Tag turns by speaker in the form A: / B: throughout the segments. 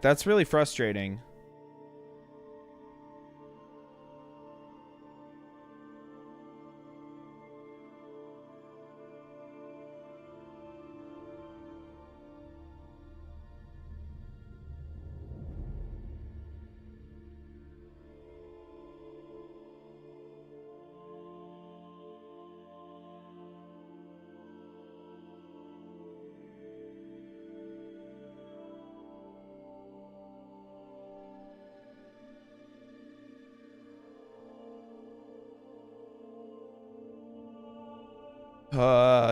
A: That's really frustrating.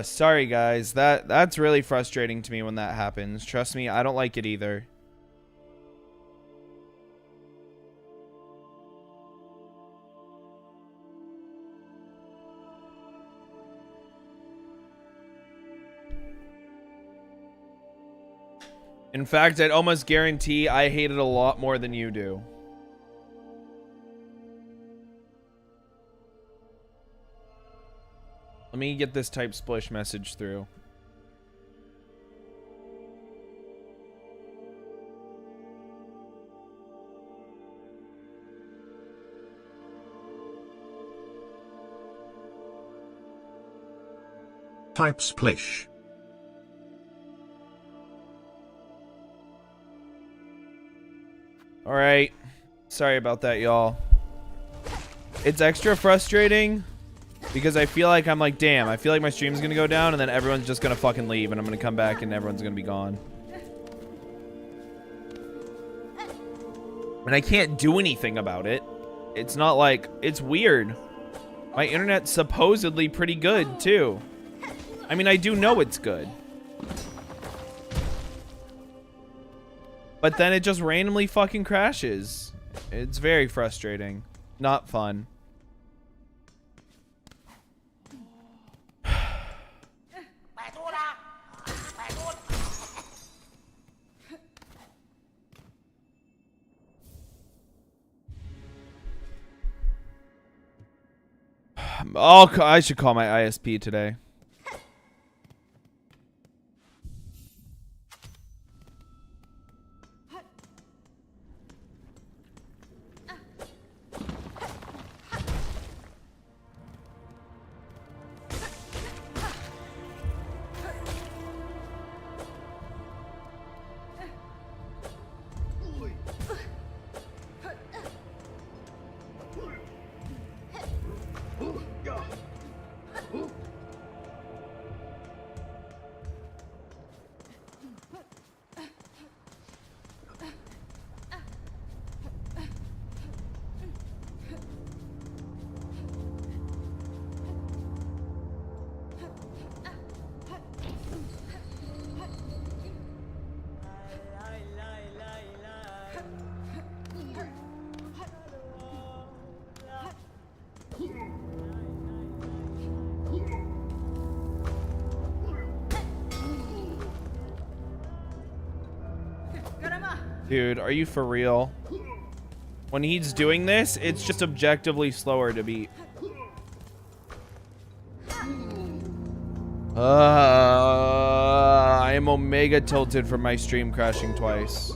A: Sorry guys. That's really frustrating to me when that happens. Trust me, I don't like it either. In fact, I'd almost guarantee I hate it a lot more than you do. Let me get this type splish message through.
B: Type splish.
A: All right. Sorry about that, y'all. It's extra frustrating because I feel like I'm like, damn, I feel like my stream's gonna go down and then everyone's just gonna fucking leave and I'm gonna come back and everyone's gonna be gone. And I can't do anything about it. It's not like, it's weird. My internet's supposedly pretty good, too. I mean, I do know it's good. But then it just randomly fucking crashes. It's very frustrating. Not fun. I should call my ISP today. Dude, are you for real? When he's doing this, it's just objectively slower to beat. I am omega tilted from my stream crashing twice.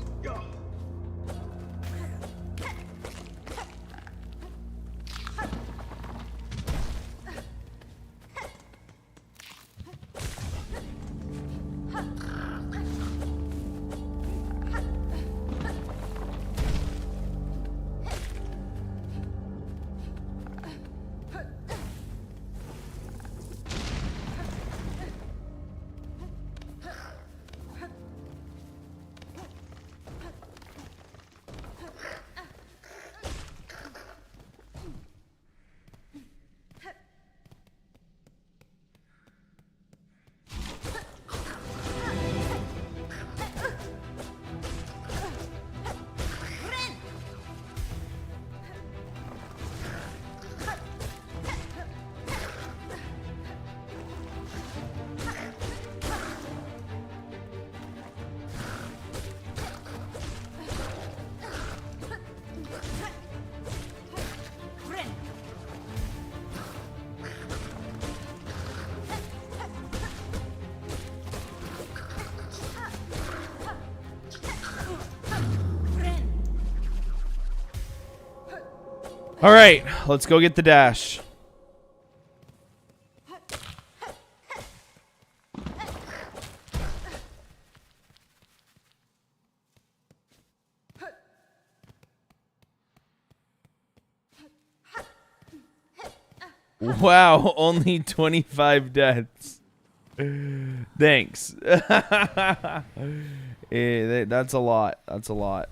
A: All right, let's go get the dash. Wow, only 25 deaths. Thanks. That's a lot. That's a lot.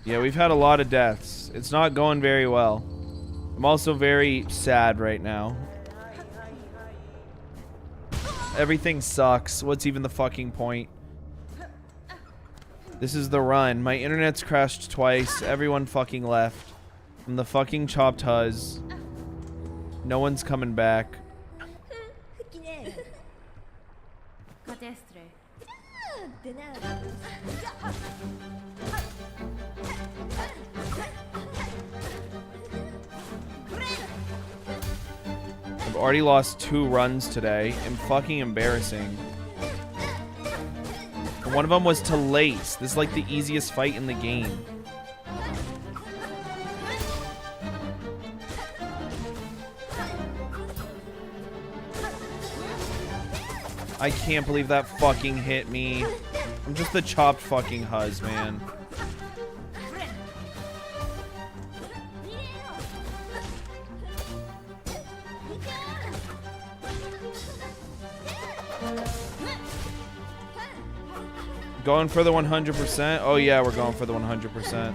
A: Yeah, we've had a lot of deaths. It's not going very well. I'm also very sad right now. Everything sucks. What's even the fucking point? This is the run. My internet's crashed twice. Everyone fucking left. I'm the fucking chopped huzz. No one's coming back. I've already lost 2 runs today. And fucking embarrassing. And one of them was to Lace. This is like the easiest fight in the game. I can't believe that fucking hit me. I'm just the chopped fucking huzz, man. Going for the 100%? Oh yeah, we're going for the 100%.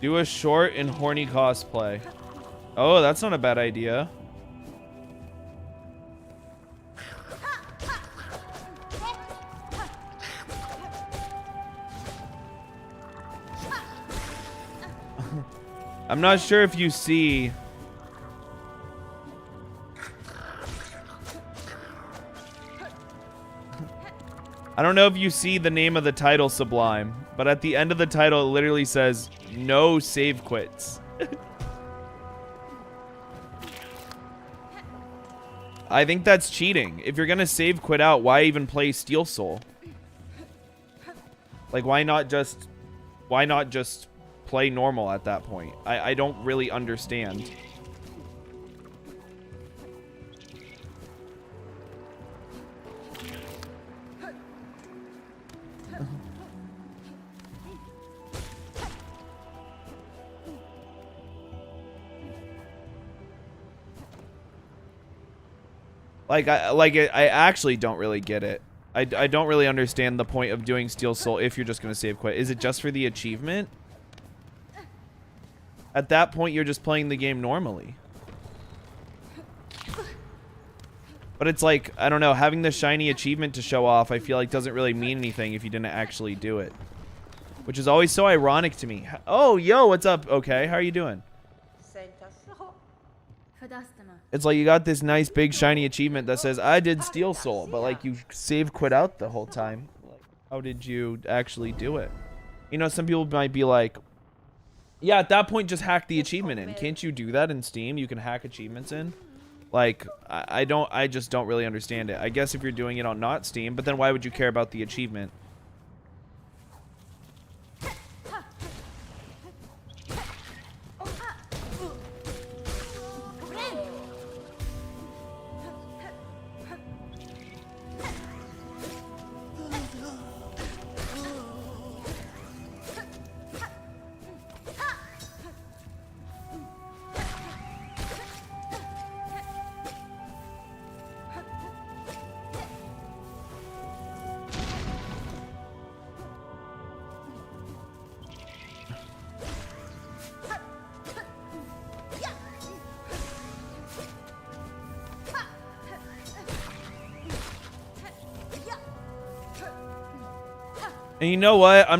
A: Do a short and horny cosplay. Oh, that's not a bad idea. I'm not sure if you see. I don't know if you see the name of the title, Sublime, but at the end of the title, it literally says, no save quits. I think that's cheating. If you're gonna save quit out, why even play Steel Soul? Like, why not just play normal at that point? I don't really understand. I actually don't really get it. I don't really understand the point of doing Steel Soul if you're just going to save quit. Is it just for the achievement? At that point, you're just playing the game normally. But it's like, I don't know, having the shiny achievement to show off, I feel like doesn't really mean anything if you didn't actually do it. Which is always so ironic to me. Oh, yo, what's up? Okay, how are you doing? It's like you got this nice big shiny achievement that says I did Steel Soul, but like you save quit out the whole time. Like, how did you actually do it? You know, some people might be like, Yeah, at that point, just hack the achievement in. Can't you do that in Steam? You can hack achievements in. Like, I just don't really understand it. I guess if you're doing it on not Steam, but then why would you care about the achievement? And you know what? I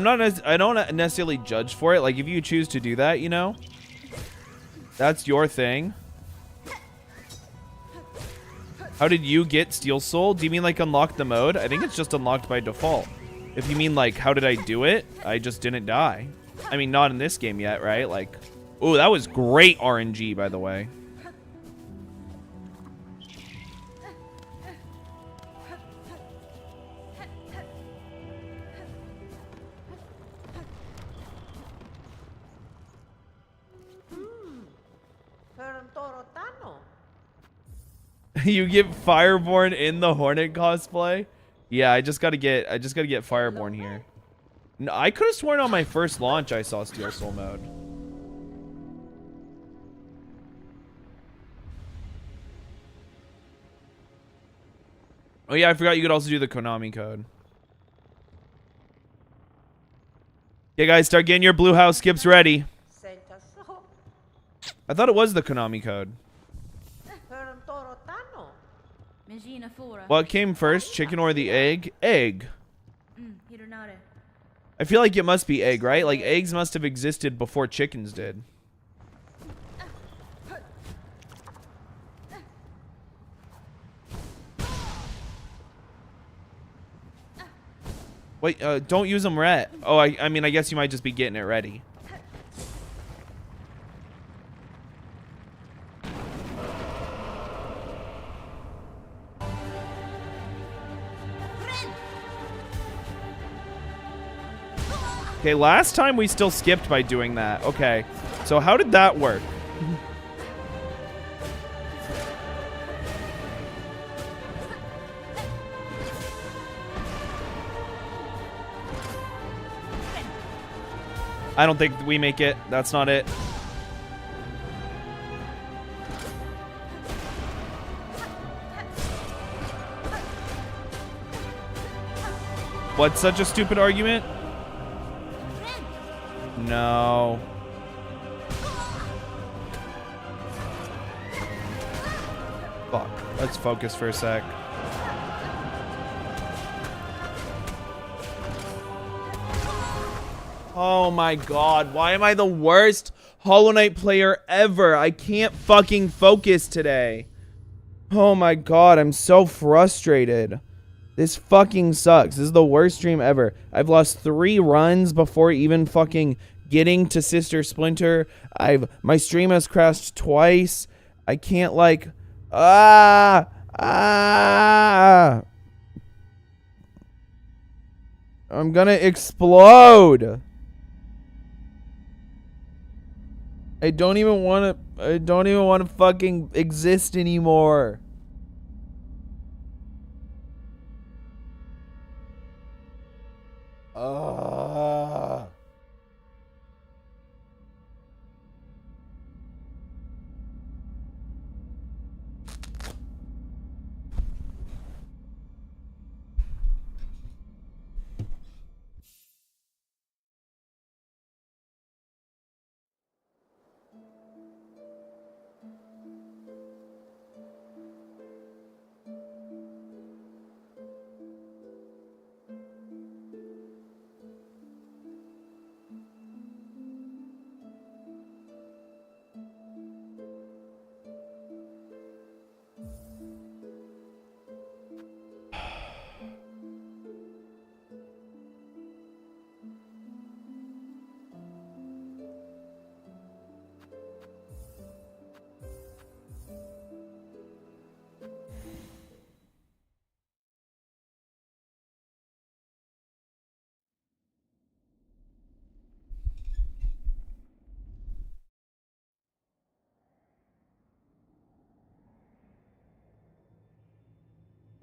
A: don't necessarily judge for it. Like, if you choose to do that, you know, that's your thing. How did you get Steel Soul? Do you mean like unlock the mode? I think it's just unlocked by default. If you mean like, how did I do it? I just didn't die. I mean, not in this game yet, right? Like, oh, that was great RNG, by the way. You get Fireborn in the Hornet cosplay? Yeah, I just gotta get Fireborn here. No, I could have sworn on my first launch I saw Steel Soul mode. Oh yeah, I forgot you could also do the Konami code. Yeah, guys, start getting your Blue House skips ready. I thought it was the Konami code. What came first, chicken or the egg? Egg. I feel like it must be egg, right? Like, eggs must have existed before chickens did. Wait, don't use them ret. Oh, I mean, I guess you might just be getting it ready. Okay, last time we still skipped by doing that. Okay, so how did that work? I don't think we make it. That's not it. What's such a stupid argument? No. Fuck. Let's focus for a sec. Oh my god, why am I the worst Hollow Knight player ever? I can't fucking focus today. Oh my god, I'm so frustrated. This fucking sucks. This is the worst stream ever. I've lost 3 runs before even fucking getting to Sister Splinter. My stream has crashed twice. I can't like I'm gonna explode. I don't even want to fucking exist anymore.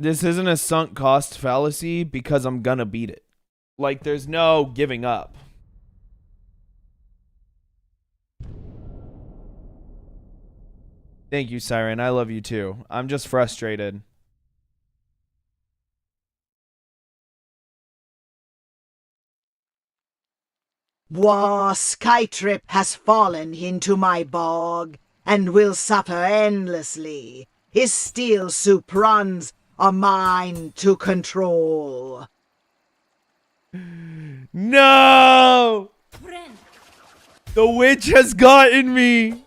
A: This isn't a sunk cost fallacy because I'm gonna beat it. Like, there's no giving up. Thank you, Siren. I love you too. I'm just frustrated.
B: War Skytrip has fallen into my bog, and will suffer endlessly. His steel soup runs are mine to control.
A: No! The witch has gotten me!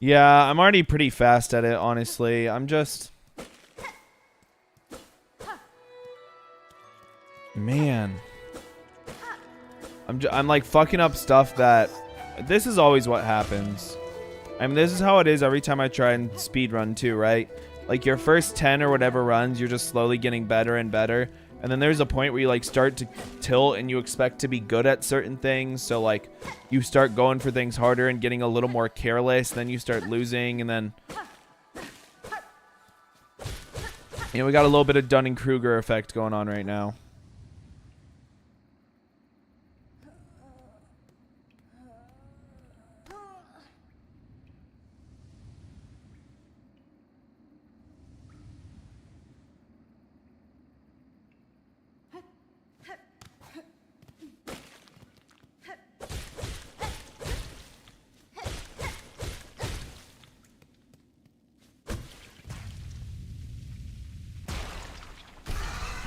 A: Yeah, I'm already pretty fast at it, honestly. I'm just... Man. I'm like fucking up stuff that... This is always what happens. I mean, this is how it is every time I try and speedrun too, right? Like, your first 10 or whatever runs, you're just slowly getting better and better. And then there's a point where you, like, start to tilt and you expect to be good at certain things. So, like, you start going for things harder and getting a little more careless. Then you start losing, and then... You know, we got a little bit of Dunning-Kruger effect going on right now.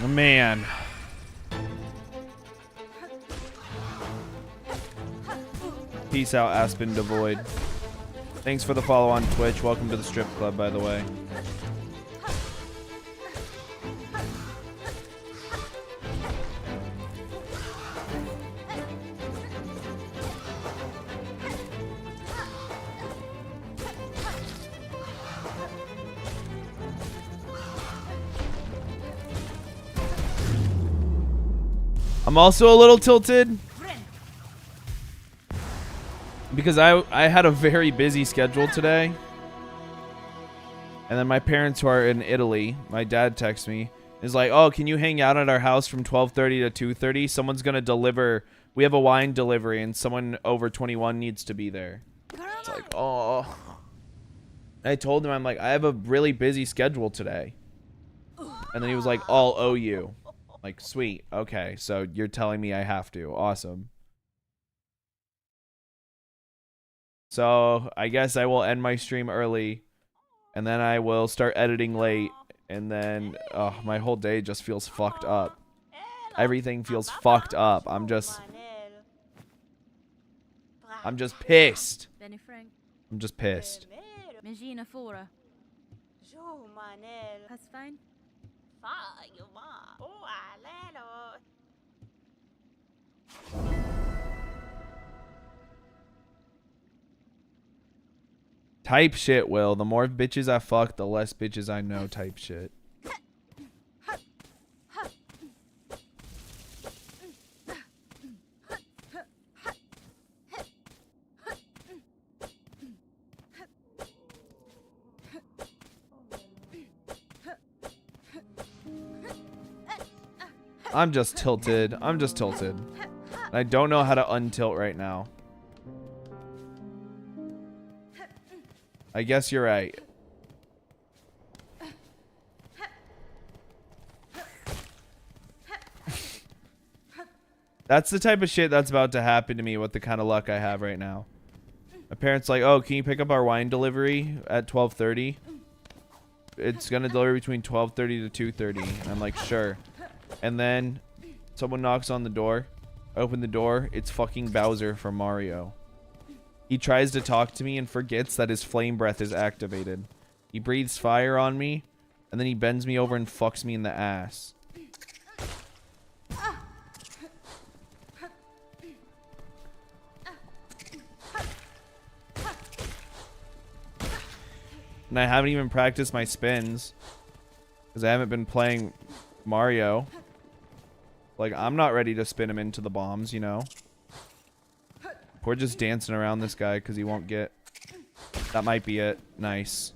A: Oh, man. Peace out, Aspen Devoid. Thanks for the follow on Twitch. Welcome to the strip club, by the way. I'm also a little tilted because I had a very busy schedule today. And then my parents, who are in Italy, my dad texts me, is like, "Oh, can you hang out at our house from 12:30 to 2:30? Someone's going to deliver. We have a wine delivery and someone over 21 needs to be there." It's like, "Oh." I told him, I'm like, "I have a really busy schedule today." And then he was like, "I'll owe you." Like, sweet. Okay, so you're telling me I have to. Awesome. So I guess I will end my stream early, and then I will start editing late, and then my whole day just feels fucked up. Everything feels fucked up. I'm just pissed. I'm just pissed. Type shit, Will. The more bitches I fuck, the less bitches I know type shit. I'm just tilted. I'm just tilted. I don't know how to untilt right now. I guess you're right. That's the type of shit that's about to happen to me with the kind of luck I have right now. My parents like, oh, can you pick up our wine delivery at 12:30? It's gonna deliver between 12:30 to 2:30. And I'm like, sure. And then someone knocks on the door. I open the door. It's fucking Bowser from Mario. He tries to talk to me and forgets that his flame breath is activated. He breathes fire on me, and then he bends me over and fucks me in the ass. And I haven't even practiced my spins because I haven't been playing Mario. Like, I'm not ready to spin him into the bombs, you know? We're just dancing around this guy because he won't get... That might be it. Nice.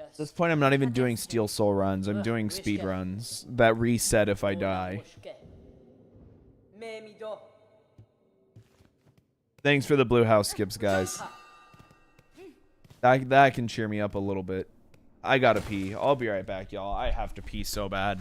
A: At this point, I'm not even doing Steel Soul runs. I'm doing speed runs that reset if I die. Thanks for the blue house skips, guys. That can cheer me up a little bit. I gotta pee. I'll be right back, y'all. I have to pee so bad.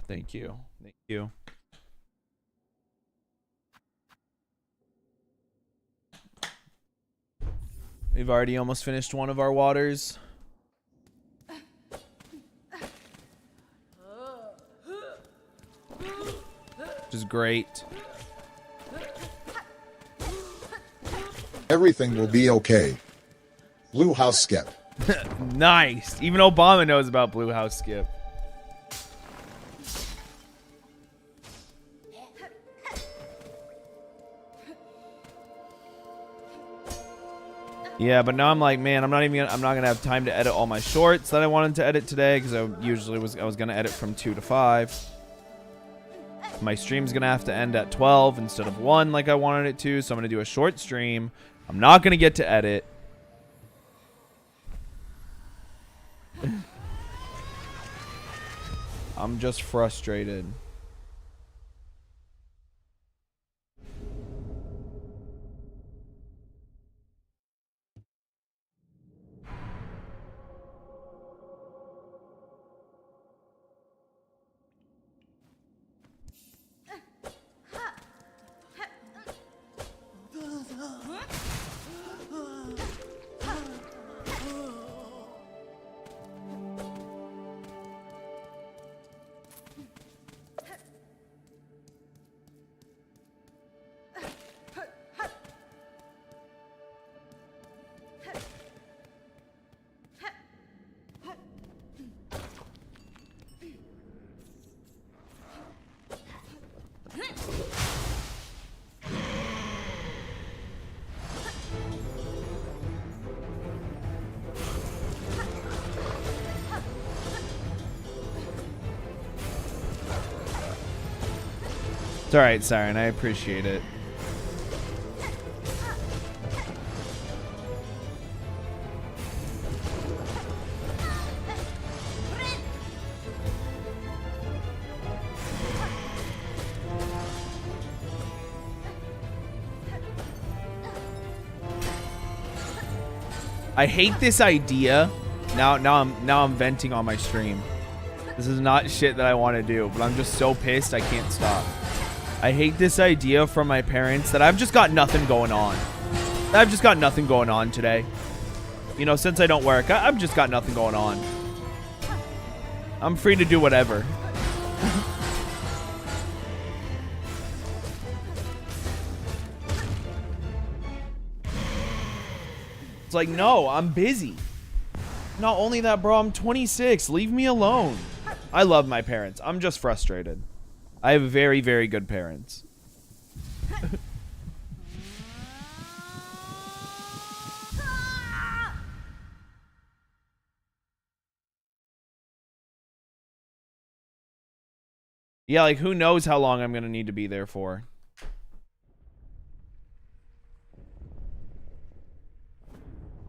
A: Thank you. Thank you. We've already almost finished one of our waters. Which is great.
C: Everything will be okay. Blue House Skip.
A: Nice. Even Obama knows about Blue House Skip. Yeah, but now I'm like, man, I'm not gonna have time to edit all my shorts that I wanted to edit today because I was gonna edit from 2 to 5. My stream's gonna have to end at 12 instead of 1 like I wanted it to, so I'm gonna do a short stream. I'm not gonna get to edit. I'm just frustrated. It's alright, Siren. I appreciate it. I hate this idea. Now I'm venting on my stream. This is not shit that I want to do, but I'm just so pissed I can't stop. I hate this idea from my parents that I've just got nothing going on. I've just got nothing going on today. You know, since I don't work, I've just got nothing going on. I'm free to do whatever. It's like, no, I'm busy. Not only that, bro, I'm 26. Leave me alone. I love my parents. I'm just frustrated. I have very, very good parents. Yeah, like, who knows how long I'm going to need to be there for.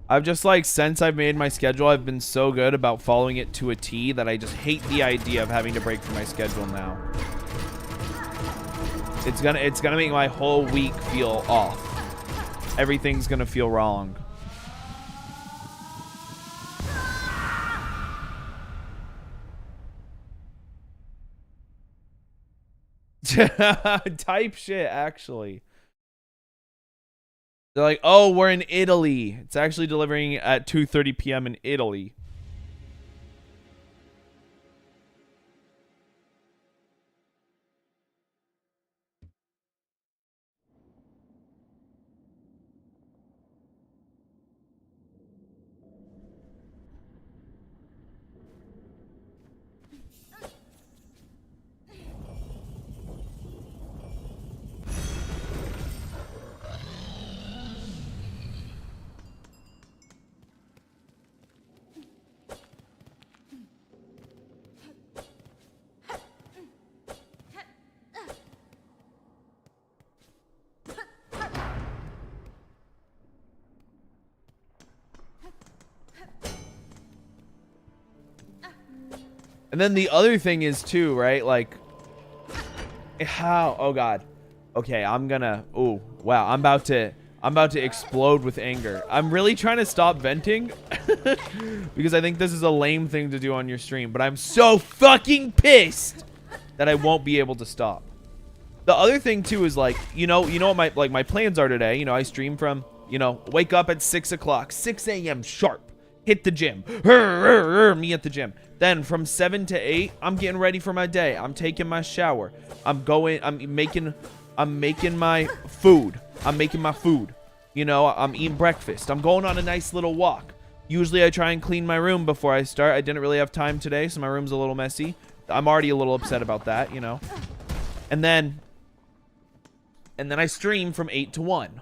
A: I've just, like, since I've made my schedule, I've been so good about following it to a T that I just hate the idea of having to break from my schedule now. It's gonna make my whole week feel off. Everything's gonna feel wrong. Type shit, actually. They're like, oh, we're in Italy. It's actually delivering at 2:30 p.m. in Italy. And then the other thing is too, right? Like, how? Oh God. Okay, I'm gonna. Oh wow, I'm about to explode with anger. I'm really trying to stop venting because I think this is a lame thing to do on your stream. But I'm so fucking pissed that I won't be able to stop. The other thing too is like, you know what my plans are today. You know, I stream from, you know, wake up at 6 o'clock, 6 a.m. sharp. Hit the gym. Me at the gym. Then from 7 to 8, I'm getting ready for my day. I'm taking my shower. I'm making my food. You know, I'm eating breakfast. I'm going on a nice little walk. Usually I try and clean my room before I start. I didn't really have time today, so my room's a little messy. I'm already a little upset about that, you know. And then I stream from 8 to 1.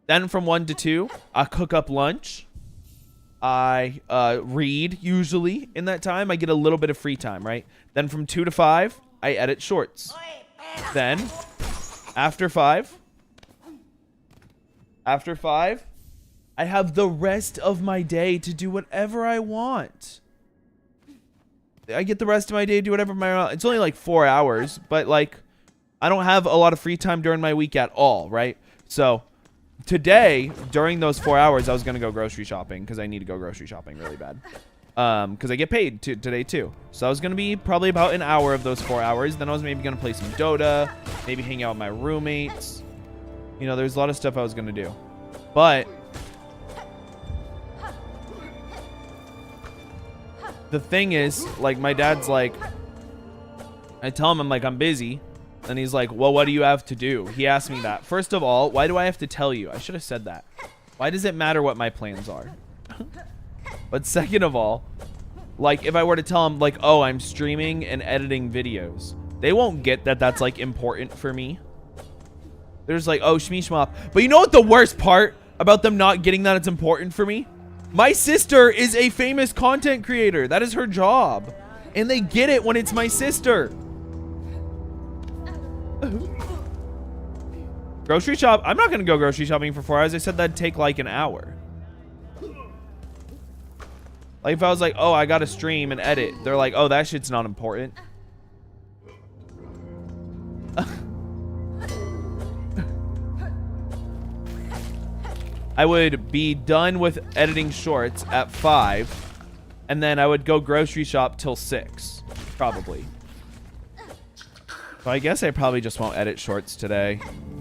A: Then from 1 to 2, I cook up lunch. I read usually in that time. I get a little bit of free time, right? Then from 2 to 5, I edit shorts. Then after 5, I have the rest of my day to do whatever I want. I get the rest of my day to do whatever my it's only like 4 hours, but like I don't have a lot of free time during my week at all, right? So today, during those 4 hours, I was going to go grocery shopping because I need to go grocery shopping really bad. Because I get paid today too. So I was going to be probably about an hour of those 4 hours. Then I was maybe going to play some Dota, maybe hang out with my roommates. You know, there's a lot of stuff I was going to do. But the thing is, like, my dad's like, I tell him, I'm like, I'm busy. And he's like, well, what do you have to do? He asked me that. First of all, why do I have to tell you? I should have said that. Why does it matter what my plans are? But second of all, like, if I were to tell him, like, oh, I'm streaming and editing videos, they won't get that that's, like, important for me. They're just like, oh, shmee shmop. But you know what the worst part about them not getting that it's important for me? My sister is a famous content creator. That is her job. And they get it when it's my sister. Grocery shop. I'm not gonna go grocery shopping for 4 hours. I said that'd take like an hour. Like if I was like, oh, I gotta stream and edit, they're like, oh, that shit's not important. I would be done with editing shorts at 5, and then I would go grocery shop till 6, probably. So I guess I probably just won't edit shorts today.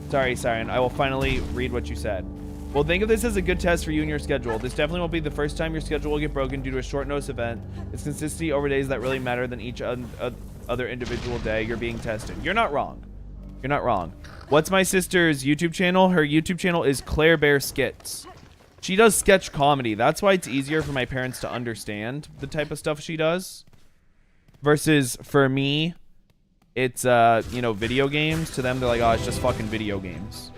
A: Sorry, Siren. I will finally read what you said. Well, think of this as a good test for you and your schedule. This definitely won't be the first time your schedule will get broken due to a short notice event. It's consistency over days that really matter than each other individual day you're being tested. You're not wrong. You're not wrong. What's my sister's YouTube channel? Her YouTube channel is Claire Bear Skits. She does sketch comedy. That's why it's easier for my parents to understand the type of stuff she does. Versus for me, it's, you know, video games. To them, they're like, oh, it's just fucking video games.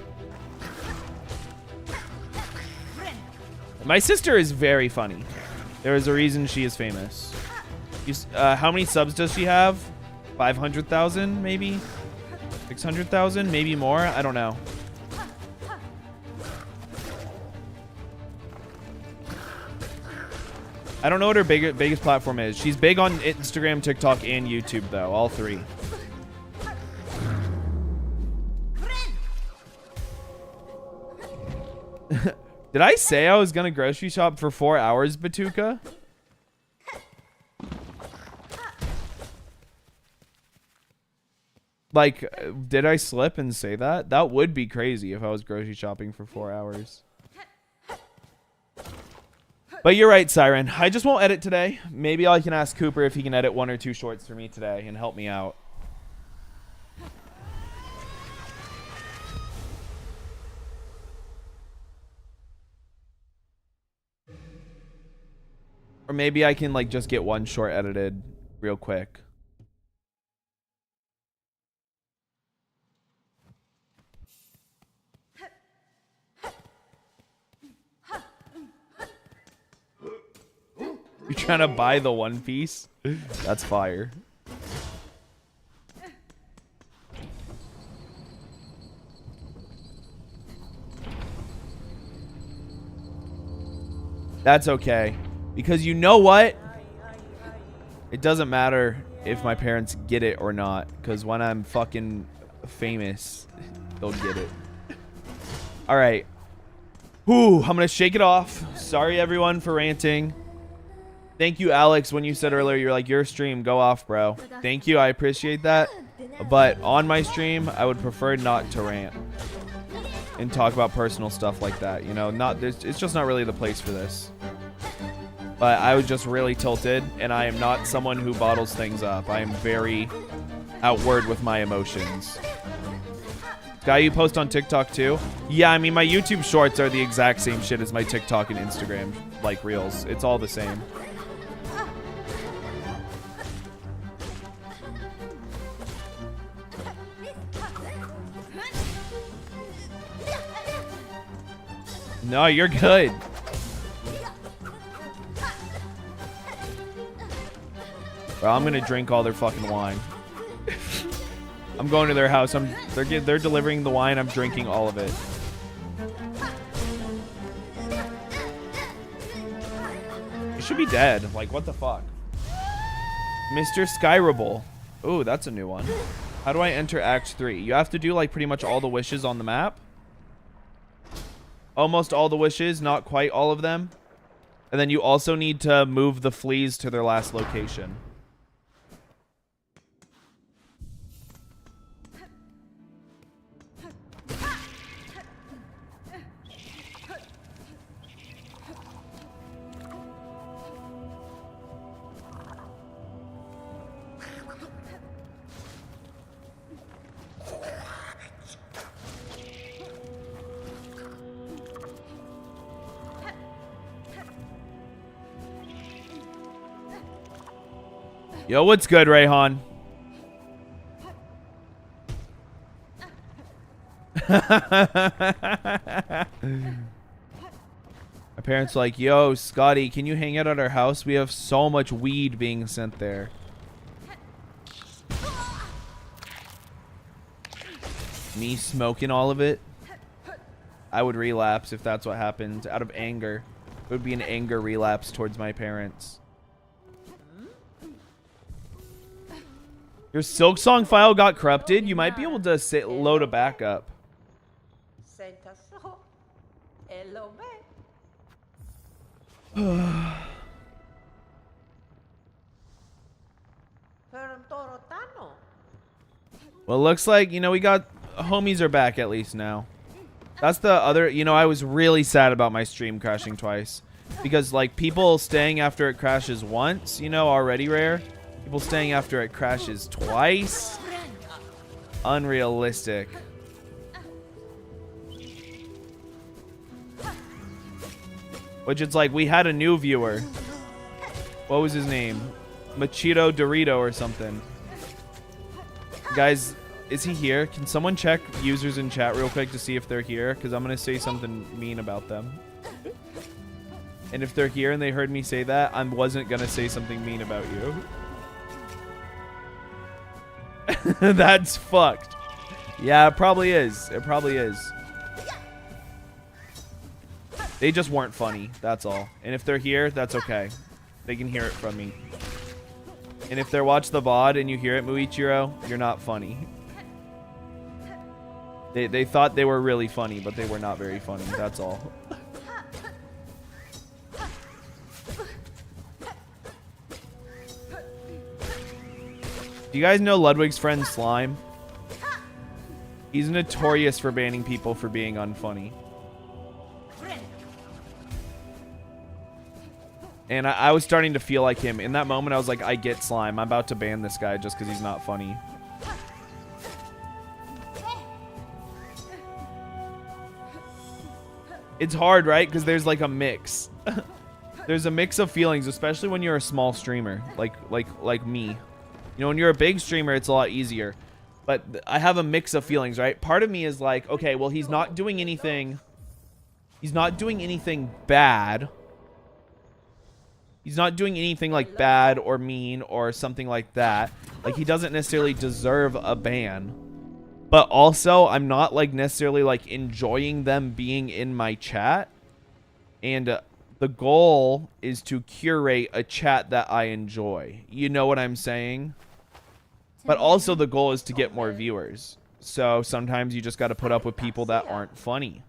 A: My sister is very funny. There is a reason she is famous. How many subs does she have? 500,000, maybe? 600,000, maybe more? I don't know. I don't know what her biggest platform is. She's big on Instagram, TikTok, and YouTube, though. All 3. Did I say I was going to grocery shop for 4 hours, Batuka? Like, did I slip and say that? That would be crazy if I was grocery shopping for 4 hours. But you're right, Siren. I just won't edit today. Maybe I can ask Cooper if he can edit 1 or 2 shorts for me today and help me out. Or maybe I can, like, just get 1 short edited real quick. You're trying to buy the One Piece? That's fire. That's okay. Because you know what? It doesn't matter if my parents get it or not. Because when I'm fucking famous, they'll get it. Alright. Whew, I'm going to shake it off. Sorry, everyone, for ranting. Thank you, Alex, when you said earlier, you're like, your stream, go off, bro. Thank you, I appreciate that. But on my stream, I would prefer not to rant. And talk about personal stuff like that. You know, it's just not really the place for this. But I was just really tilted, and I am not someone who bottles things up. I am very outward with my emotions. Guy, you post on TikTok too? Yeah, I mean, my YouTube shorts are the exact same shit as my TikTok and Instagram, like, reels. It's all the same. No, you're good. Well, I'm gonna drink all their fucking wine. I'm going to their house. They're delivering the wine. I'm drinking all of it. You should be dead. Like, what the fuck? Mr. Skyrable. Ooh, that's a new one. How do I enter Act 3? You have to do, like, pretty much all the wishes on the map. Almost all the wishes, not quite all of them. And then you also need to move the fleas to their last location. Yo, what's good, Rayhan? My parents are like, yo, Scotty, can you hang out at our house? We have so much weed being sent there. Me smoking all of it? I would relapse if that's what happened. Out of anger. It would be an anger relapse towards my parents. Your Silksong file got corrupted. You might be able to load a backup. Well, looks like, you know, we got homies are back at least now. That's the other, you know, I was really sad about my stream crashing twice. Because, like, people staying after it crashes once, you know, already rare. People staying after it crashes twice. Unrealistic. Which it's like, we had a new viewer. What was his name? Machito Dorito or something. Guys, is he here? Can someone check users in chat real quick to see if they're here? Because I'm going to say something mean about them. And if they're here and they heard me say that, I wasn't going to say something mean about you. That's fucked. Yeah, it probably is. It probably is. They just weren't funny. That's all. And if they're here, that's okay. They can hear it from me. And if they're watch the VOD and you hear it, Muichiro, you're not funny. They thought they were really funny, but they were not very funny. That's all. Do you guys know Ludwig's friend Slime? He's notorious for banning people for being unfunny. And I was starting to feel like him. In that moment, I was like, I get Slime. I'm about to ban this guy just because he's not funny. It's hard, right? Because there's like a mix. There's a mix of feelings, especially when you're a small streamer, like me. You know, when you're a big streamer, it's a lot easier. But I have a mix of feelings, right? Part of me is like, okay, well, he's not doing anything. He's not doing anything bad. He's not doing anything like bad or mean or something like that. Like, he doesn't necessarily deserve a ban. But also, I'm not like necessarily like enjoying them being in my chat. And the goal is to curate a chat that I enjoy. You know what I'm saying? But also the goal is to get more viewers. So sometimes you just got to put up with people that aren't funny.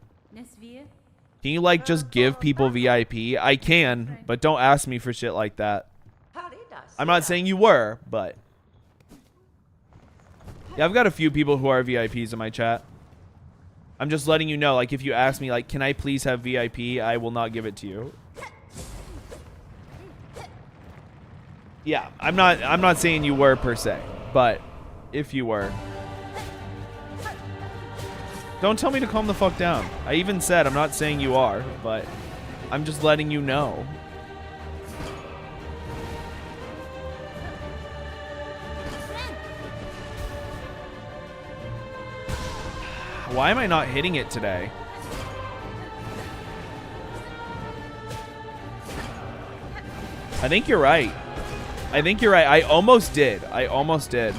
A: Can you like just give people VIP? I can, but don't ask me for shit like that. I'm not saying you were, but yeah, I've got a few people who are VIPs in my chat. I'm just letting you know, like, if you ask me, like, can I please have VIP? I will not give it to you. Yeah, I'm not saying you were per se, but if you were. Don't tell me to calm the fuck down. I even said I'm not saying you are, but I'm just letting you know. Why am I not hitting it today? I think you're right. I think you're right. I almost did. I almost did.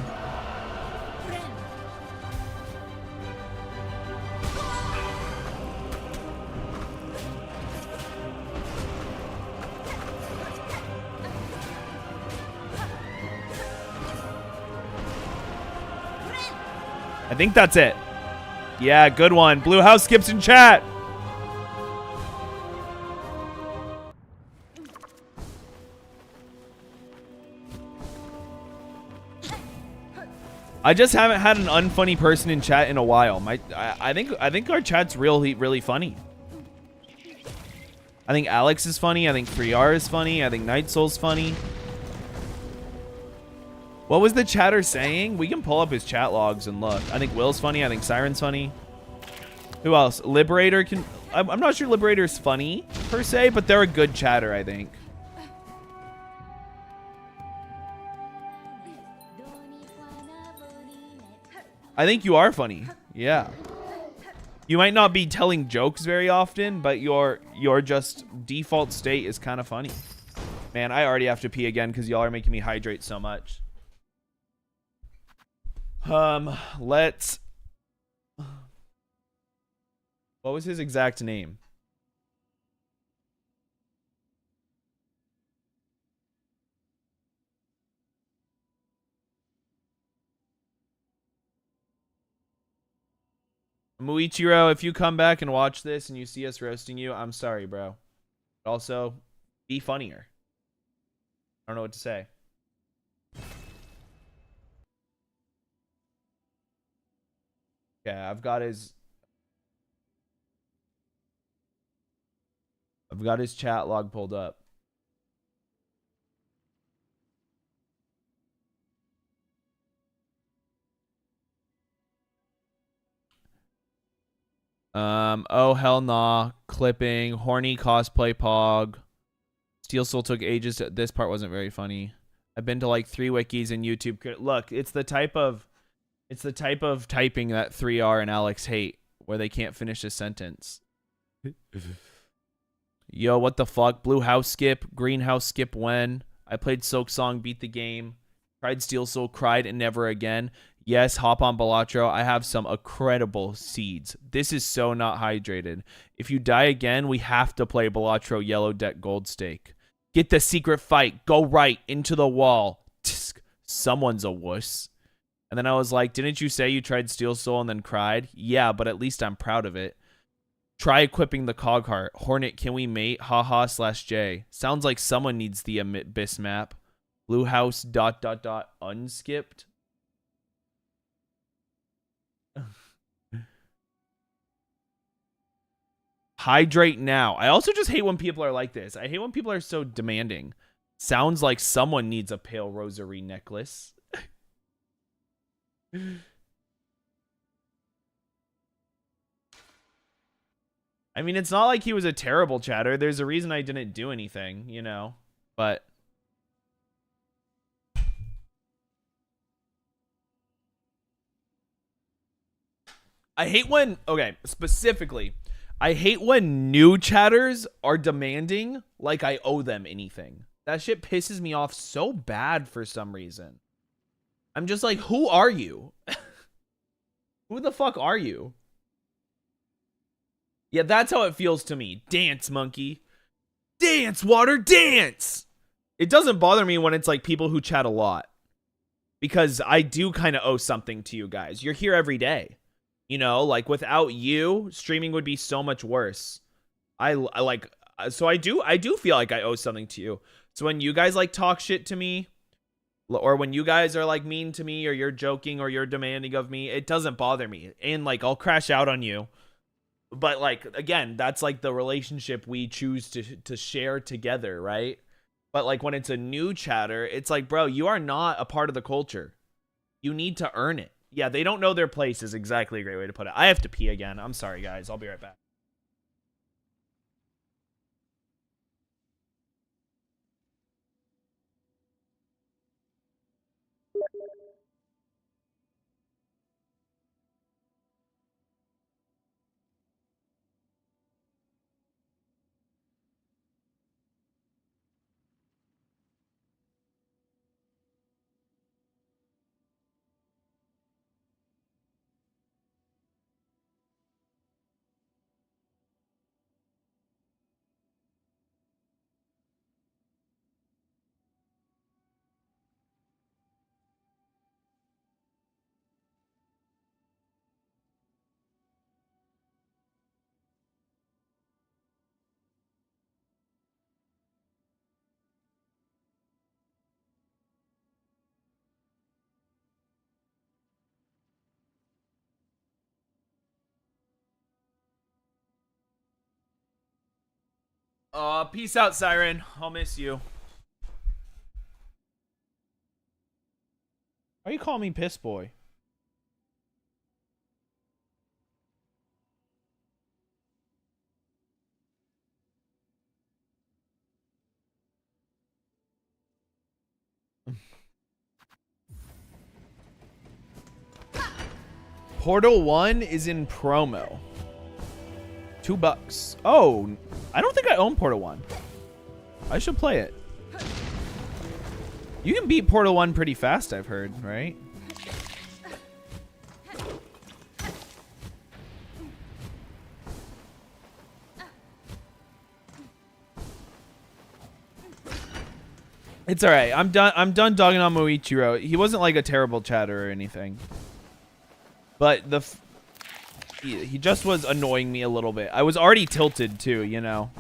A: I think that's it. Yeah, good one. Blue House skips in chat. I just haven't had an unfunny person in chat in a while. I think our chat's really funny. I think Alex is funny. I think 3R is funny. I think Night Soul's funny. What was the chatter saying? We can pull up his chat logs and look. I think Will's funny. I think Siren's funny. Who else? Liberator can... I'm not sure Liberator's funny, per se, but they're a good chatter, I think. I think you are funny. Yeah. You might not be telling jokes very often, but your just default state is kind of funny. Man, I already have to pee again because y'all are making me hydrate so much. Let's... What was his exact name? Muichiro, if you come back and watch this and you see us roasting you, I'm sorry, bro. Also, be funnier. I don't know what to say. Yeah, I've got his chat log pulled up. Oh hell nah, clipping, horny cosplay pog. Steel Soul took ages to, this part wasn't very funny. I've been to like 3 wikis and YouTube. Look, it's the type of typing that 3R and Alex hate, where they can't finish a sentence. Yo, what the fuck? Blue house skip, green house skip when? I played Silksong, beat the game. Tried Steel Soul, cried, and never again. Yes, hop on Balatro. I have some incredible seeds. This is so not hydrated. If you die again, we have to play Balatro Yellow Deck Gold Stake. Get the secret fight. Go right into the wall. Tsk, someone's a wuss. And then I was like, didn't you say you tried Steel Soul and then cried? Yeah, but at least I'm proud of it. Try equipping the cog heart. Hornet, can we mate? Haha /J. Sounds like someone needs the Abyss map. Blue house ... unskipped. Hydrate now. I also just hate when people are like this. I hate when people are so demanding. Sounds like someone needs a pale rosary necklace. I mean, it's not like he was a terrible chatter. There's a reason I didn't do anything, you know. But I hate when, okay, specifically, I hate when new chatters are demanding like I owe them anything. That shit pisses me off so bad for some reason. I'm just like, who are you? Who the fuck are you? Yeah, that's how it feels to me. Dance, monkey. Dance, water, dance! It doesn't bother me when it's like people who chat a lot. Because I do kind of owe something to you guys. You're here every day. You know, like without you, streaming would be so much worse. I like, so I do feel like I owe something to you. So when you guys like talk shit to me, or when you guys are like mean to me, or you're joking, or you're demanding of me, it doesn't bother me. And like, I'll crash out on you. But like, again, that's like the relationship we choose to share together, right? But like when it's a new chatter, it's like, bro, you are not a part of the culture. You need to earn it. Yeah, they don't know their place is exactly a great way to put it. I have to pee again. I'm sorry, guys. I'll be right back. Peace out, Siren. I'll miss you. Why are you calling me Piss Boy? Portal 1 is in promo. $2. Oh, I don't think I own Portal 1. I should play it. You can beat Portal 1 pretty fast, I've heard, right? It's all right. I'm done dogging on Muichiro. He wasn't like a terrible chatter or anything. But he just was annoying me a little bit. I was already tilted too, you know.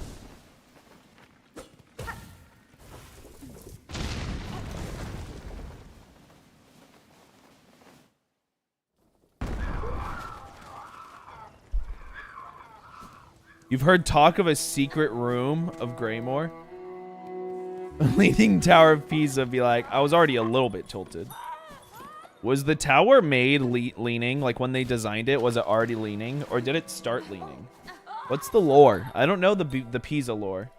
A: You've heard talk of a secret room of Greymore? Leaning Tower of Pisa be like, I was already a little bit tilted. Was the tower made leaning? Like when they designed it, was it already leaning? Or did it start leaning? What's the lore? I don't know the Pisa lore.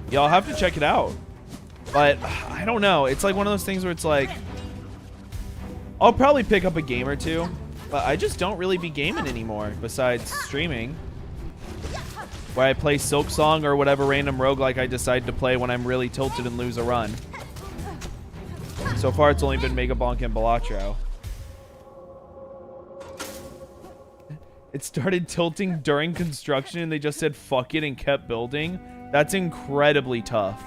A: Yeah, I'll have to check it out. But I don't know. It's like one of those things where it's like, I'll probably pick up a game or two, but I just don't really be gaming anymore besides streaming, where I play Silksong or whatever random roguelike I decide to play when I'm really tilted and lose a run. So far, it's only been Mega Bonk and Balatro. It started tilting during construction and they just said fuck it and kept building. That's incredibly tough.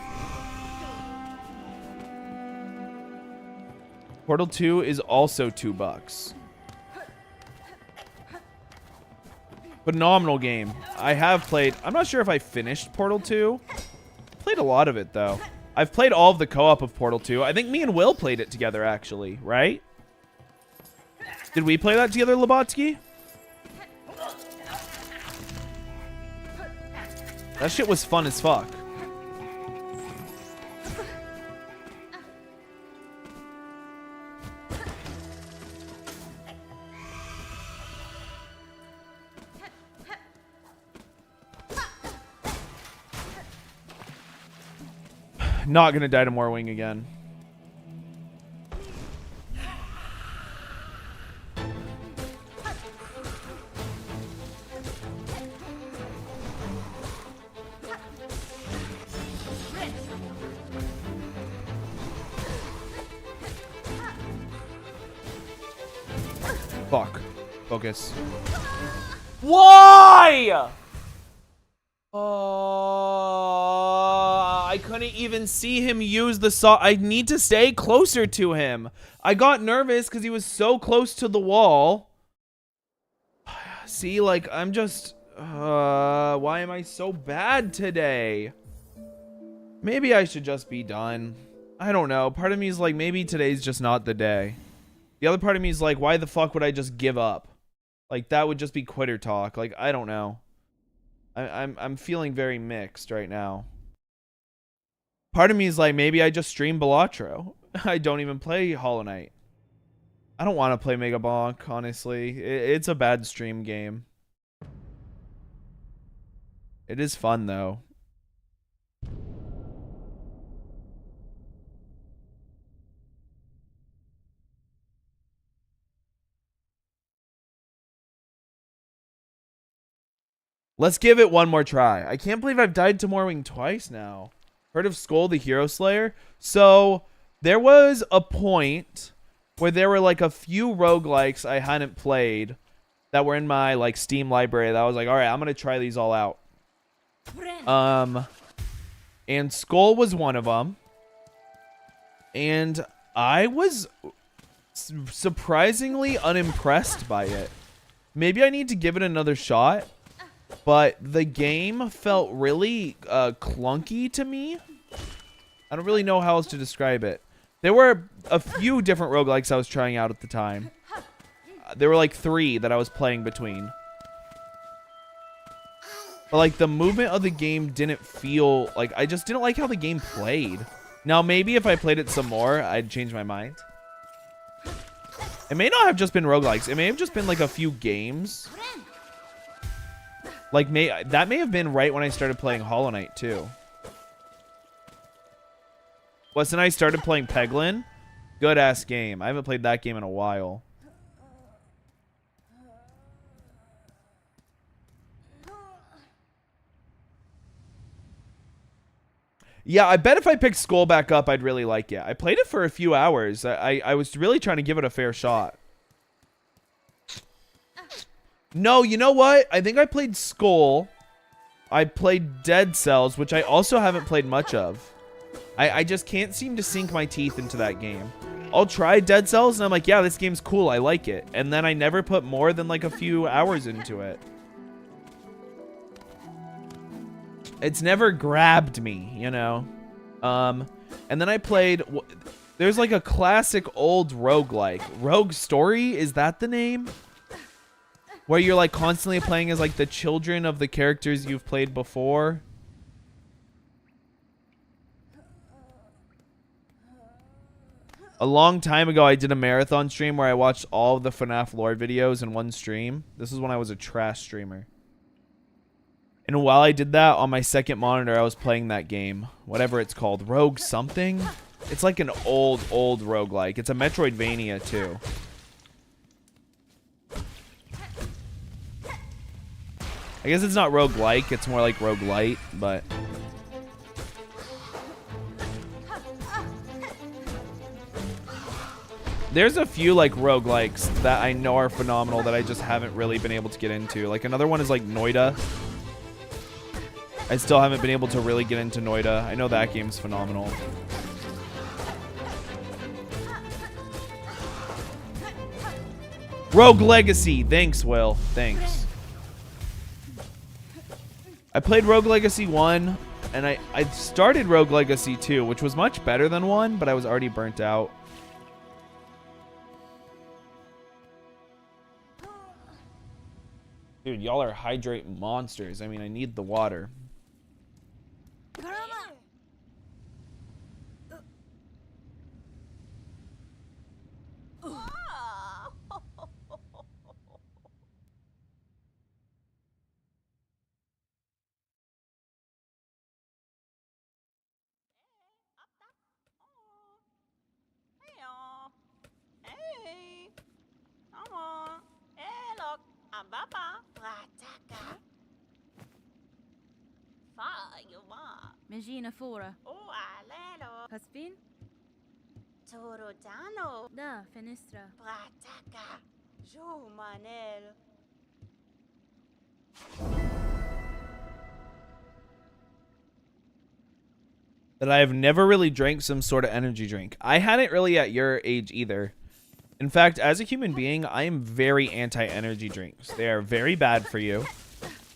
A: Portal 2 is also $2. Phenomenal game. I have played. I'm not sure if I finished Portal 2. Played a lot of it though. I've played all of the co-op of Portal 2. I think me and Will played it together actually, right? Did we play that together, Labotsky? That shit was fun as fuck. Not gonna die to Morwing again. Fuck. Focus. Why? I couldn't even see him use the saw. I need to stay closer to him. I got nervous because he was so close to the wall. See, like, I'm just... why am I so bad today? Maybe I should just be done. I don't know. Part of me is like, maybe today's just not the day. The other part of me is like, why the fuck would I just give up? Like, that would just be quitter talk. Like, I don't know. I'm feeling very mixed right now. Part of me is like, maybe I just stream Balatro. I don't even play Hollow Knight. I don't want to play Mega Bonk, honestly. It's a bad stream game. It is fun, though. Let's give it one more try. I can't believe I've died to Morwing twice now. Heard of Skull the Hero Slayer? So, there was a point where there were like a few roguelikes I hadn't played that were in my like Steam library that I was like, alright, I'm gonna try these all out. And Skull was one of them. And I was surprisingly unimpressed by it. Maybe I need to give it another shot. But the game felt really clunky to me. I don't really know how else to describe it. There were a few different roguelikes I was trying out at the time. There were like 3 that I was playing between. But like the movement of the game didn't feel like, I just didn't like how the game played. Now maybe if I played it some more, I'd change my mind. It may not have just been roguelikes. It may have just been like a few games. Like, that may have been right when I started playing Hollow Knight, too. Wasn't I started playing Peglin? Good-ass game. I haven't played that game in a while. Yeah, I bet if I picked Skull back up, I'd really like it. I played it for a few hours. I was really trying to give it a fair shot. No, you know what? I think I played Skull. I played Dead Cells, which I also haven't played much of. I just can't seem to sink my teeth into that game. I'll try Dead Cells, and I'm like, yeah, this game's cool. I like it. And then I never put more than like a few hours into it. It's never grabbed me, you know? And then I played... There's like a classic old roguelike. Rogue Story? Is that the name? Where you're like constantly playing as like the children of the characters you've played before. A long time ago, I did a marathon stream where I watched all of the FNAF lore videos in one stream. This is when I was a trash streamer. And while I did that, on my second monitor, I was playing that game. Whatever it's called. Rogue something? It's like an old roguelike. It's a Metroidvania, too. I guess it's not roguelike. It's more like roguelite, but... There's a few like roguelikes that I know are phenomenal that I just haven't really been able to get into. Like another one is like Noida. I still haven't been able to really get into Noida. I know that game's phenomenal. Rogue Legacy. Thanks, Will. Thanks. I played Rogue Legacy 1, and I started Rogue Legacy 2, which was much better than 1, but I was already burnt out. Dude, y'all are hydrate monsters. I mean, I need the water.
D: Magina fora. Paspin? Da, finestra.
A: That I have never really drank some sort of energy drink. I hadn't really at your age either. In fact, as a human being, I am very anti-energy drinks. They are very bad for you.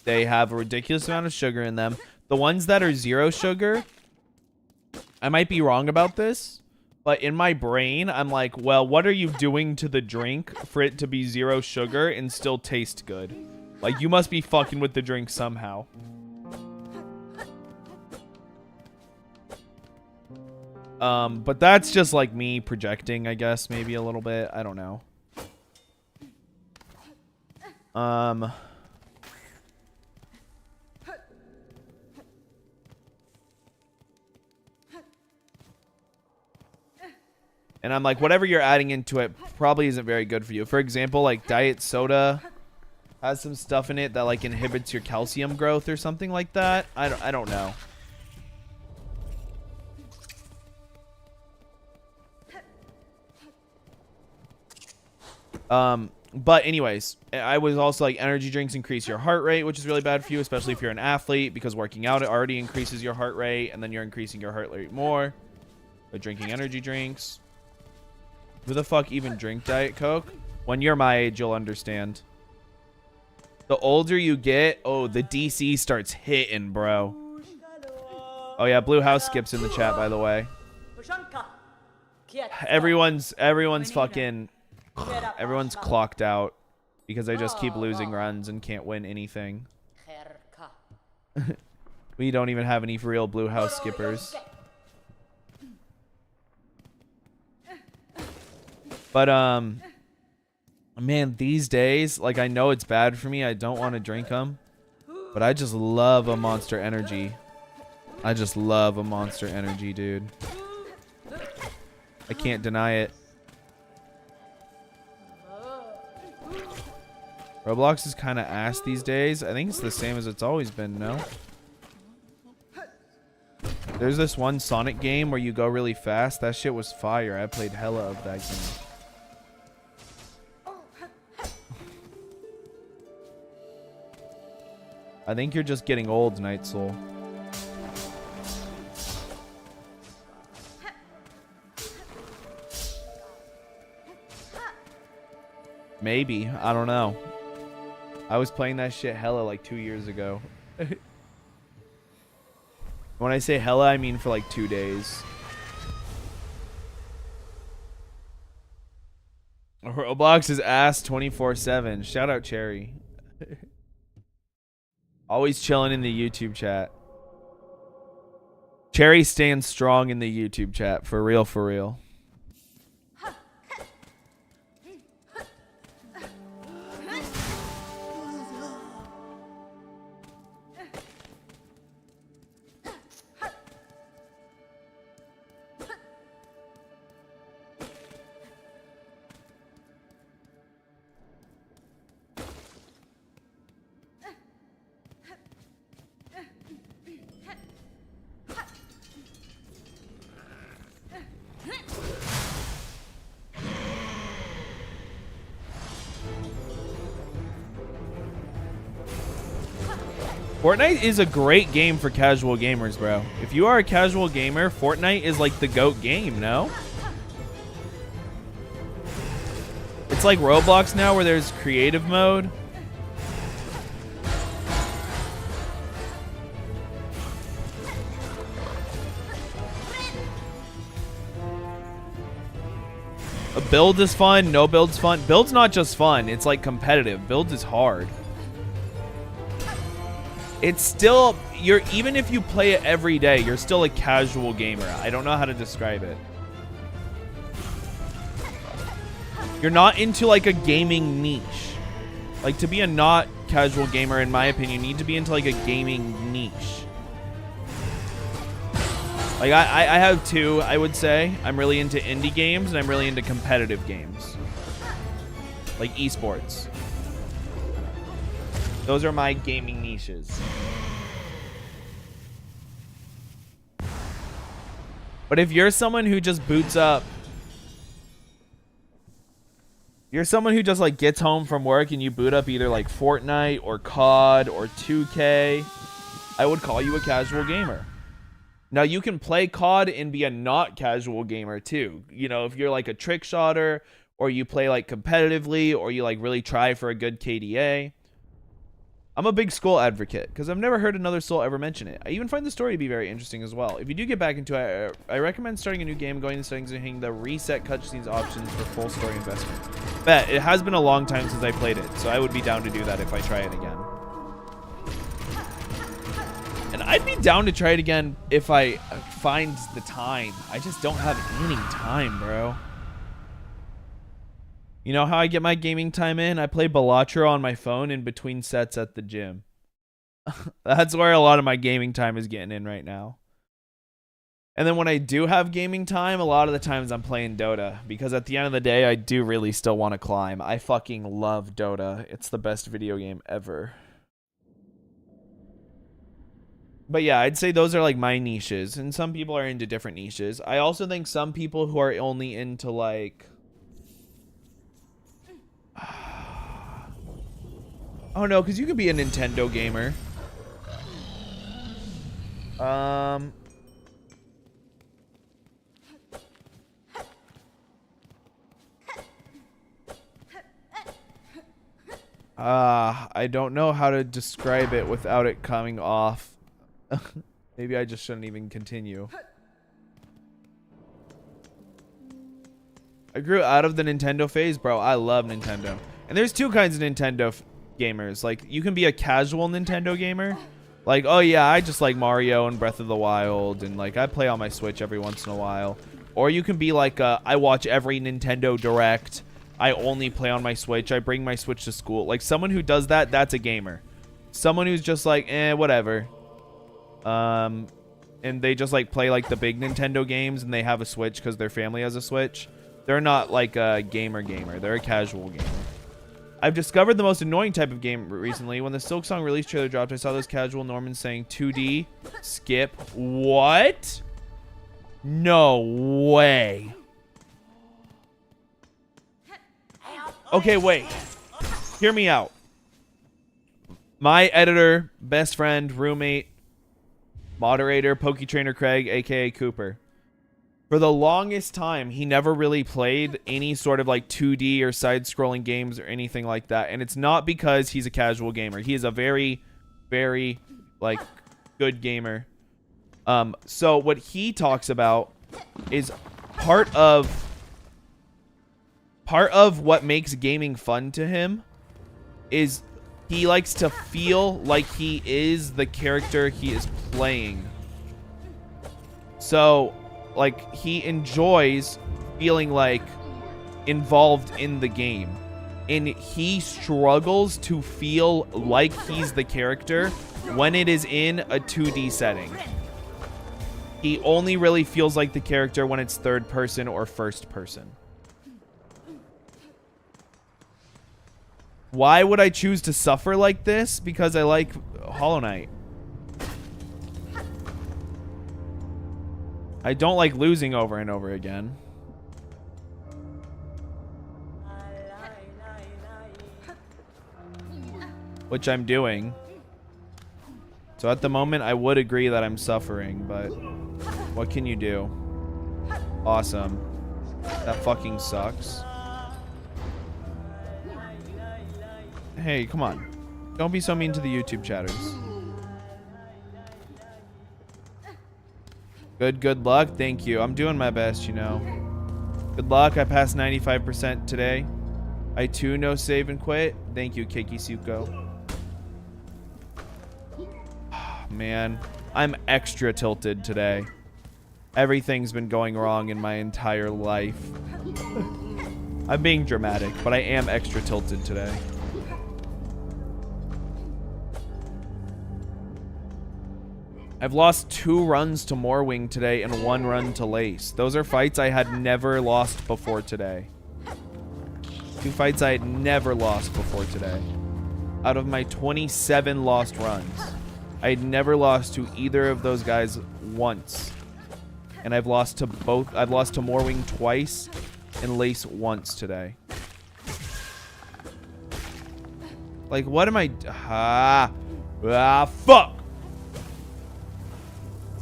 A: They have a ridiculous amount of sugar in them. The ones that are 0 sugar, I might be wrong about this, but in my brain, I'm like, well, what are you doing to the drink for it to be 0 sugar and still taste good? Like, you must be fucking with the drink somehow. But that's just like me projecting, I guess, maybe a little bit. I don't know. And I'm like, whatever you're adding into it probably isn't very good for you. For example, like diet soda has some stuff in it that like inhibits your calcium growth or something like that. I don't know. But anyways, I was also like, energy drinks increase your heart rate, which is really bad for you, especially if you're an athlete, because working out, it already increases your heart rate, and then you're increasing your heart rate more by drinking energy drinks. Who the fuck even drink Diet Coke? When you're my age, you'll understand. The older you get, oh, the DC starts hitting, bro. Oh yeah, Blue House skips in the chat, by the way. Everyone's fucking... Everyone's clocked out because I just keep losing runs and can't win anything. We don't even have any real Blue House skippers. But, man, these days, like, I know it's bad for me. I don't want to drink them. But I just love a Monster Energy. I just love a Monster Energy, dude. I can't deny it. Roblox is kind of ass these days. I think it's the same as it's always been, no? There's this one Sonic game where you go really fast. That shit was fire. I played hella of that game. I think you're just getting old, Night Soul. Maybe. I don't know. I was playing that shit hella like 2 years ago. When I say hella, I mean for like 2 days. Roblox is ass 24/7. Shout out Cherry. Always chilling in the YouTube chat. Cherry stands strong in the YouTube chat. For real, for real. Fortnite is a great game for casual gamers, bro. If you are a casual gamer, Fortnite is like the GOAT game, no? It's like Roblox now where there's creative mode. A build is fun, no build's fun. Build's not just fun, it's like competitive. Build is hard. It's still, even if you play it every day, you're still a casual gamer. I don't know how to describe it. You're not into like a gaming niche. Like, to be a not casual gamer, in my opinion, you need to be into like a gaming niche. Like, I have two, I would say. I'm really into indie games and I'm really into competitive games. Like esports. Those are my gaming niches. But if you're someone who just boots up, you're someone who just like gets home from work and you boot up either like Fortnite or COD or 2K, I would call you a casual gamer. Now you can play COD and be a not casual gamer too. You know, if you're like a trick shotter or you play like competitively or you like really try for a good KDA. I'm a big Skull advocate because I've never heard another Soul ever mention it. I even find the story to be very interesting as well. If you do get back into it, I recommend starting a new game, going to settings and hitting the reset cutscenes options for full story investment. Bet, it has been a long time since I played it, so I would be down to do that if I try it again. And I'd be down to try it again if I find the time. I just don't have any time, bro. You know how I get my gaming time in? I play Balatro on my phone in between sets at the gym. That's where a lot of my gaming time is getting in right now. And then when I do have gaming time, a lot of the times I'm playing Dota. Because at the end of the day, I do really still want to climb. I fucking love Dota. It's the best video game ever. But yeah, I'd say those are like my niches. And some people are into different niches. I also think some people who are only into like... Oh no, because you could be a Nintendo gamer. I don't know how to describe it without it coming off. Maybe I just shouldn't even continue. I grew out of the Nintendo phase, bro. I love Nintendo. And there's two kinds of Nintendo gamers. Like, you can be a casual Nintendo gamer. Like, oh yeah, I just like Mario and Breath of the Wild. And like, I play on my Switch every once in a while. Or you can be like, I watch every Nintendo Direct. I only play on my Switch. I bring my Switch to school. Like, someone who does that, that's a gamer. Someone who's just like, whatever. And they just like play like the big Nintendo games and they have a Switch because their family has a Switch. They're not like a gamer. They're a casual gamer. I've discovered the most annoying type of game recently. When the Silksong release trailer dropped, I saw those casual Normans saying 2D, skip. What? No way. Okay, wait. Hear me out. My editor, best friend, roommate, moderator, PokeTrainer Craig, aka Cooper. For the longest time, he never really played any sort of like 2D or side-scrolling games or anything like that. And it's not because he's a casual gamer. He is a very, very, like, good gamer. So what he talks about is part of what makes gaming fun to him is he likes to feel like he is the character he is playing. So, like, he enjoys feeling like involved in the game. And he struggles to feel like he's the character when it is in a 2D setting. He only really feels like the character when it's third person or first person. Why would I choose to suffer like this? Because I like Hollow Knight. I don't like losing over and over again. Which I'm doing. So at the moment, I would agree that I'm suffering, but what can you do? Awesome. That fucking sucks. Hey, come on. Don't be so mean to the YouTube chatters. Good luck. Thank you. I'm doing my best, you know. Good luck. I passed 95% today. I too no save and quit. Thank you, Kiki Suko. Man, I'm extra tilted today. Everything's been going wrong in my entire life. I'm being dramatic, but I am extra tilted today. I've lost 2 runs to Morwing today and 1 run to Lace. Those are fights I had never lost before today. 2 fights I had never lost before today. Out of my 27 lost runs, I had never lost to either of those guys once. And I've lost to both. I've lost to Morwing twice and Lace once today. Like, what am I... fuck!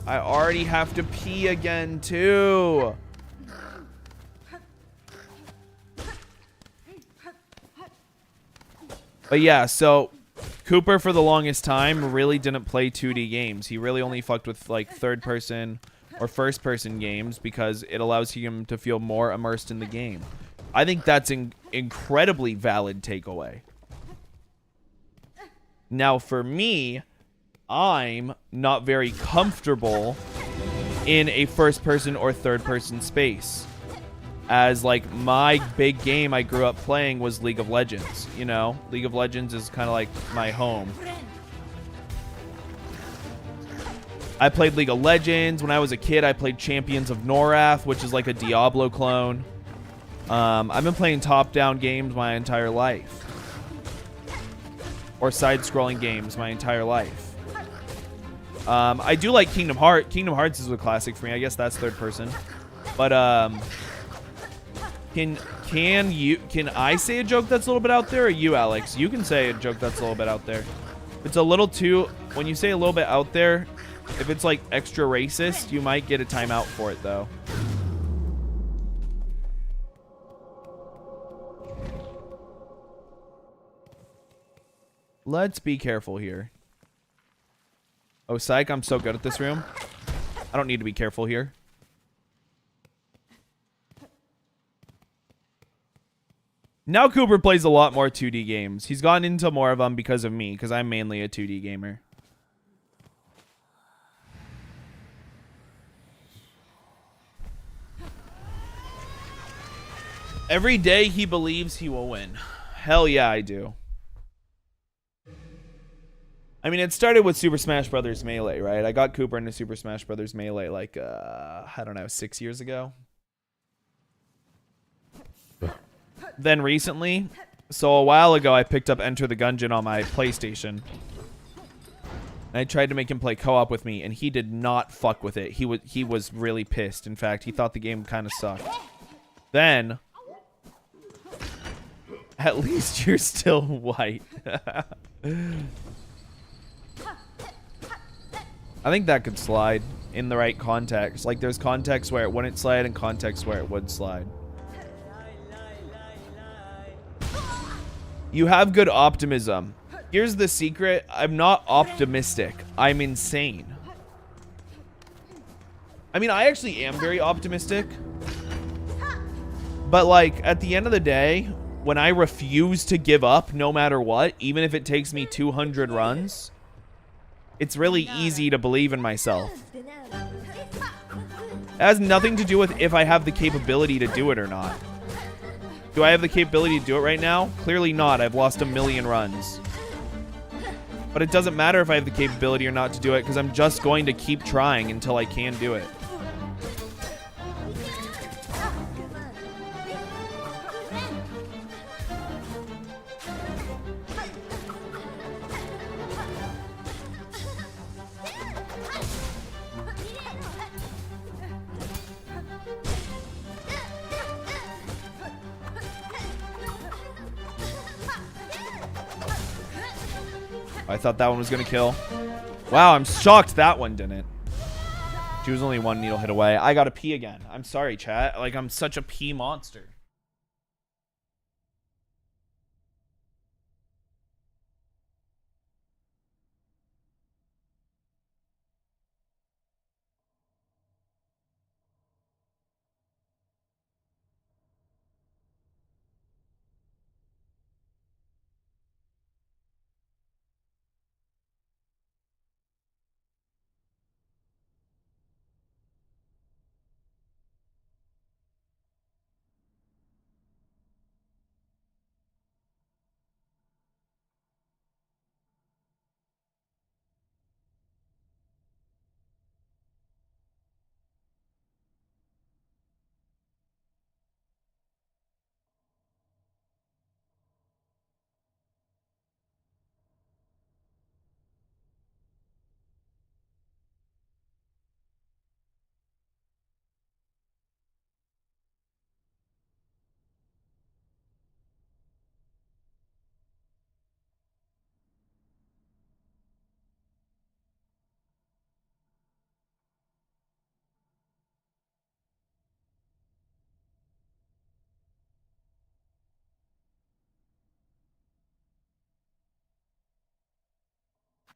A: I already have to pee again, too. But yeah, so Cooper for the longest time really didn't play 2D games. He really only fucked with like third person or first person games because it allows him to feel more immersed in the game. I think that's an incredibly valid takeaway. Now for me, I'm not very comfortable in a first person or third person space. As like my big game I grew up playing was League of Legends. You know, League of Legends is kind of like my home. I played League of Legends. When I was a kid, I played Champions of Norath, which is like a Diablo clone. I've been playing top-down games my entire life. Or side-scrolling games my entire life. I do like Kingdom Hearts. Kingdom Hearts is a classic for me. I guess that's third person. But can I say a joke that's a little bit out there, or you, Alex? You can say a joke that's a little bit out there. It's a little too... When you say a little bit out there, if it's like extra racist, you might get a timeout for it, though. Let's be careful here. Oh, psych, I'm so good at this room. I don't need to be careful here. Now Cooper plays a lot more 2D games. He's gotten into more of them because of me, because I'm mainly a 2D gamer. Every day he believes he will win. Hell yeah, I do. I mean, it started with Super Smash Bros. Melee, right? I got Cooper into Super Smash Bros. Melee like, I don't know, 6 years ago. Then recently, so a while ago, I picked up Enter the Gungeon on my PlayStation. And I tried to make him play co-op with me, and he did not fuck with it. He was really pissed. In fact, he thought the game kind of sucked. Then, at least you're still white. I think that could slide in the right context. Like, there's context where it wouldn't slide and context where it would slide. You have good optimism. Here's the secret. I'm not optimistic. I'm insane. I mean, I actually am very optimistic. But, like, at the end of the day, when I refuse to give up no matter what, even if it takes me 200 runs, it's really easy to believe in myself. It has nothing to do with if I have the capability to do it or not. Do I have the capability to do it right now? Clearly not. I've lost 1,000,000 runs. But it doesn't matter if I have the capability or not to do it, because I'm just going to keep trying until I can do it. I thought that one was going to kill. Wow, I'm shocked that one didn't. She was only one needle hit away. I got to pee again. I'm sorry, chat. Like, I'm such a pee monster.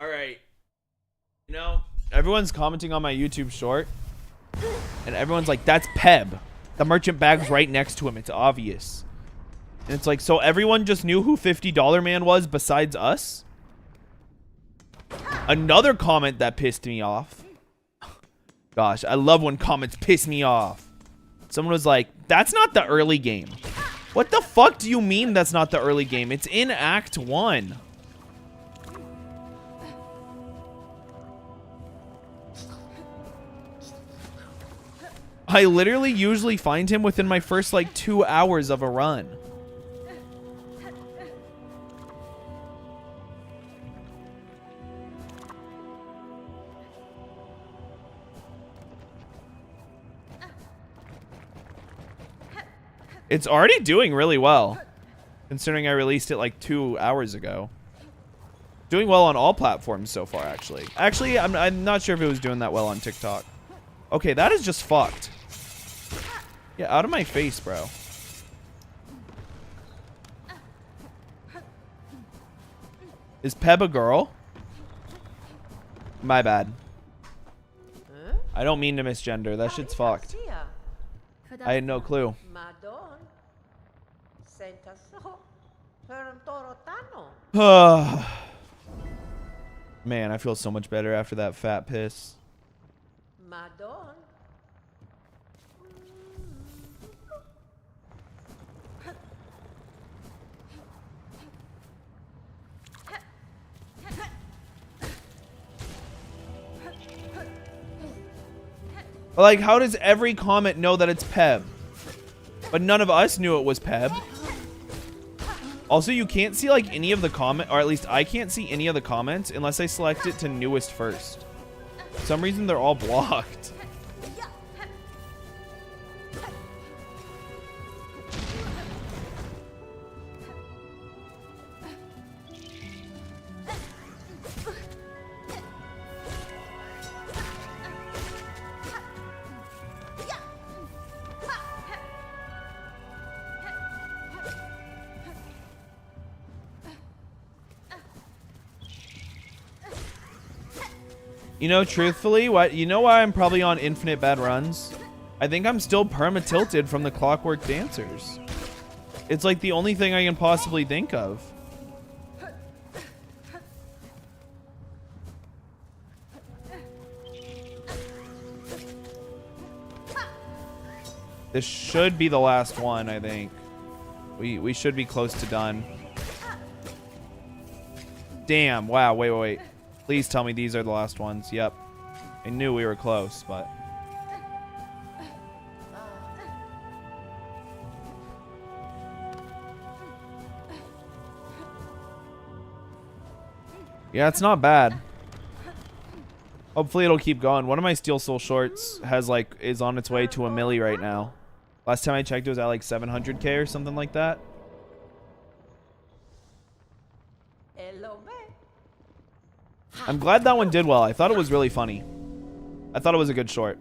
A: All right. You know, everyone's commenting on my YouTube short, and everyone's like, that's Peb. The merchant bag's right next to him. It's obvious. And it's like, so everyone just knew who $50 Man was besides us? Another comment that pissed me off. Gosh, I love when comments piss me off. Someone was like, that's not the early game. What the fuck do you mean that's not the early game? It's in Act 1. I literally usually find him within my first, like, 2 hours of a run. It's already doing really well, considering I released it, like, 2 hours ago. Doing well on all platforms so far, actually. Actually, I'm not sure if it was doing that well on TikTok. Okay, that is just fucked. Yeah, out of my face, bro. Is Peb a girl? My bad. I don't mean to misgender. That shit's fucked. I had no clue. Man, I feel so much better after that fat piss. Like, how does every comment know that it's Peb? But none of us knew it was Peb. Also, you can't see, like, any of the comment, or at least I can't see any of the comments unless I select it to newest first. For some reason, they're all blocked. You know, truthfully, you know why I'm probably on infinite bad runs? I think I'm still perma-tilted from the Clockwork Dancers. It's like the only thing I can possibly think of. This should be the last one, I think. We should be close to done. Damn, wow, wait. Please tell me these are the last ones. Yep. I knew we were close, but... yeah, it's not bad. Hopefully it'll keep going. One of my Steel Soul shorts is on its way to 1 milli right now. Last time I checked, it was at like 700k or something like that. I'm glad that one did well. I thought it was really funny. I thought it was a good short.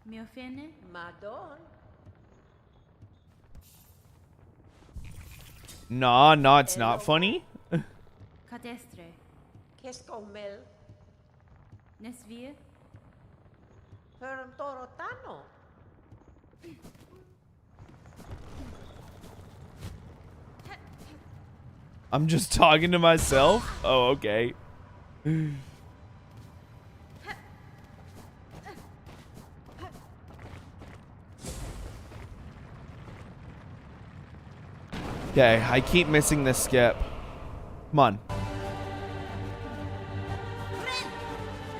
D: Mi offende?
E: Madon.
A: No, it's not funny.
D: Katestre.
E: Keskomel.
D: Nesvir.
E: Torotano.
A: I'm just talking to myself? Oh, okay. Okay, I keep missing this skip. Come on.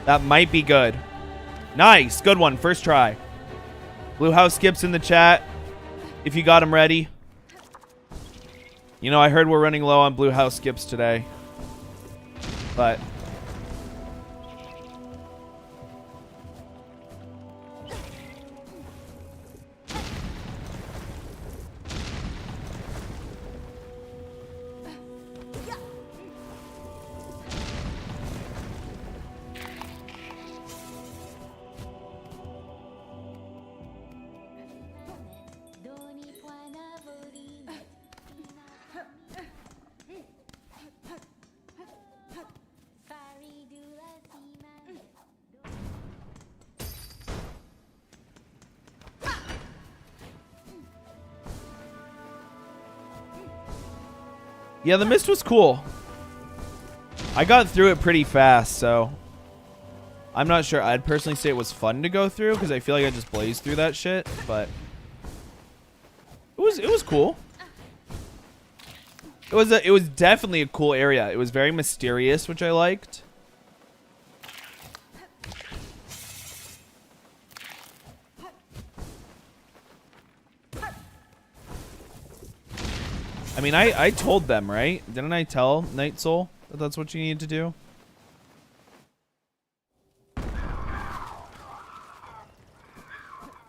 A: That might be good. Nice, good one, first try. Blue House skips in the chat. If you got them ready. You know, I heard we're running low on Blue House skips today. But... yeah, the mist was cool. I got through it pretty fast, so I'm not sure. I'd personally say it was fun to go through because I feel like I just blazed through that shit, but it was cool. It was definitely a cool area. It was very mysterious, which I liked. I mean, I told them, right? Didn't I tell Night Soul that that's what you needed to do?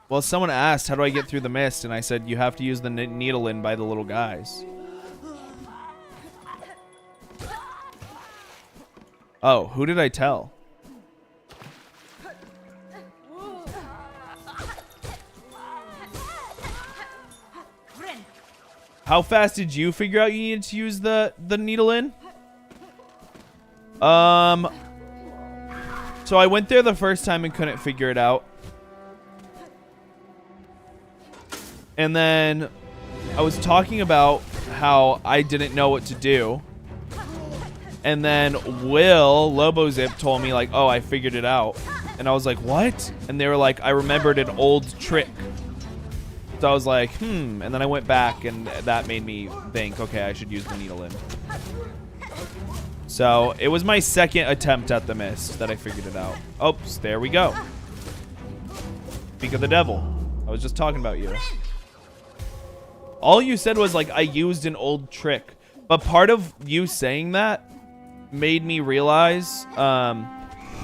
A: Well, someone asked, how do I get through the mist? And I said, you have to use the needle in by the little guys. Oh, who did I tell? How fast did you figure out you needed to use the needle in? So I went there the first time and couldn't figure it out. And then I was talking about how I didn't know what to do. And then Lobozip told me like, oh, I figured it out. And I was like, what? And they were like, I remembered an old trick. So I was like, and then I went back and that made me think, okay, I should use the needle in. So it was my second attempt at the mist that I figured it out. Oops, there we go. Speak of the devil. I was just talking about you. All you said was like, I used an old trick. But part of you saying that made me realize,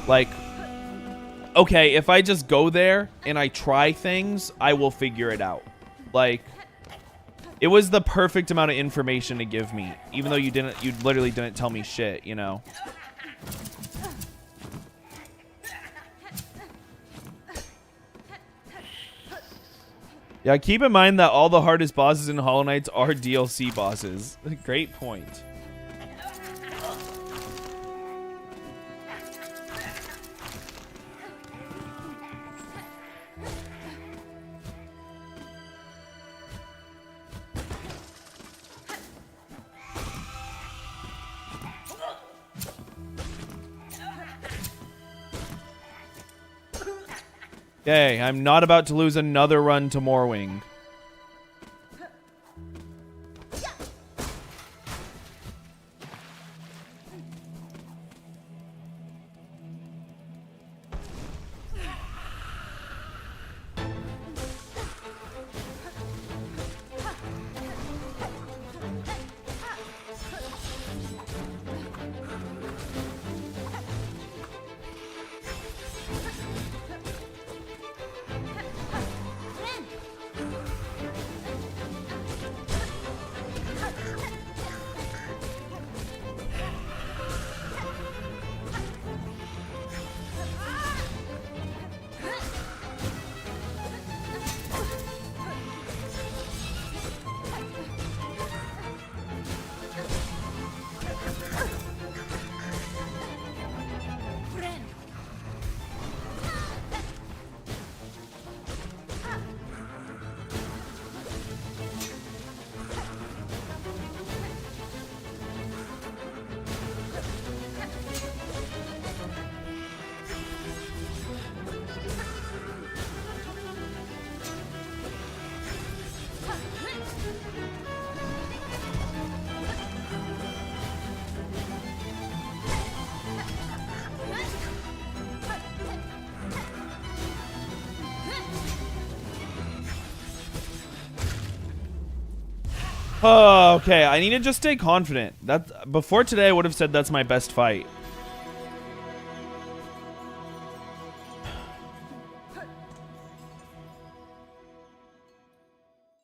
A: like, okay, if I just go there and I try things, I will figure it out. Like, it was the perfect amount of information to give me, even though you literally didn't tell me shit, you know. Yeah, keep in mind that all the hardest bosses in Hollow Knights are DLC bosses. Great point. Okay, I'm not about to lose another run to Morwing. Oh, okay, I need to just stay confident. That before today I would have said that's my best fight.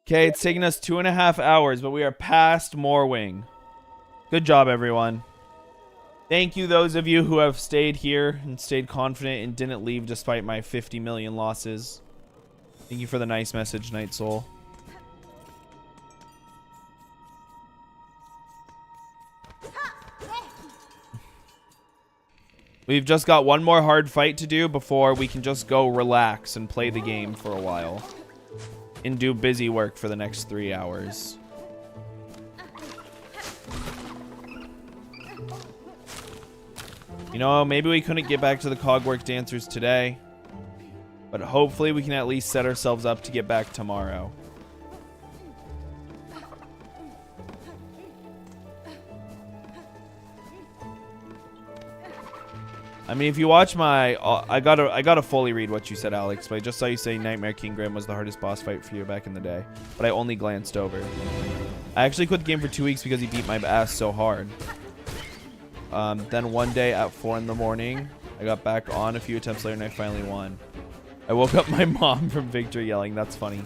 A: Okay, it's taking us 2.5 hours, but we are past Morwing. Good job, everyone. Thank you, those of you who have stayed here and stayed confident and didn't leave despite my 50 million losses. Thank you for the nice message, Night Soul. We've just got one more hard fight to do before we can just go relax and play the game for a while. And do busy work for the next 3 hours. You know, maybe we couldn't get back to the Cogwork Dancers today. But hopefully we can at least set ourselves up to get back tomorrow. I mean, if you watch my... I gotta fully read what you said, Alex, but I just saw you say Nightmare King Grim was the hardest boss fight for you back in the day. But I only glanced over. I actually quit the game for 2 weeks because he beat my ass so hard. Then one day at 4 in the morning, I got back on a few attempts later and I finally won. I woke up my mom from victory yelling. That's funny.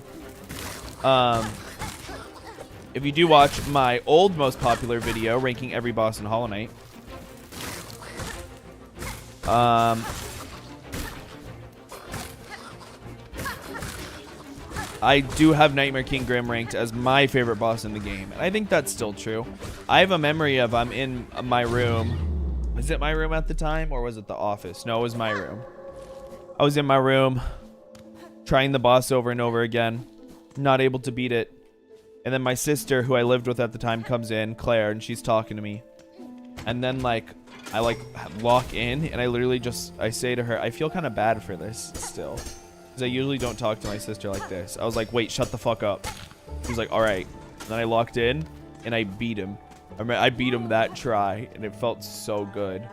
A: If you do watch my old most popular video, ranking every boss in Hollow Knight, I do have Nightmare King Grim ranked as my favorite boss in the game. And I think that's still true. I have a memory of I'm in my room. Was it my room at the time or was it the office? No, it was my room. I was in my room trying the boss over and over again. Not able to beat it. And then my sister, who I lived with at the time, comes in, Claire, and she's talking to me. And then, like, I, like, lock in, and I literally just, I say to her, I feel kind of bad for this still. Because I usually don't talk to my sister like this. I was like, wait, shut the fuck up. He was like, all right. And then I locked in, and I beat him. I mean, I beat him that try, and it felt so good.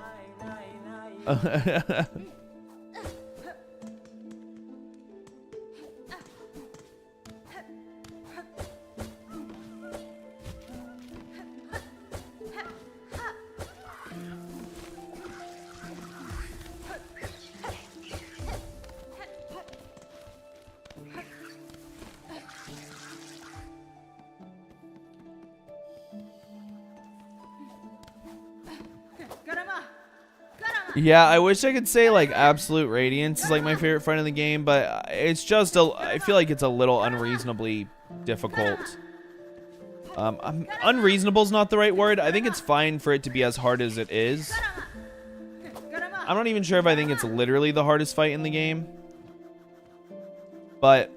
A: Yeah, I wish I could say like Absolute Radiance is like my favorite fight in the game, but it's just I feel like it's a little unreasonably difficult. Unreasonable is not the right word. I think it's fine for it to be as hard as it is. I'm not even sure if I think it's literally the hardest fight in the game. But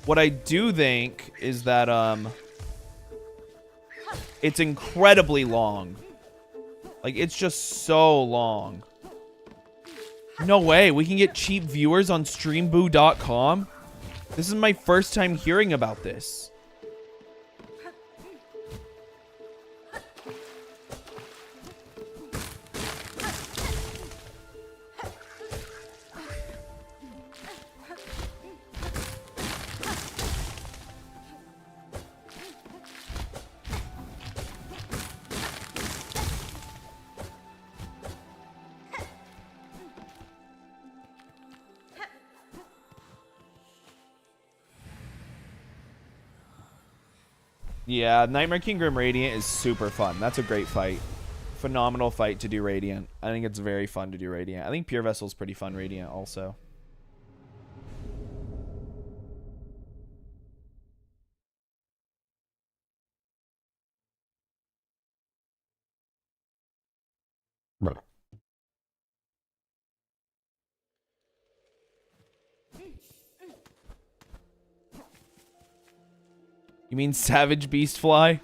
A: what I do think is that it's incredibly long. Like, it's just so long. No way. We can get cheap viewers on streamboo.com? This is my first time hearing about this. Yeah, Nightmare King Grim Radiant is super fun. That's a great fight. Phenomenal fight to do Radiant. I think it's very fun to do Radiant. I think Pure Vessel's pretty fun Radiant also. You mean Savage Beast Fly?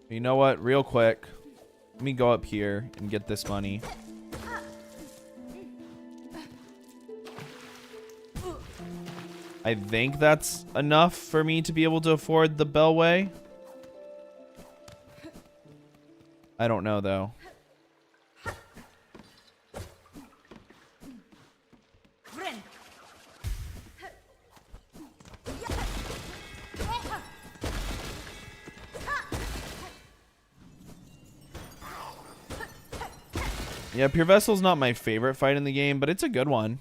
A: You know what? Real quick. Let me go up here and get this money. I think that's enough for me to be able to afford the Bellway. I don't know, though. Yeah, Pure Vessel's not my favorite fight in the game, but it's a good one.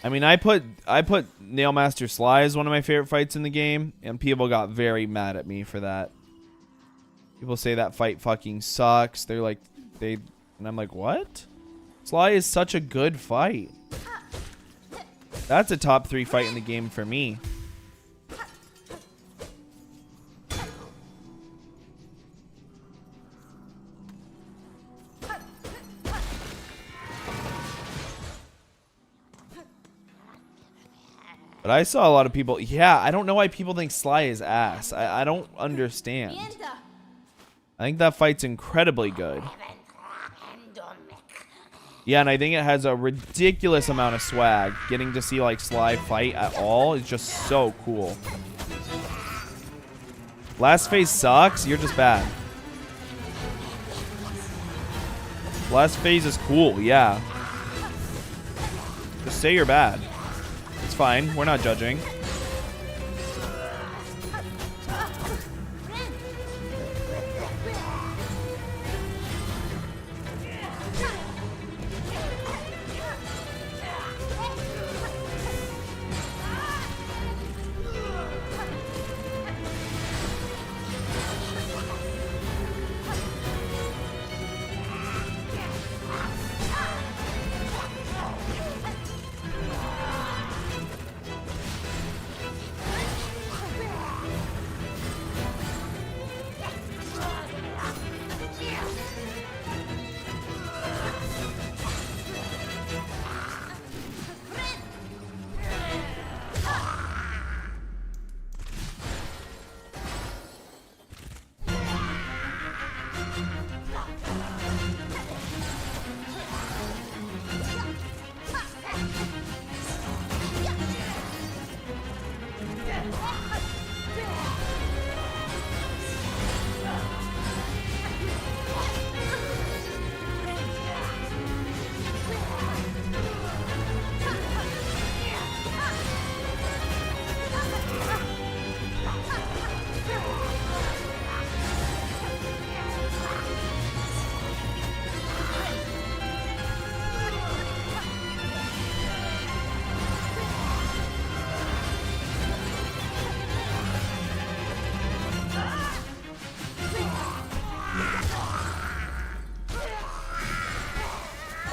A: I mean, I put Nailmaster Sly as one of my favorite fights in the game, and people got very mad at me for that. People say that fight fucking sucks. They're like, and I'm like, what? Sly is such a good fight. That's a top 3 fight in the game for me. But I saw a lot of people. Yeah, I don't know why people think Sly is ass. I don't understand. I think that fight's incredibly good. Yeah, and I think it has a ridiculous amount of swag. Getting to see like Sly fight at all is just so cool. Last phase sucks. You're just bad. Last phase is cool. Yeah. Just say you're bad. It's fine. We're not judging.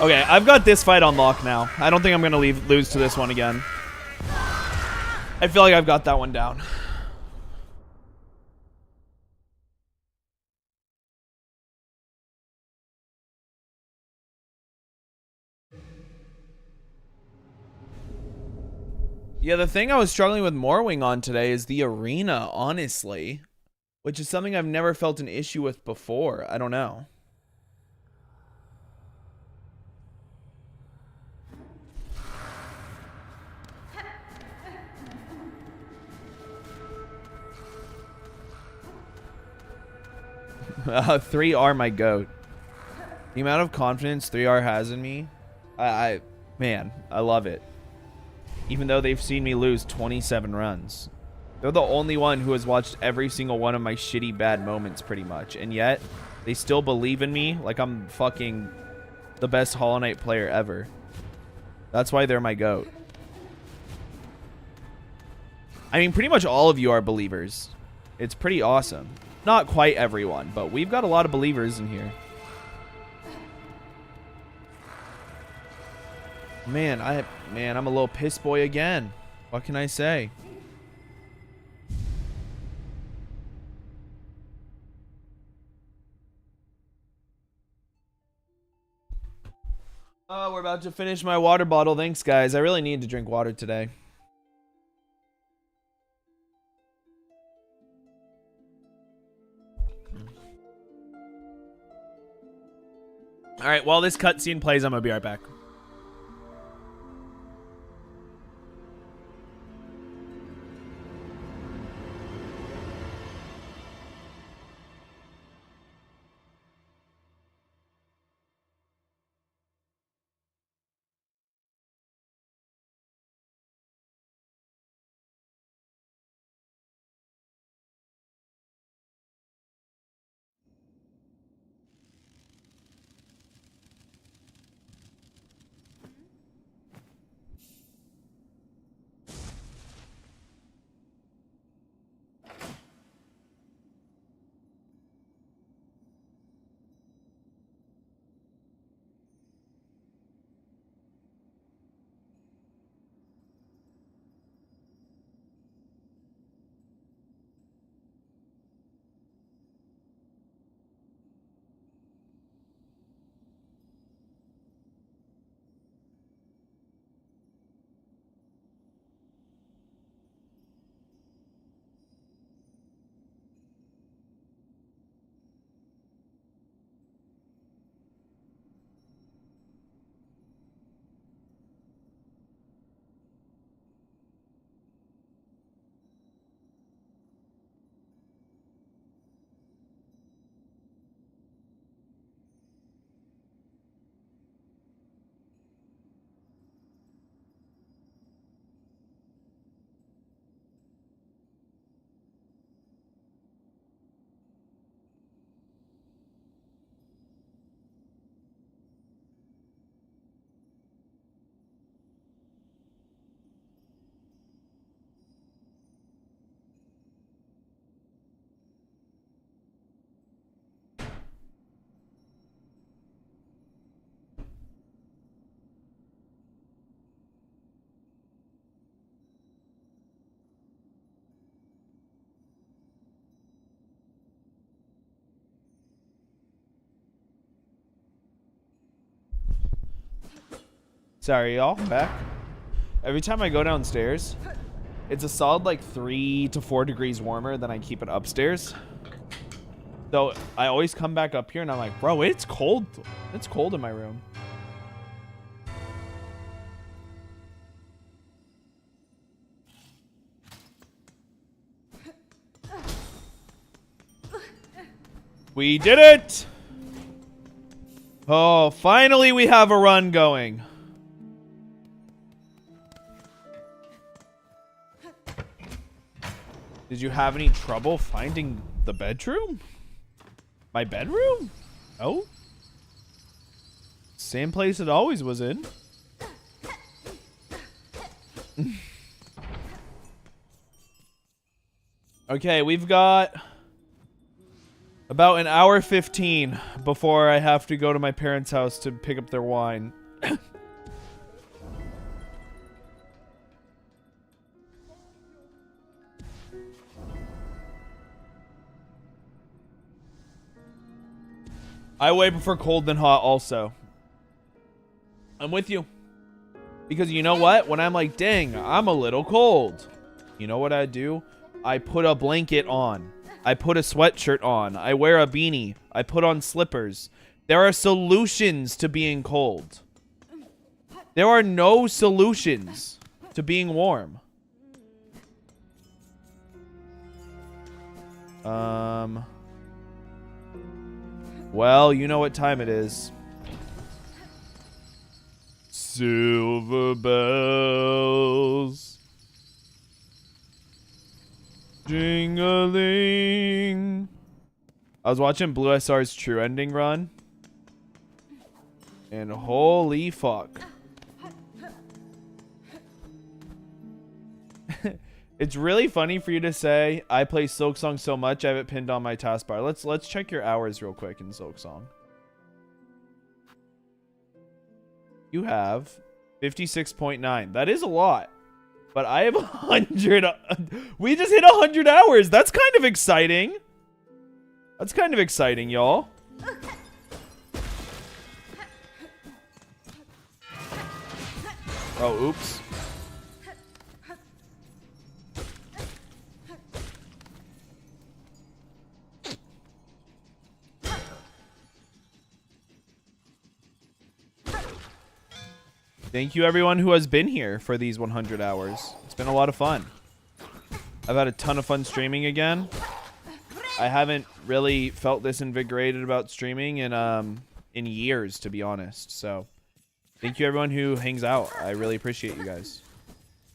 A: Okay, I've got this fight on lock now. I don't think I'm going to lose to this one again. I feel like I've got that one down. Yeah, the thing I was struggling with Morwing on today is the arena, honestly. Which is something I've never felt an issue with before. I don't know. Three R my goat. The amount of confidence 3R has in me, man, I love it. Even though they've seen me lose 27 runs. They're the only one who has watched every single one of my shitty bad moments pretty much. And yet, they still believe in me like I'm fucking the best Hollow Knight player ever. That's why they're my goat. I mean, pretty much all of you are believers. It's pretty awesome. Not quite everyone, but we've got a lot of believers in here. Man, I'm a little piss boy again. What can I say? Oh, we're about to finish my water bottle. Thanks, guys. I really need to drink water today. All right, while this cutscene plays, I'm going to be right back. Sorry, y'all. Back. Every time I go downstairs, it's a solid like 3 to 4 degrees warmer than I keep it upstairs. So I always come back up here and I'm like, bro, it's cold. It's cold in my room. We did it! Oh, finally we have a run going. Did you have any trouble finding the bedroom? My bedroom? Oh? Same place it always was in. Okay, we've got About an hour 15 before I have to go to my parents' house to pick up their wine. I way prefer cold than hot also. I'm with you. Because you know what? When I'm like, dang, I'm a little cold. You know what I do? I put a blanket on. I put a sweatshirt on. I wear a beanie. I put on slippers. There are solutions to being cold. There are no solutions to being warm. Well, you know what time it is. Silver bells. Jingling. I was watching Blue SR's True Ending run. And holy fuck. It's really funny for you to say I play Silksong so much I have it pinned on my taskbar. Let's check your hours real quick in Silksong. You have 56.9. That is a lot. But I have 100. We just hit 100 hours. That's kind of exciting. That's kind of exciting, y'all. Oh, oops. Thank you everyone who has been here for these 100 hours. It's been a lot of fun. I've had a ton of fun streaming again. I haven't really felt this invigorated about streaming in years, to be honest. So, thank you everyone who hangs out. I really appreciate you guys.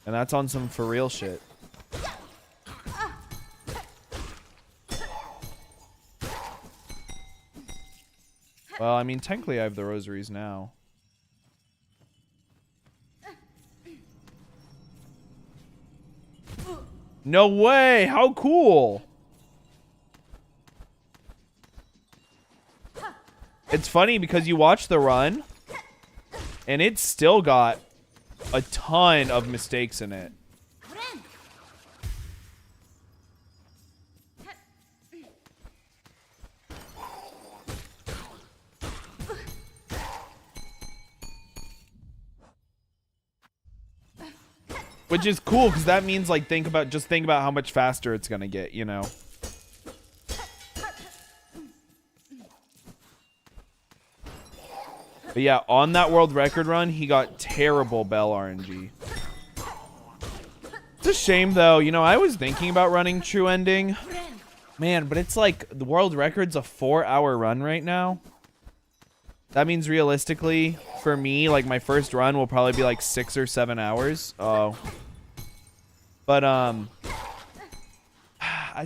A: And that's on some for real shit. Well, I mean, technically I have the rosaries now. No way! How cool! It's funny because you watch the run, and it's still got a ton of mistakes in it. Which is cool, because that means, like, think about how much faster it's gonna get, you know? But yeah, on that world record run, he got terrible Bell RNG. It's a shame, though. You know, I was thinking about running True Ending. Man, but it's like, the world record's a 4-hour run right now. That means realistically, for me, like, my first run will probably be like 6 or 7 hours. Oh. But, I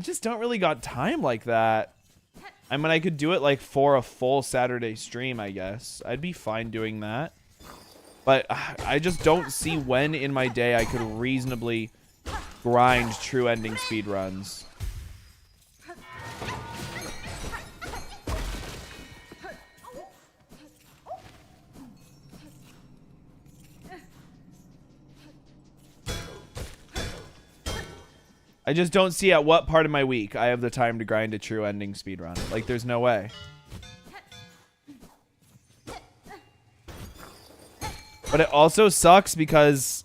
A: just don't really got time like that. I mean, I could do it, like, for a full Saturday stream, I guess. I'd be fine doing that. But I just don't see when in my day I could reasonably grind True Ending speedruns. I just don't see at what part of my week I have the time to grind a True Ending speedrun. Like, there's no way. But it also sucks because,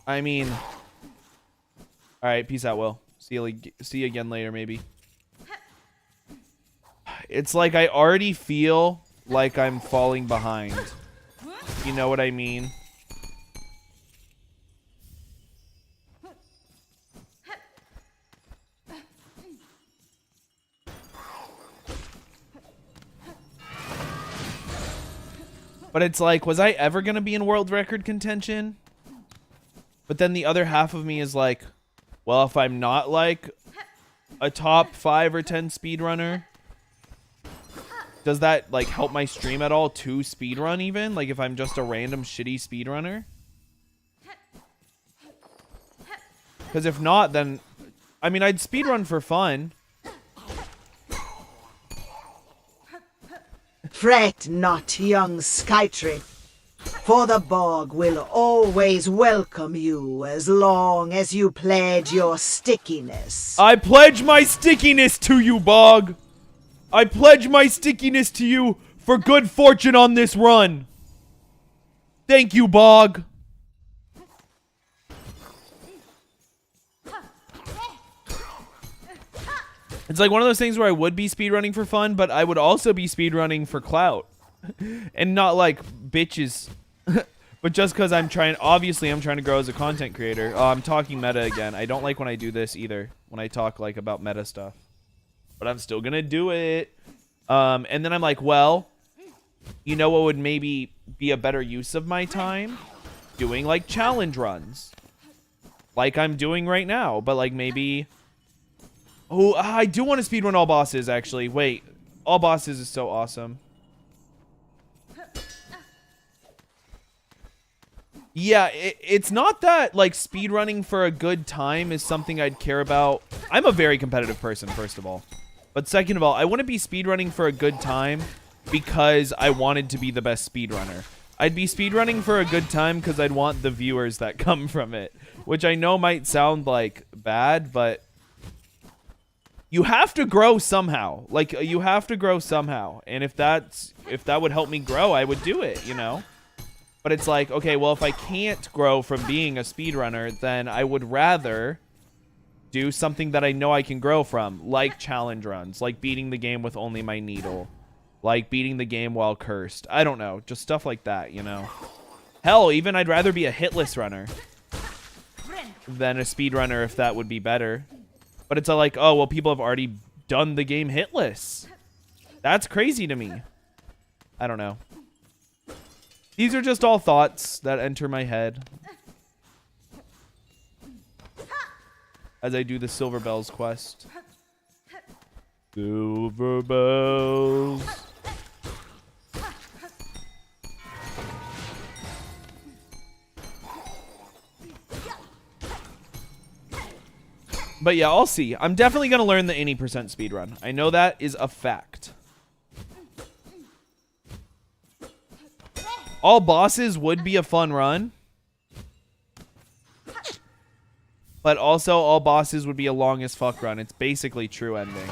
A: I mean, alright, peace out, Will. See you again later, maybe. It's like I already feel like I'm falling behind. You know what I mean? But it's like, was I ever going to be in world record contention? But then the other half of me is like, well, if I'm not like a top 5 or 10 speedrunner, does that like help my stream at all to speedrun even? Like if I'm just a random shitty speedrunner? Because if not, then, I mean, I'd speedrun for fun.
B: Fret not, young Skytrip, for the bog will always welcome you as long as you pledge your stickiness.
A: I pledge my stickiness to you, Bog. I pledge my stickiness to you for good fortune on this run. Thank you, Bog. It's like one of those things where I would be speedrunning for fun, but I would also be speedrunning for clout. And not like bitches. But just because obviously I'm trying to grow as a content creator. Oh, I'm talking meta again. I don't like when I do this either. When I talk like about meta stuff. But I'm still gonna do it. And then I'm like, well, you know what would maybe be a better use of my time? Doing like challenge runs. Like I'm doing right now. But like maybe... Oh, I do want to speedrun all bosses, actually. Wait, all bosses is so awesome. Yeah, it's not that, like, speedrunning for a good time is something I'd care about. I'm a very competitive person, first of all. But second of all, I wouldn't be speedrunning for a good time because I wanted to be the best speedrunner. I'd be speedrunning for a good time because I'd want the viewers that come from it. Which I know might sound, like, bad, but... You have to grow somehow. Like, you have to grow somehow. And if that would help me grow, I would do it, you know? But it's like, okay, well, if I can't grow from being a speedrunner, then I would rather do something that I know I can grow from. Like challenge runs. Like beating the game with only my needle. Like beating the game while cursed. I don't know. Just stuff like that, you know? Hell, even I'd rather be a hitless runner than a speedrunner if that would be better. But it's like, oh, well, people have already done the game hitless. That's crazy to me. I don't know. These are just all thoughts that enter my head as I do the Silver Bells quest. Silver Bells. But yeah, I'll see. I'm definitely going to learn the any percent speedrun. I know that is a fact. All bosses would be a fun run. But also, all bosses would be a long as fuck run. It's basically true ending.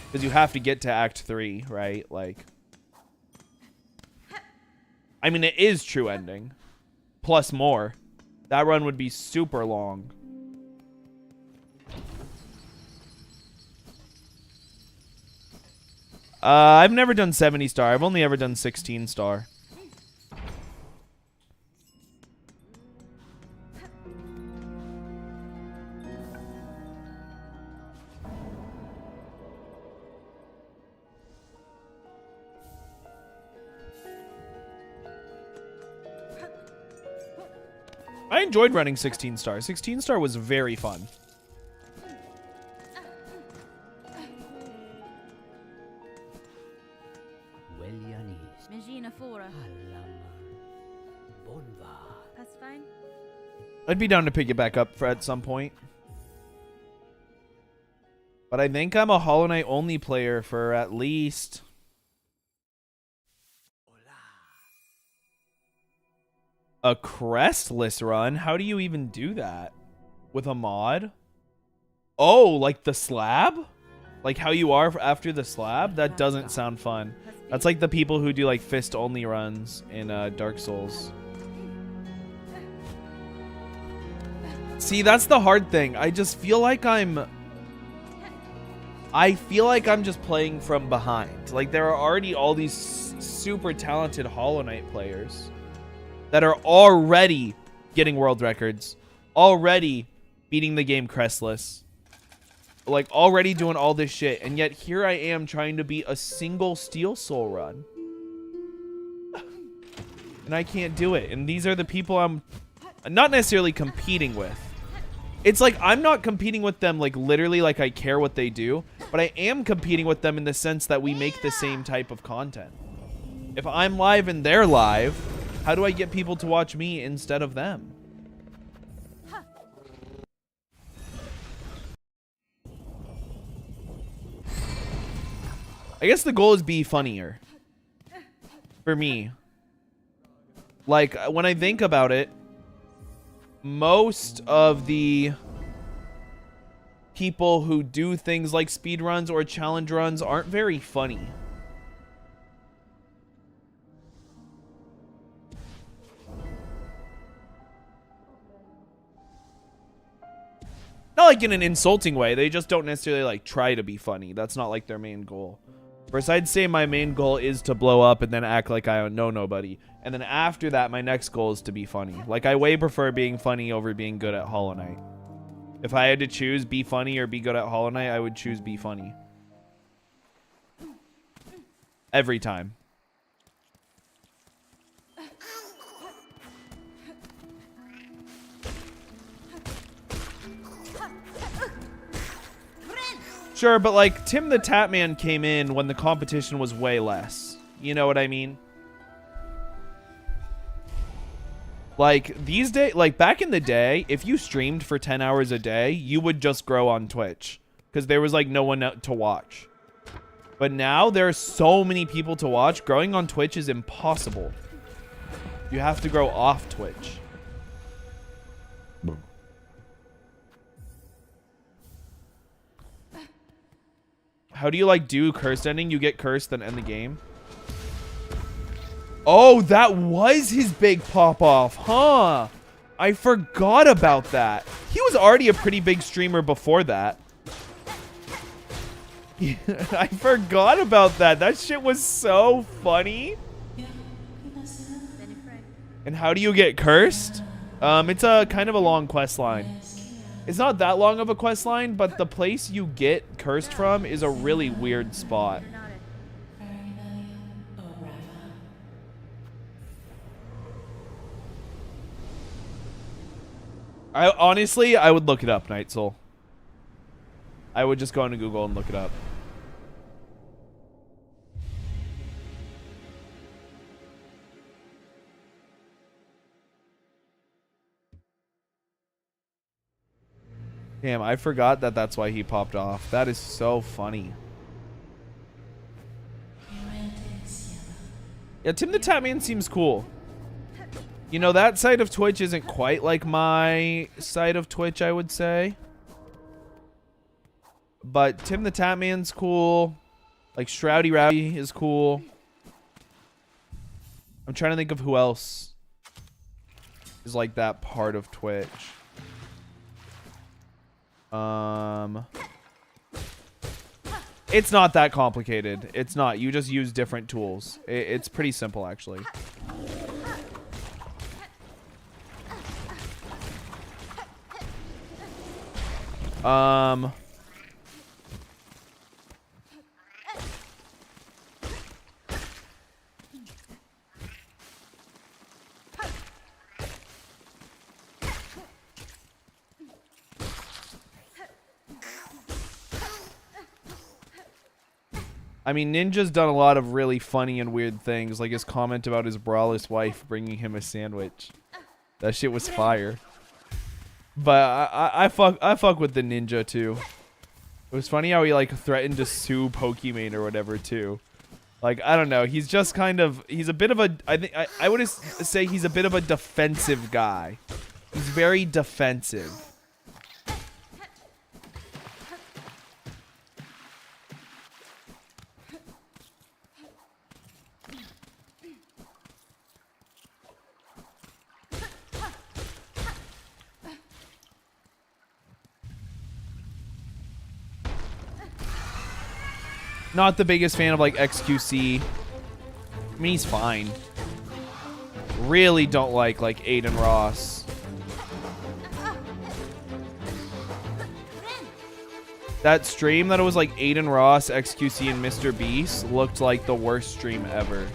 A: Because you have to get to Act 3, right? Like... I mean, it is true ending. Plus more. That run would be super long. I've never done 70 star. I've only ever done 16 star. I enjoyed running 16 star. 16 star was very fun. I'd be down to pick it back up at some point. But I think I'm a Hollow Knight only player for at least... a crestless run? How do you even do that? With a mod? Oh, like the slab? Like how you are after the slab? That doesn't sound fun. That's like the people who do like fist only runs in Dark Souls. See, that's the hard thing. I just feel like I'm just playing from behind. Like there are already all these super talented Hollow Knight players that are already getting world records, already beating the game crestless, like already doing all this shit, and yet here I am trying to beat a single Steel Soul run. And I can't do it. And these are the people I'm not necessarily competing with. It's like I'm not competing with them like literally like I care what they do, but I am competing with them in the sense that we make the same type of content. If I'm live and they're live, how do I get people to watch me instead of them? I guess the goal is be funnier. for me. Like, when I think about it, most of the people who do things like speed runs or challenge runs aren't very funny. Not like in an insulting way. They just don't necessarily like try to be funny. That's not like their main goal. First, I'd say my main goal is to blow up and then act like I don't know nobody. And then after that, my next goal is to be funny. Like, I way prefer being funny over being good at Hollow Knight. If I had to choose be funny or be good at Hollow Knight, I would choose be funny. Every time. Sure, but like Tim the Tatman came in when the competition was way less. You know what I mean? Like these days, like back in the day, if you streamed for 10 hours a day, you would just grow on Twitch because there was like no one to watch. But now there are so many people to watch. Growing on Twitch is impossible. You have to grow off Twitch. How do you like do cursed ending? You get cursed then end the game. Oh, that was his big pop off, huh? I forgot about that. He was already a pretty big streamer before that. I forgot about that. That shit was so funny. And how do you get cursed? It's a kind of a long quest line. It's not that long of a quest line, but the place you get cursed from is a really weird spot. Honestly, I would look it up, Night Soul. I would just go into Google and look it up. Damn, I forgot that that's why he popped off. That is so funny. Yeah, Tim the Tatman seems cool. You know, that side of Twitch isn't quite like my side of Twitch, I would say. But Tim the Tatman's cool. Like, Shroudy Rowdy is cool. I'm trying to think of who else is like that part of Twitch. It's not that complicated. It's not. You just use different tools. It's pretty simple, actually. I mean, Ninja's done a lot of really funny and weird things, like his comment about his braless wife bringing him a sandwich. That shit was fire. But I fuck with the Ninja too. It was funny how he like threatened to sue Pokimane or whatever too. Like, I don't know, he's just kind of, he's a bit of a, I would say he's a bit of a defensive guy. He's very defensive. Not the biggest fan of like XQC. I mean, he's fine. Really don't like Aiden Ross. That stream that it was like Aiden Ross, XQC, and Mr. Beast looked like the worst stream ever.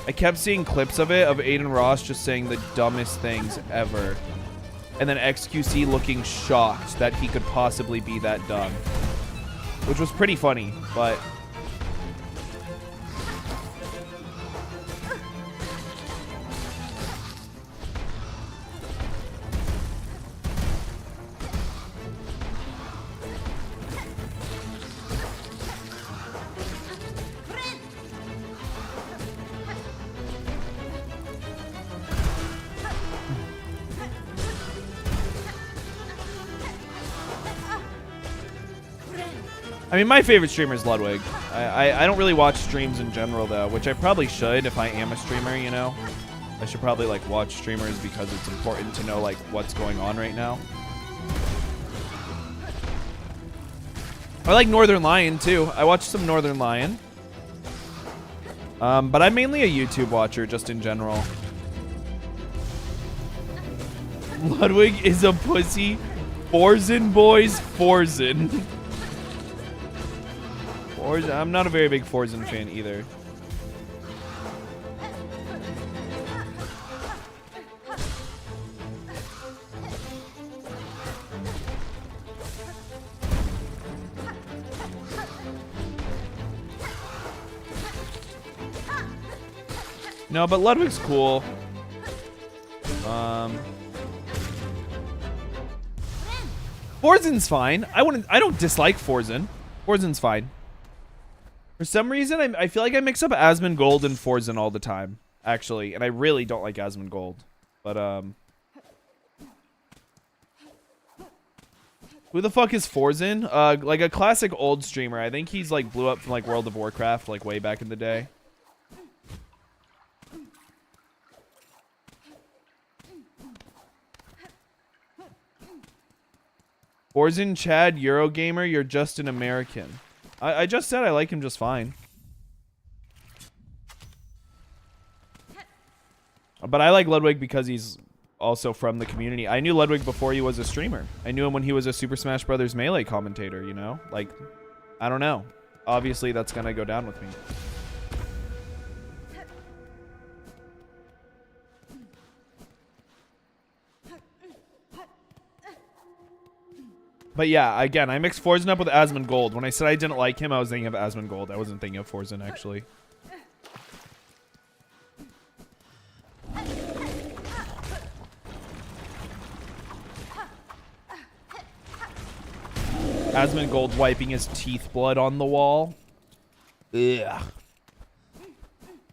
A: I kept seeing clips of it of Aiden Ross just saying the dumbest things ever. And then XQC looking shocked that he could possibly be that dumb. Which was pretty funny, but... I mean, my favorite streamer is Ludwig. I don't really watch streams in general, though, which I probably should if I am a streamer, you know? I should probably, like, watch streamers because it's important to know, like, what's going on right now. I like Northern Lion, too. I watch some Northern Lion. But I'm mainly a YouTube watcher, just in general. Ludwig is a pussy. Forzen, boys. Forzen. I'm not a very big Forzen fan either. No, but Ludwig's cool. Forzen's fine. I don't dislike Forzen. Forzen's fine. For some reason, I feel like I mix up Asmongold and Forzen all the time, actually, and I really don't like Asmongold. But who the fuck is Forzen? Like a classic old streamer. I think he's like blew up from like World of Warcraft, like way back in the day. Forzen Chad Eurogamer, you're just an American. I just said I like him just fine. But I like Ludwig because he's also from the community. I knew Ludwig before he was a streamer. I knew him when he was a Super Smash Bros. Melee commentator, you know? Like, I don't know. Obviously, that's gonna go down with me. But yeah, again, I mixed Forzen up with Asmongold. When I said I didn't like him, I was thinking of Asmongold. I wasn't thinking of Forzen, actually. Asmongold wiping his teeth blood on the wall. Ugh.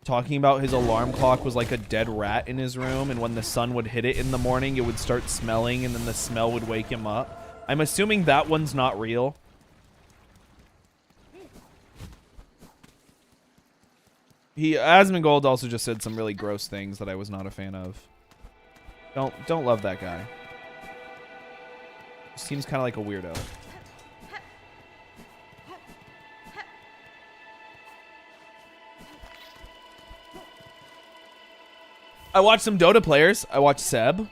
A: Talking about his alarm clock was like a dead rat in his room, and when the sun would hit it in the morning, it would start smelling, and then the smell would wake him up. I'm assuming that one's not real. Asmongold also just said some really gross things that I was not a fan of. Don't love that guy. Seems kind of like a weirdo. I watch some Dota players. I watch Seb.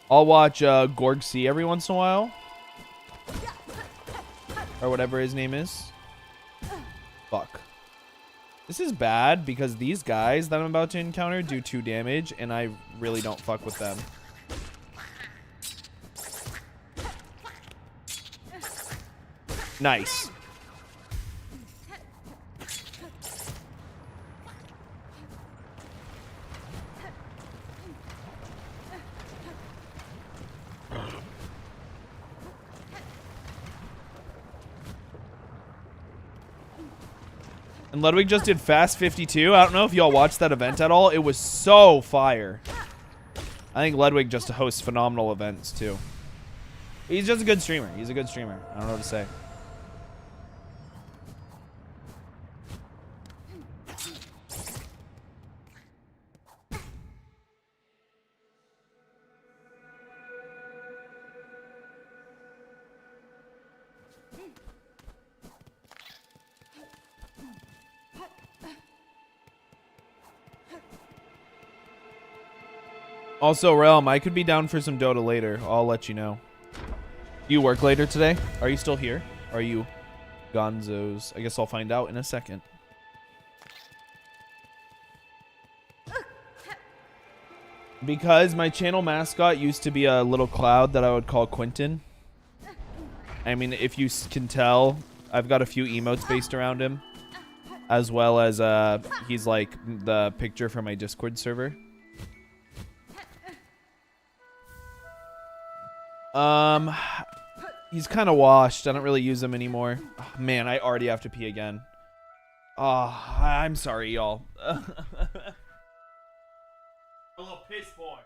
A: I'll watch Gorg C every once in a while. Or whatever his name is. Fuck. This is bad because these guys that I'm about to encounter do 2 damage, and I really don't fuck with them. Nice. And Ludwig just did Fast 52. I don't know if y'all watched that event at all. It was so fire. I think Ludwig just hosts phenomenal events, too. He's just a good streamer. He's a good streamer. I don't know what to say. Also, Realm, I could be down for some Dota later. I'll let you know. Do you work later today? Are you still here? Are you gonzos? I guess I'll find out in a second. Because my channel mascot used to be a little cloud that I would call Quentin. I mean, if you can tell, I've got a few emotes based around him. As well as he's like the picture from my Discord server. He's kind of washed. I don't really use him anymore. Oh, man, I already have to pee again. Oh, I'm sorry, y'all. A little piss boy.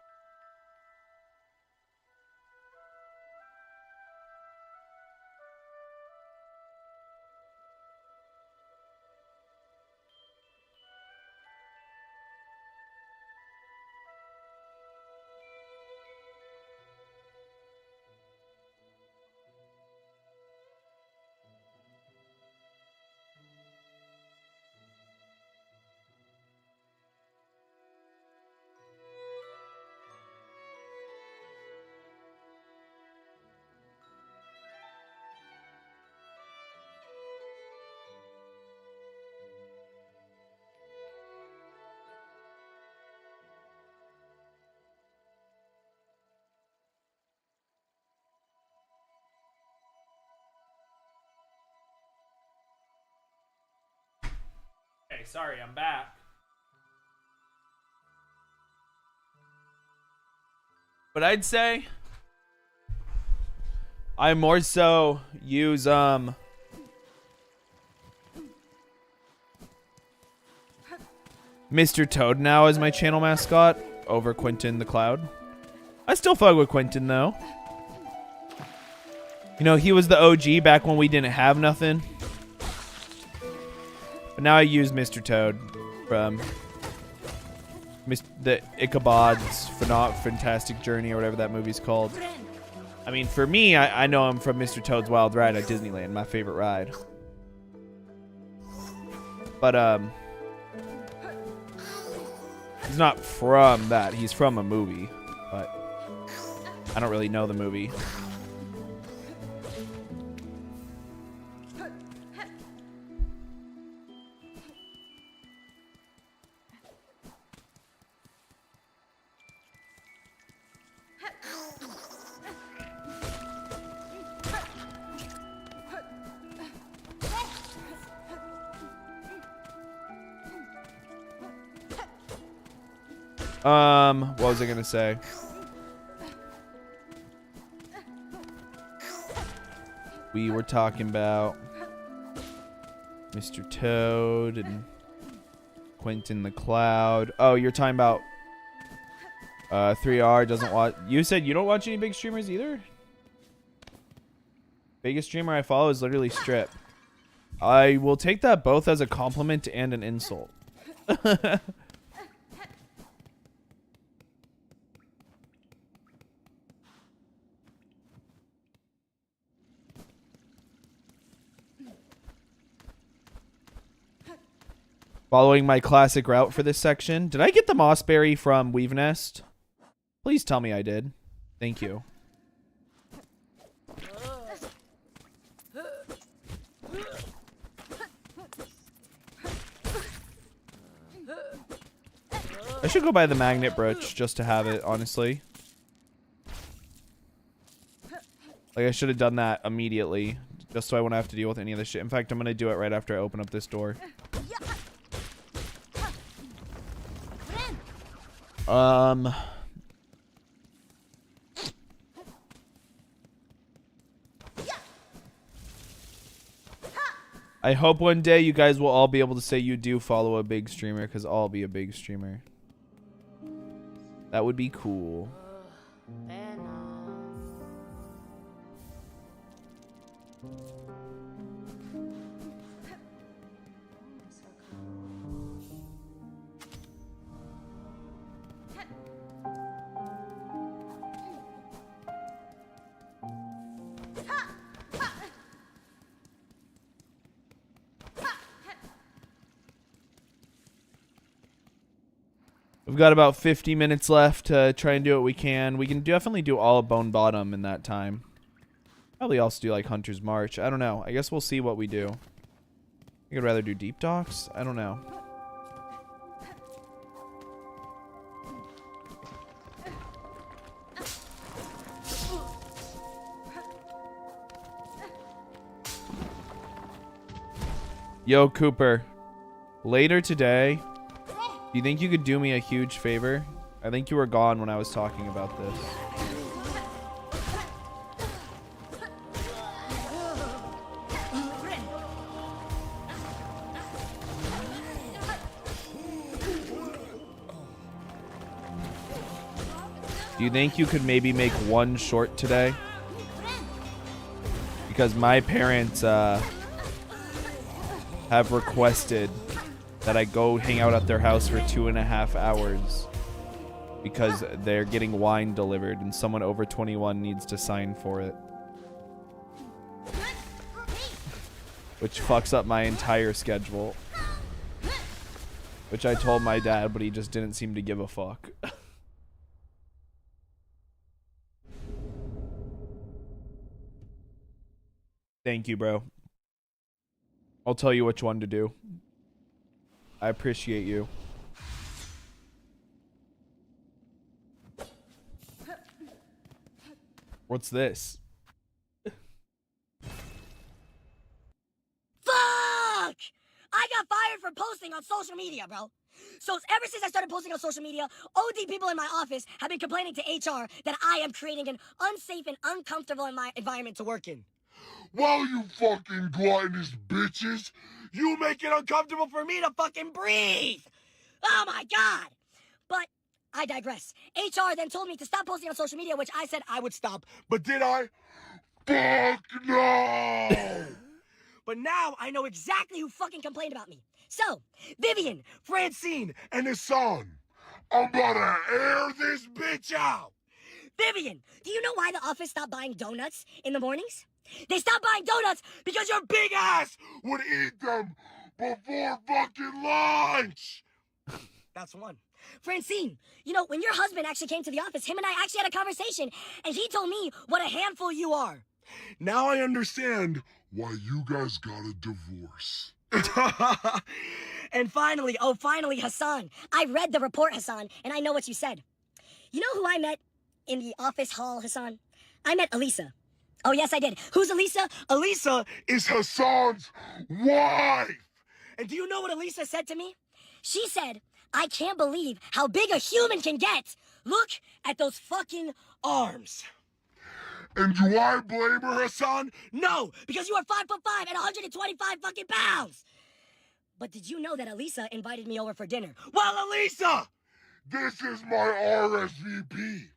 A: Okay, sorry, I'm back. But I'd say I more so use Mr. Toad now as my channel mascot over Quentin the Cloud. I still fuck with Quentin though. You know, he was the OG back when we didn't have nothing. But now I use Mr. Toad from the Ichabod's Fantastic Journey or whatever that movie's called. I mean, for me, I know him from Mr. Toad's Wild Ride at Disneyland, my favorite ride. But, he's not from that. He's from a movie, but I don't really know the movie. What was I gonna say? We were talking about Mr. Toad and Quentin the Cloud. Oh, you're talking about 3R doesn't watch. You said you don't watch any big streamers either? Biggest streamer I follow is literally Strip. I will take that both as a compliment and an insult. Following my classic route for this section. Did I get the Mossberry from Weave Nest? Please tell me I did. Thank you. I should go buy the magnet brooch just to have it, honestly. Like, I should have done that immediately, just so I wouldn't have to deal with any of this shit. In fact, I'm going to do it right after I open up this door. I hope one day you guys will all be able to say you do follow a big streamer, because I'll be a big streamer. That would be cool. We've got about 50 minutes left to try and do what we can. We can definitely do all of Bone Bottom in that time. Probably also do like Hunter's March. I don't know. I guess we'll see what we do. I think I'd rather do Deep Docks. I don't know. Yo, Cooper. Later today, do you think you could do me a huge favor? I think you were gone when I was talking about this. Do you think you could maybe make one short today? Because my parents have requested that I go hang out at their house for 2.5 hours because they're getting wine delivered and someone over 21 needs to sign for it. Which fucks up my entire schedule. Which I told my dad, but he just didn't seem to give a fuck. Thank you, bro. I'll tell you which one to do. I appreciate you. What's this?
F: Fuck! I got fired for posting on social bro. So ever since I started posting on social media, OD people in my office have been complaining to HR that I am creating an unsafe and uncomfortable environment to work in.
G: Well, you fucking gluttonous bitches, you make it uncomfortable for me to fucking breathe.
F: Oh my god! But I digress. HR then told me to stop posting on social media, which I said I would stop.
G: But did I? Fuck no!
F: But now I know exactly who fucking complained about me. So, Vivian,
G: Francine, and Hassan, I'm about to air this bitch out.
F: Vivian, do you know why the office stopped buying donuts in the mornings? They stopped buying donuts because your big
G: Ass would eat them before fucking lunch.
F: That's one. Francine, you know, when your husband actually came to the office, him and I actually had a conversation, and he told me what a handful you are.
G: Now I understand why you guys got a divorce.
F: And finally, Hassan. I read the report, Hassan, and I know what you said. You know who I met in the office hall, Hassan? I met Elisa. Oh, yes, I did. Who's Elisa? Elisa
G: Is Hassan's wife.
F: And do you know what Elisa said to me? She said, I can't believe how big a human can get. Look at those fucking arms.
G: And do I blame her, Hassan?
F: No, because you are 5'5" and 125 fucking pounds. But did you know that Elisa invited me over for dinner? Well, Elisa!
G: This is my RSVP.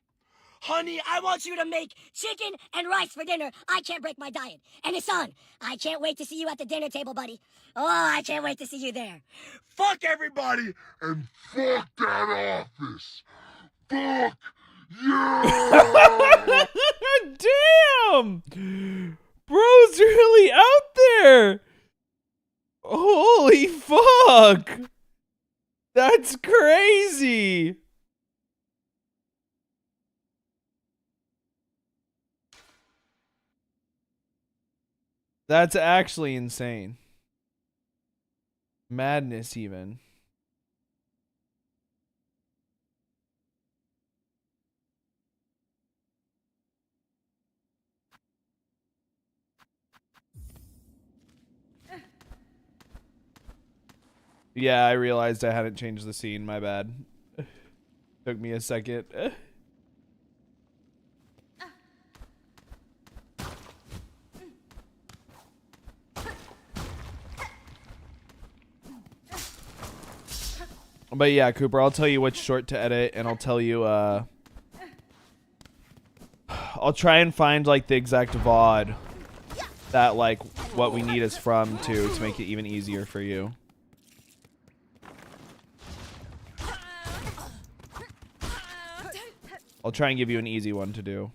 F: Honey, I want you to make chicken and rice for dinner. I can't break my diet. And Hassan, I can't wait to see you at the dinner table, buddy. Oh, I can't wait to see you there.
G: Fuck everybody and fuck that office. Fuck you.
A: Damn! Bro's really out there! Holy fuck! That's crazy! That's actually insane. Madness, even. Yeah, I realized I hadn't changed the scene. My bad. Took me a second. But yeah, Cooper, I'll tell you which short to edit, and I'll tell you, I'll try and find, like, the exact VOD that, like, what we need is from, to make it even easier for you. I'll try and give you an easy one to do.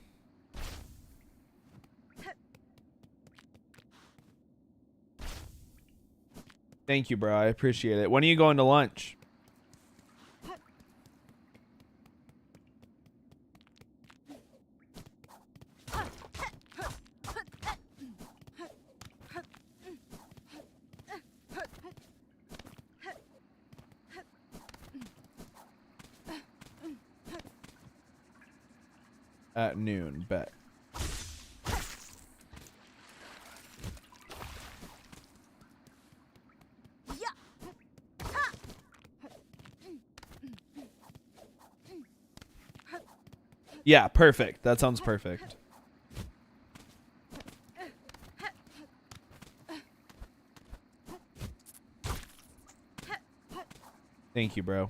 A: Thank you, bro. I appreciate it. When are you going to lunch? At noon, bet. Yeah, perfect. That sounds perfect. Thank you, bro.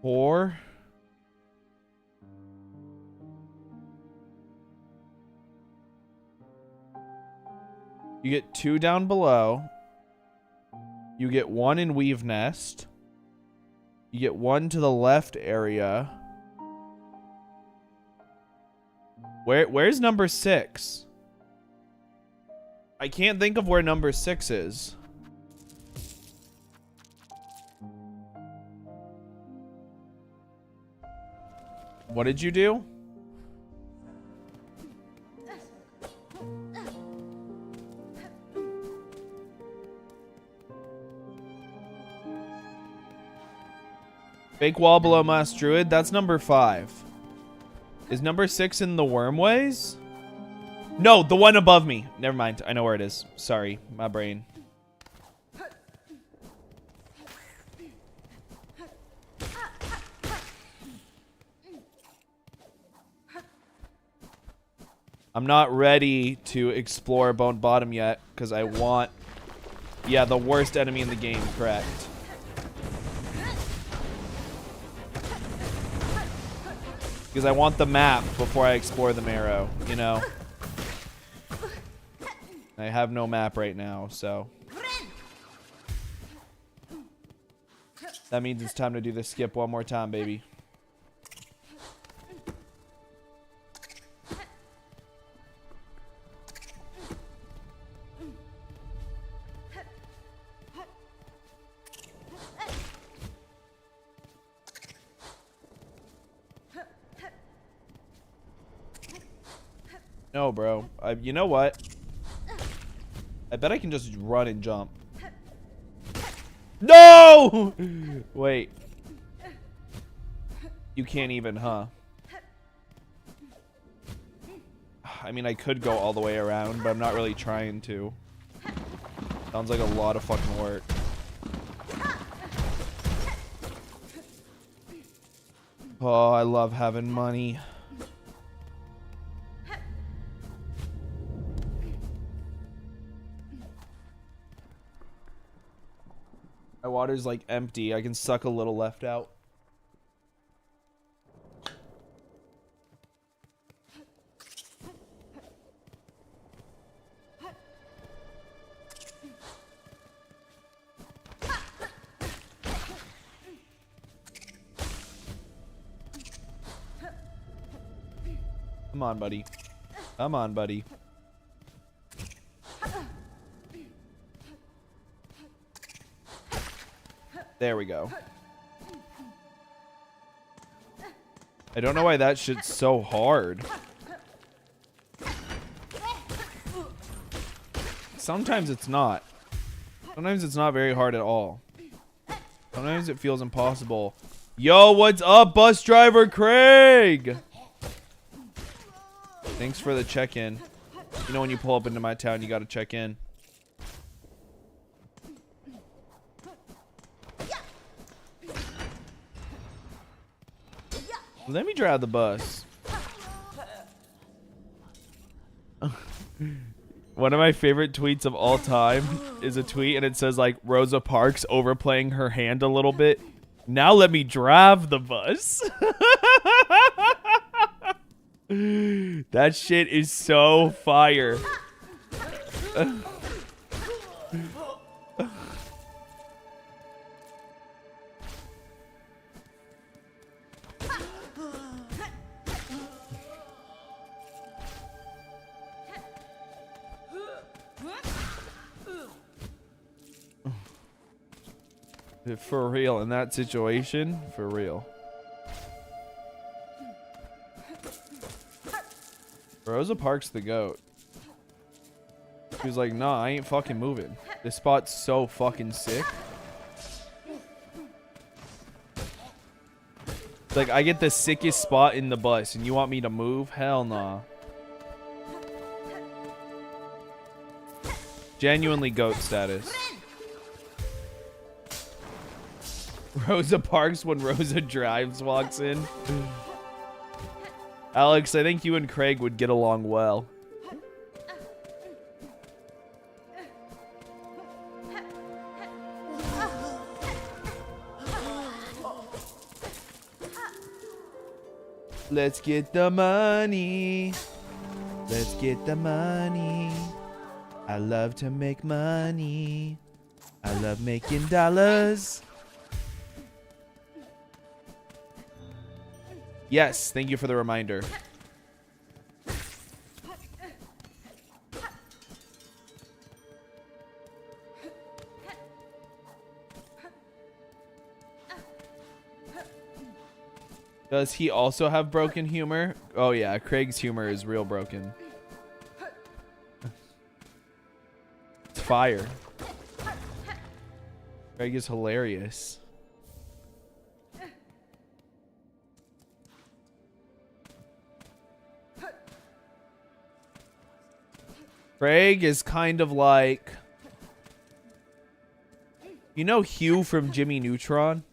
A: Four. You get 2 down below. You get 1 in Weave Nest. You get 1 to the left area. Where's number 6? I can't think of where number 6 is. What did you do? Fake wall below Mass Druid. That's number 5. Is number 6 in the Wormways? No, the one above me. Never mind. I know where it is. Sorry, my brain. I'm not ready to explore Bone Bottom yet because I want... Yeah, the worst enemy in the game, correct. Because I want the map before I explore the Marrow, you know? I have no map right now, so... That means it's time to do the skip one more time, baby. No, bro. You know what? I bet I can just run and jump. No! Wait. You can't even, huh? I mean, I could go all the way around, but I'm not really trying to. Sounds like a lot of fucking work. Oh, I love having money. My water's like empty. I can suck a little left out. Come on, buddy. Come on, buddy. There we go. I don't know why that shit's so hard. Sometimes it's not. Sometimes it's not very hard at all. Sometimes it feels impossible. Yo, what's up, bus driver Craig? Thanks for the check-in. You know when you pull up into my town, you gotta check in. Let me drive the bus. One of my favorite tweets of all time is a tweet and it says like Rosa Parks overplaying her hand a little bit. Now let me drive the bus. That shit is so fire. For real, in that situation, for real. Rosa Parks the GOAT. She was like, nah, I ain't fucking moving. This spot's so fucking sick. It's like, I get the sickest spot in the bus, and you want me to move? Hell nah. Genuinely GOAT status. Rosa Parks when Rosa Drives walks in. Alex, I think you and Craig would get along well. Let's get the money. Let's get the money. I love to make money. I love making dollars. Yes, thank you for the reminder. Does he also have broken humor? Oh yeah, Craig's humor is real broken. It's fire. Craig is hilarious. Craig is kind of like, you know, Hugh from Jimmy Neutron.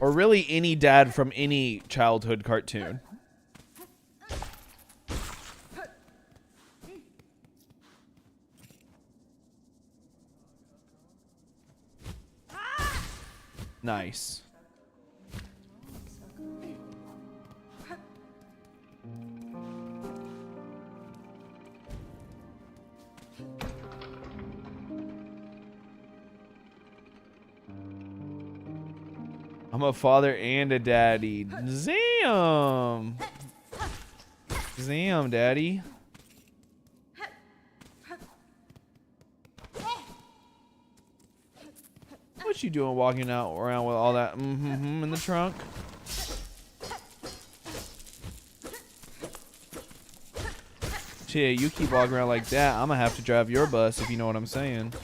A: Or really any dad from any childhood cartoon. Nice. I'm a father and a daddy. Zam! Zam, daddy. What you doing walking out around with all that in the trunk? Shit, you keep walking around like that, I'm gonna have to drive your bus, if you know what I'm saying.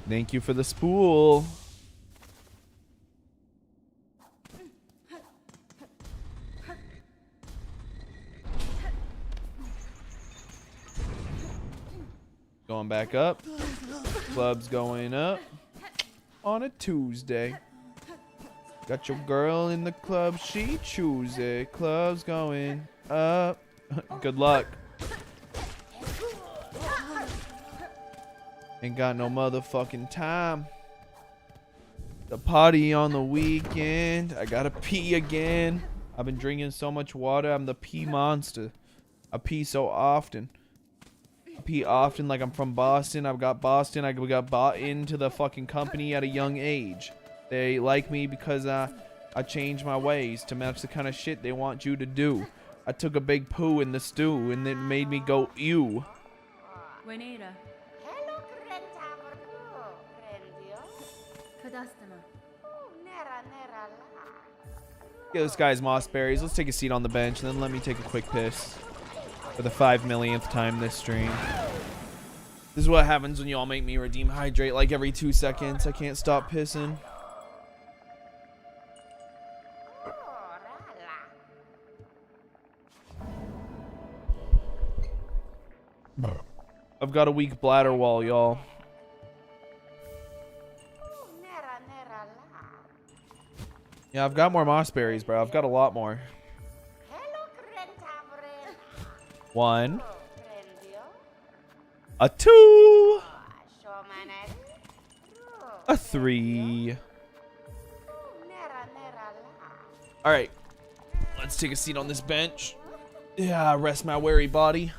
A: Thank you for the spool. Going back up. Club's going up on a Tuesday. Got your girl in the club, she choose it. Club's going up. Good luck. Ain't got no motherfucking time. The party on the weekend. I gotta pee again. I've been drinking so much water. I'm the pee monster. I pee so often. I pee often like I'm from Boston. I've got Boston. I got bought into the fucking company at a young age. They like me because I changed my ways to match the kind of shit they want you to do. I took a big poo in the stew and it made me go ew.
D: Buenera.
E: Hello, Krentavardo, Krendio.
D: Kadastama.
E: Oh, Nera, Nera, la.
A: Get this guy's moss berries. Let's take a seat on the bench and then let me take a quick piss. For the 5 millionth time this stream. This is what happens when y'all make me redeem hydrate like every 2 seconds. I can't stop pissing.
E: Oh, rala.
A: I've got a weak bladder wall, y'all.
E: Oh, Nera, Nera, la.
A: Yeah, I've got more moss berries, bro. I've got a lot more.
E: Hello, Krentavardo.
A: 1,
E: Oh, Krendio.
A: a 2,
E: Oh, Shomanel. Oh,
A: a 3.
E: oh, Nera, Nera, la.
A: All right, let's take a seat on this bench. Yeah, rest my weary body.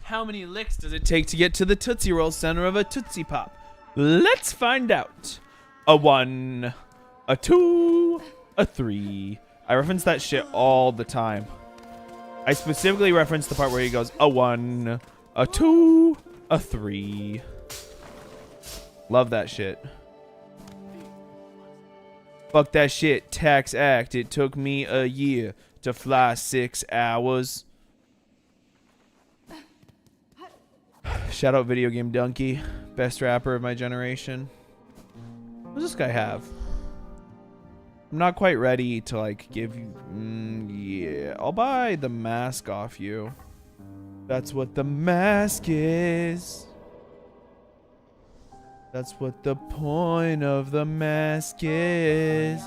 A: How many licks does it take to get to the Tootsie Roll center of a Tootsie Pop? Let's find out. A 1, a 2, a 3. I reference that shit all the time. I specifically reference the part where he goes, a 1, a 2, a 3. Love that shit. Fuck that shit. Tax Act. It took me a year to fly 6 hours. Shout out Video Game Donkey. Best rapper of my generation. What does this guy have? I'm not quite ready to like give you... yeah. I'll buy the mask off you. That's what the mask is. That's what the point of the mask is.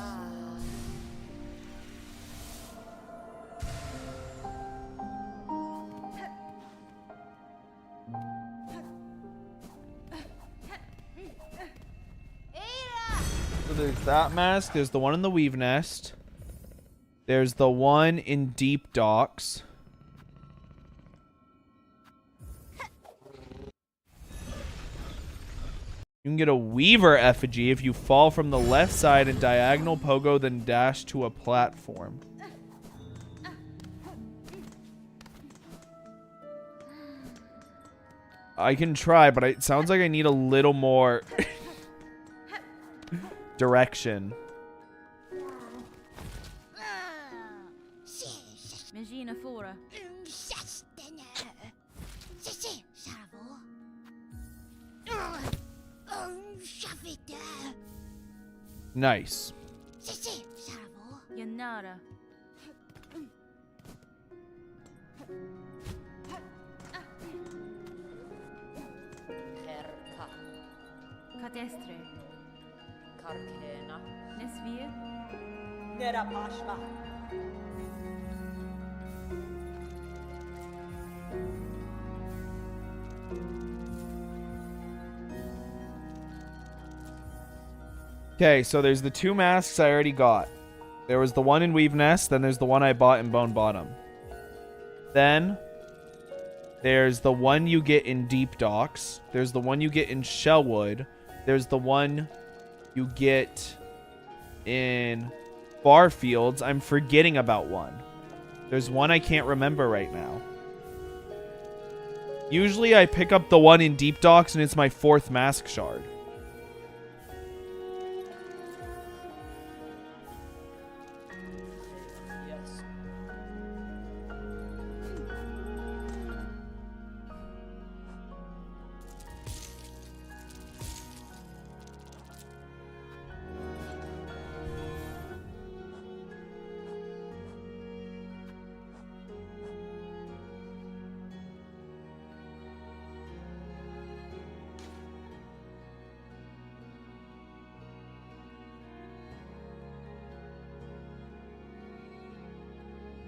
A: So there's that mask. There's the one in the Weave Nest. There's the one in Deep Docks. You can get a Weaver effigy if you fall from the left side and diagonal pogo, then dash to a platform. I can try, but it sounds like I need a little more direction.
D: Magina Fora.
A: Nice.
D: Yanara. Katestre.
E: Karkena.
D: Nesvir.
A: Okay, so there's the 2 masks I already got. There was the one in Weave Nest, then there's the one I bought in Bone Bottom. Then there's the one you get in Deep Docks. There's the one you get in Shellwood. There's the one you get in Barfields. I'm forgetting about one. There's one I can't remember right now. Usually I pick up the one in Deep Docks and it's my 4th mask shard.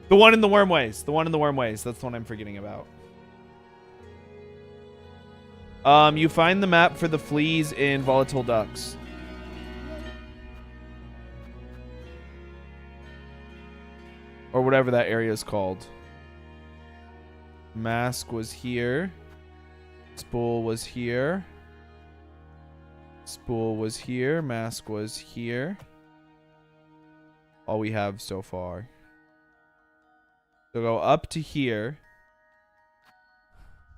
A: The one in the Wormways. The one in the Wormways. That's the one I'm forgetting about. You find the map for the fleas in Volatile Ducks. Or whatever that area is called. Mask was here. Spool was here. Spool was here. Mask was here. All we have so far. So go up to here.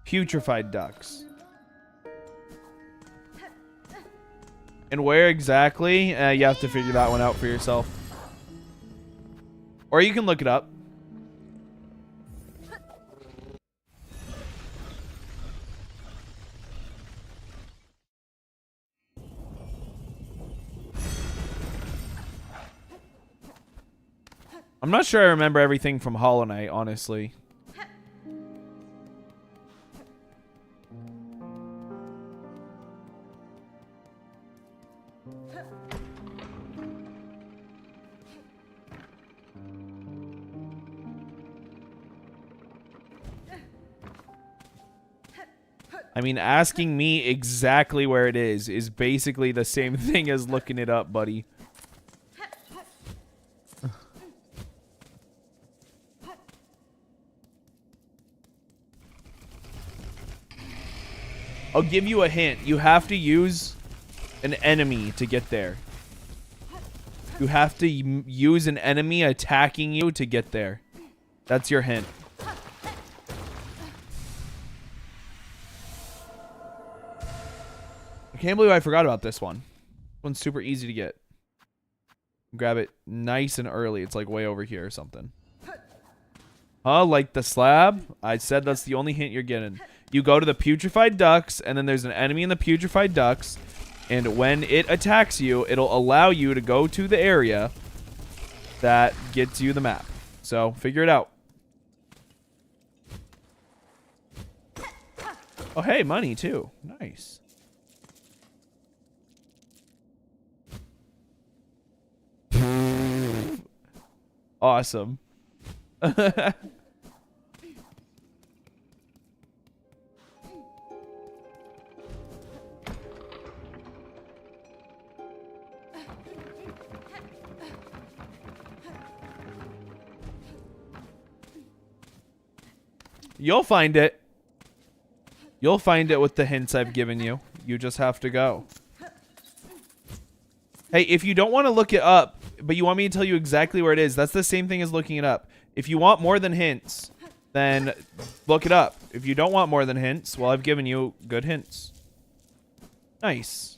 A: Putrefied ducks. And where exactly? You have to figure that one out for yourself. Or you can look it up. I'm not sure I remember everything from Hollow Knight, honestly. I mean, asking me exactly where it is basically the same thing as looking it up, buddy. I'll give you a hint. You have to use an enemy to get there. You have to use an enemy attacking you to get there. That's your hint. I can't believe I forgot about this one. This one's super easy to get. Grab it nice and early. It's like way over here or something. Huh? Like the slab? I said that's the only hint you're getting. You go to the putrefied ducks, and then there's an enemy in the putrefied ducks, and when it attacks you, it'll allow you to go to the area that gets you the map. So, figure it out. Oh, hey, money, too. Nice. Awesome. You'll find it. You'll find it with the hints I've given you. You just have to go. Hey, if you don't want to look it up, but you want me to tell you exactly where it is, that's the same thing as looking it up. If you want more than hints, then look it up. If you don't want more than hints, well, I've given you good hints. Nice.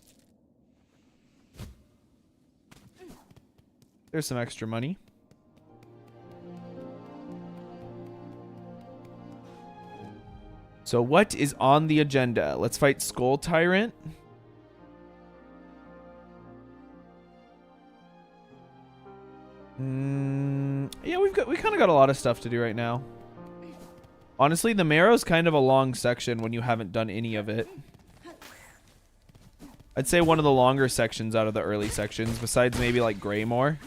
A: There's some extra money. So what is on the agenda? Let's fight Skull Tyrant. Yeah, we kind of got a lot of stuff to do right now. Honestly, the Marrow's kind of a long section when you haven't done any of it. I'd say one of the longer sections out of the early sections, besides maybe like Greymoor.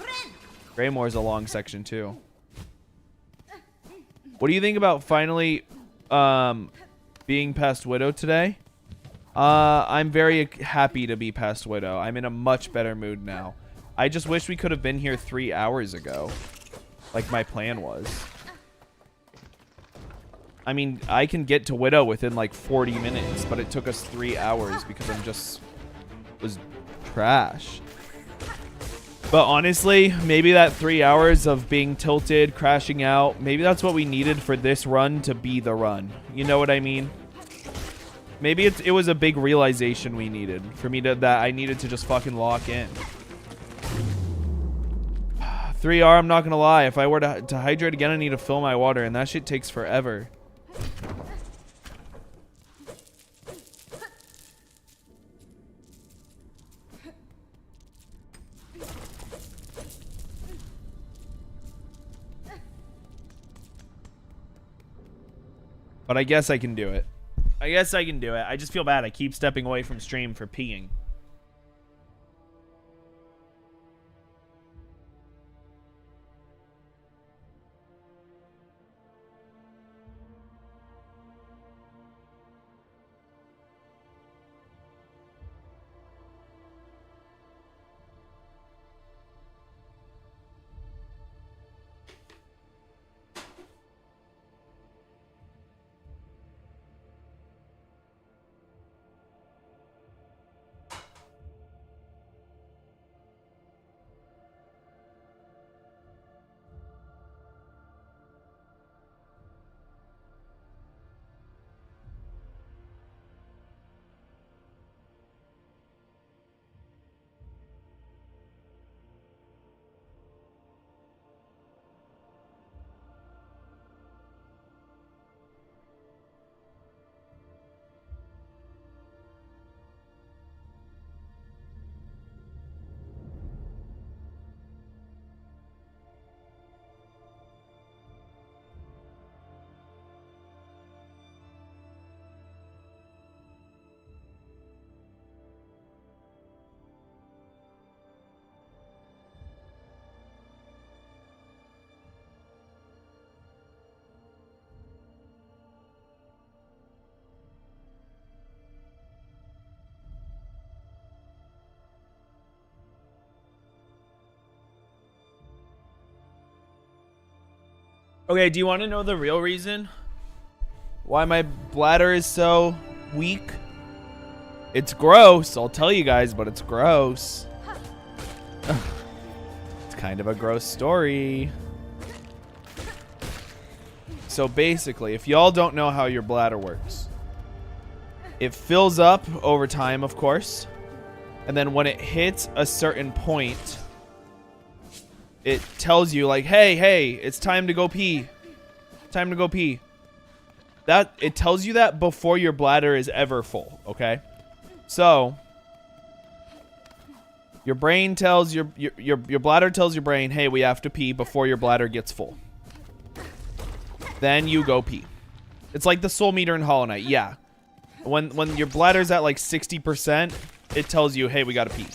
A: Greymoor's a long section too. What do you think about finally being past Widow today? I'm very happy to be past Widow. I'm in a much better mood now. I just wish we could have been here 3 hours ago, like my plan was. I mean, I can get to Widow within like 40 minutes, but it took us 3 hours because I'm just was trash. But honestly, maybe that 3 hours of being tilted, crashing out, maybe that's what we needed for this run to be the run. You know what I mean? Maybe it was a big realization we needed for me to that I needed to just fucking lock in. 3R, I'm not gonna lie. If I were to hydrate again, I need to fill my water, and that shit takes forever. But I guess I can do it. I guess I can do it. I just feel bad. I keep stepping away from stream for peeing. Okay, do you want to know the real reason why my bladder is so weak? It's gross. I'll tell you guys, but it's gross. It's kind of a gross story. So basically, if y'all don't know how your bladder works, it fills up over time, of course. And then when it hits a certain point, it tells you like, hey, it's time to go pee. Time to go pee. That it tells you that before your bladder is ever full, okay? So your brain tells your bladder tells your brain, hey, we have to pee before your bladder gets full. Then you go pee. It's like the soul meter in Hollow Knight. Yeah. When your bladder's at like 60%, it tells you, hey, we gotta pee.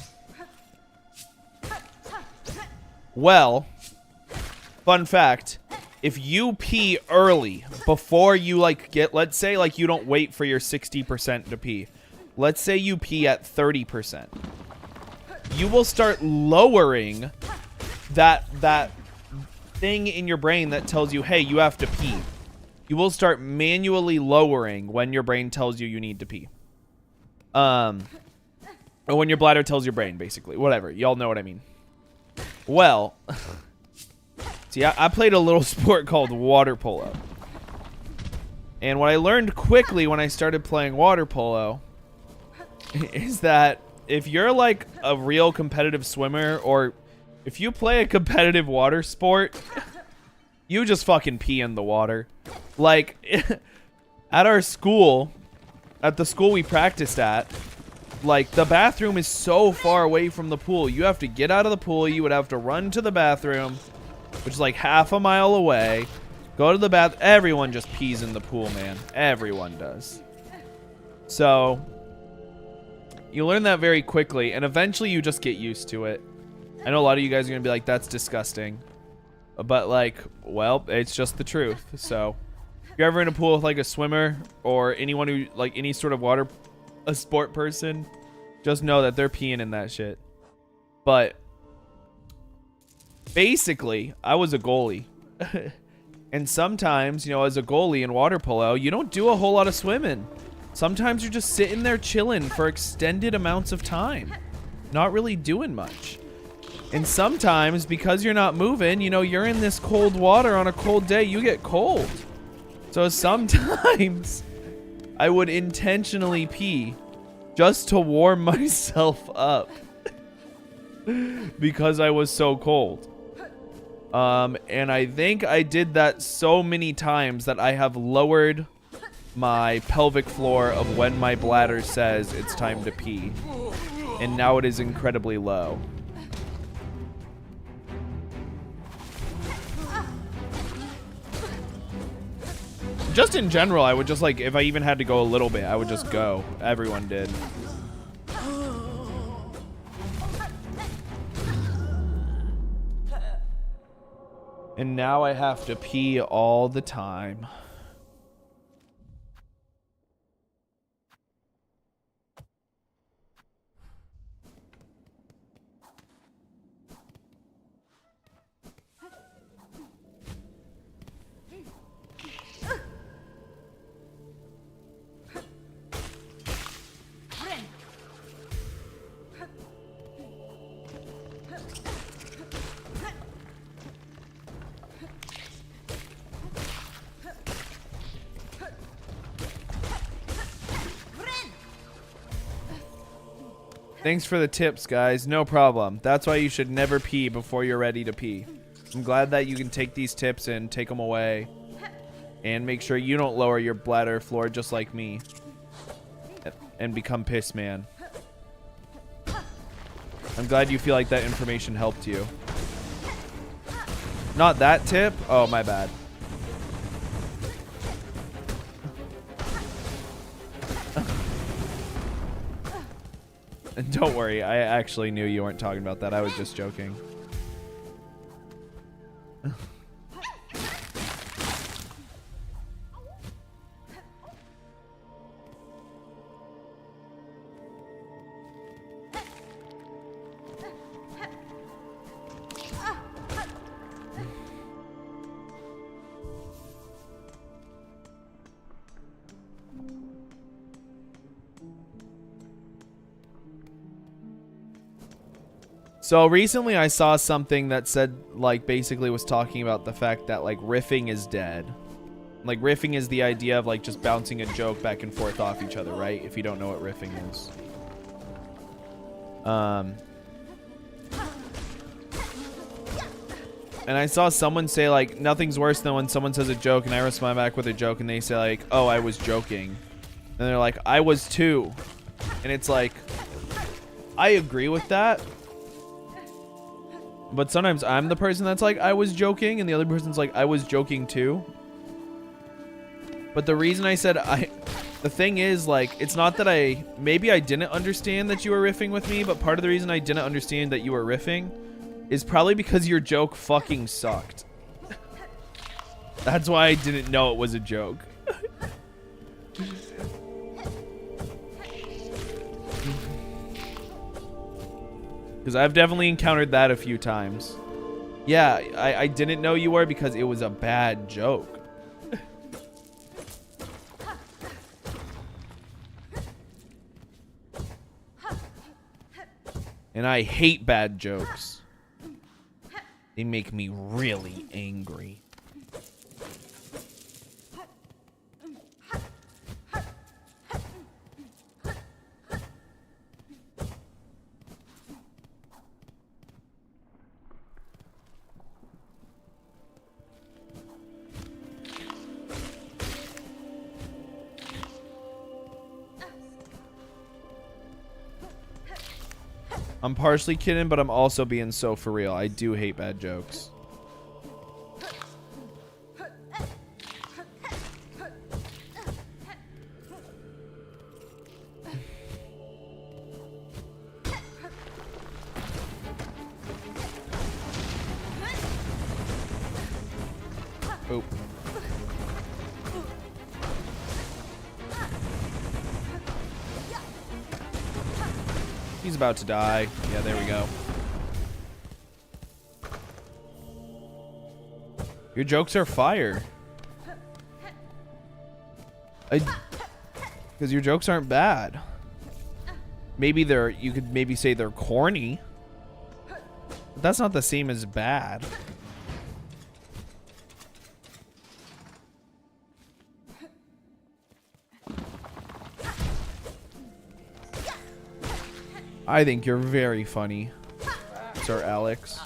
A: Well, fun fact, if you pee early before you like let's say like you don't wait for your 60% to pee. Let's say you pee at 30%. You will start lowering that thing in your brain that tells you, hey, you have to pee. You will start manually lowering when your brain tells you need to pee. Or when your bladder tells your brain, basically. Whatever. Y'all know what I mean. Well, see, I played a little sport called water polo. And what I learned quickly when I started playing water polo is that if you're like a real competitive swimmer, or if you play a competitive water sport, you just fucking pee in the water. Like, at our school, at the school we practiced at, like, the bathroom is so far away from the pool. You have to get out of the pool. You would have to run to the bathroom, which is like half a mile away. Go to the bath. Everyone just pees in the pool, man. Everyone does. So, you learn that very quickly, and eventually you just get used to it. I know a lot of you guys are going to be like, that's disgusting. But, like, well, it's just the truth. So, if you're ever in a pool with, like, a swimmer or anyone who, like, any sort of a sport person, just know that they're peeing in that shit. But, basically, I was a goalie. And sometimes, you know, as a goalie in water polo, you don't do a whole lot of swimming. Sometimes you're just sitting there chilling for extended amounts of time. Not really doing much. And sometimes, because you're not moving, you know, you're in this cold water on a cold day, you get cold. So sometimes I would intentionally pee just to warm myself up because I was so cold. And I think I did that so many times that I have lowered my pelvic floor of when my bladder says it's time to pee. And now it is incredibly low. Just in general, I would just like, if I even had to go a little bit, I would just go. Everyone did. And now I have to pee all the time. Thanks for the tips, guys. No problem. That's why you should never pee before you're ready to pee. I'm glad that you can take these tips and take them away. And make sure you don't lower your bladder floor just like me. And become piss man. I'm glad you feel like that information helped you. Not that tip? Oh, my bad. Don't worry, I actually knew you weren't talking about that. I was just joking. So recently I saw something that said, like, basically was talking about the fact that, like, riffing is dead. Like, riffing is the idea of, like, just bouncing a joke back and forth off each other, right? If you don't know what riffing is. And I saw someone say, like, nothing's worse than when someone says a joke and I respond back with a joke and they say, like, oh, I was joking. And they're like, I was too. And it's like, I agree with that. But sometimes I'm the person that's like, I was joking. And the other person's like, I was joking too. But the reason I said the thing is, like, it's not that maybe I didn't understand that you were riffing with me. But part of the reason I didn't understand that you were riffing is probably because your joke fucking sucked. That's why I didn't know it was a joke. Because I've definitely encountered that a few times. Yeah, I didn't know you were because it was a bad joke. And I hate bad jokes. They make me really angry. I'm partially kidding, but I'm also being so for real. I do hate bad jokes. Oh. He's about to die. Yeah, there we go. Your jokes are fire. Because your jokes aren't bad. Maybe you could maybe say they're corny. But that's not the same as bad. I think you're very funny, Sir Alex.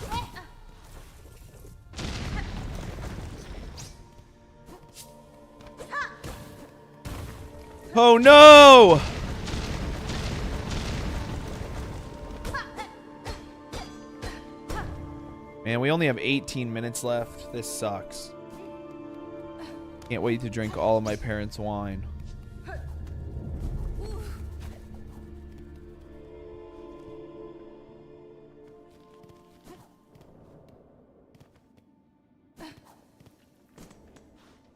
A: Oh no! Man, we only have 18 minutes left. This sucks. Can't wait to drink all of my parents' wine.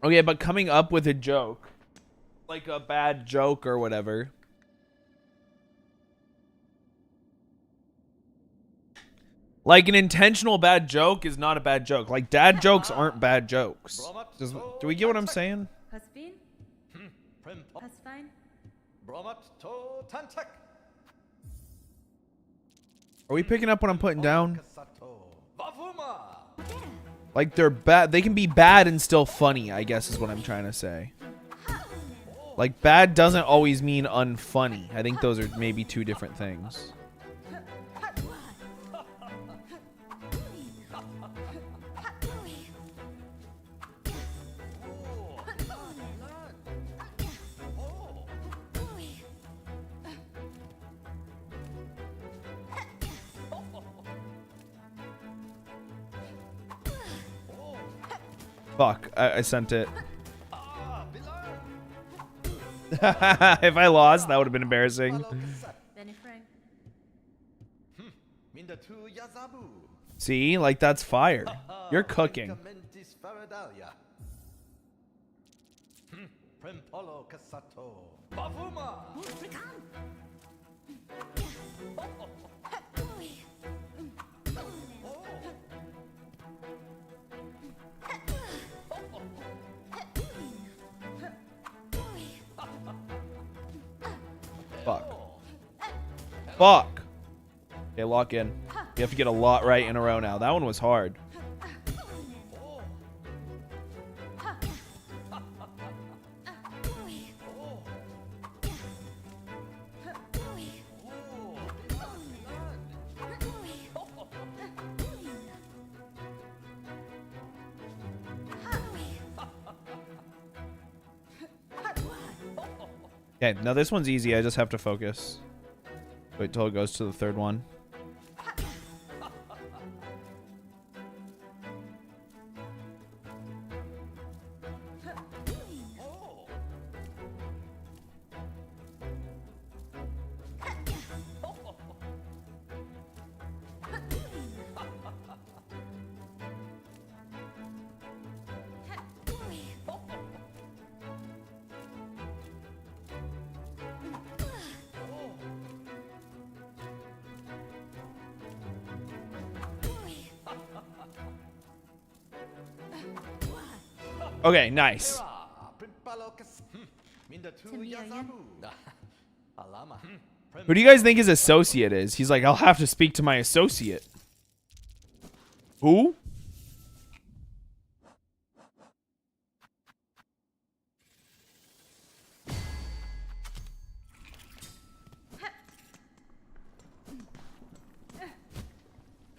A: Okay, but coming up with a joke, like a bad joke or whatever. Like an intentional bad joke is not a bad joke. Like dad jokes aren't bad jokes. Do we get what I'm saying?
D: Has been? Has fine?
A: Are we picking up what I'm putting down? Like they're bad. They can be bad and still funny, I guess is what I'm trying to say. Like bad doesn't always mean unfunny. I think those are maybe two different things. Fuck, I sent it. If I lost, that would have been embarrassing. See, like that's fire. You're cooking. Fuck. Fuck. Okay, lock in. You have to get a lot right in a row now. That one was hard. Okay, now this one's easy. I just have to focus. Wait till it goes to the third one. Okay, nice. Who do you guys think his associate is? He's like, I'll have to speak to my associate. Who?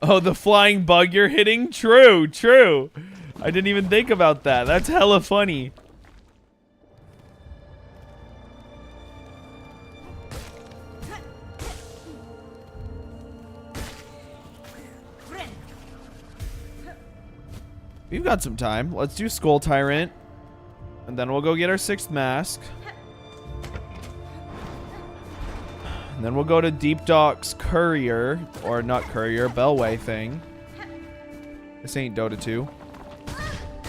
A: Oh, the flying bug you're hitting? True, true. I didn't even think about that. That's hella funny. We've got some time. Let's do Skull Tyrant. And then we'll go get our 6th mask. And then we'll go to Deep Dock's Courier. Or not Courier, Bellway thing. This ain't Dota 2.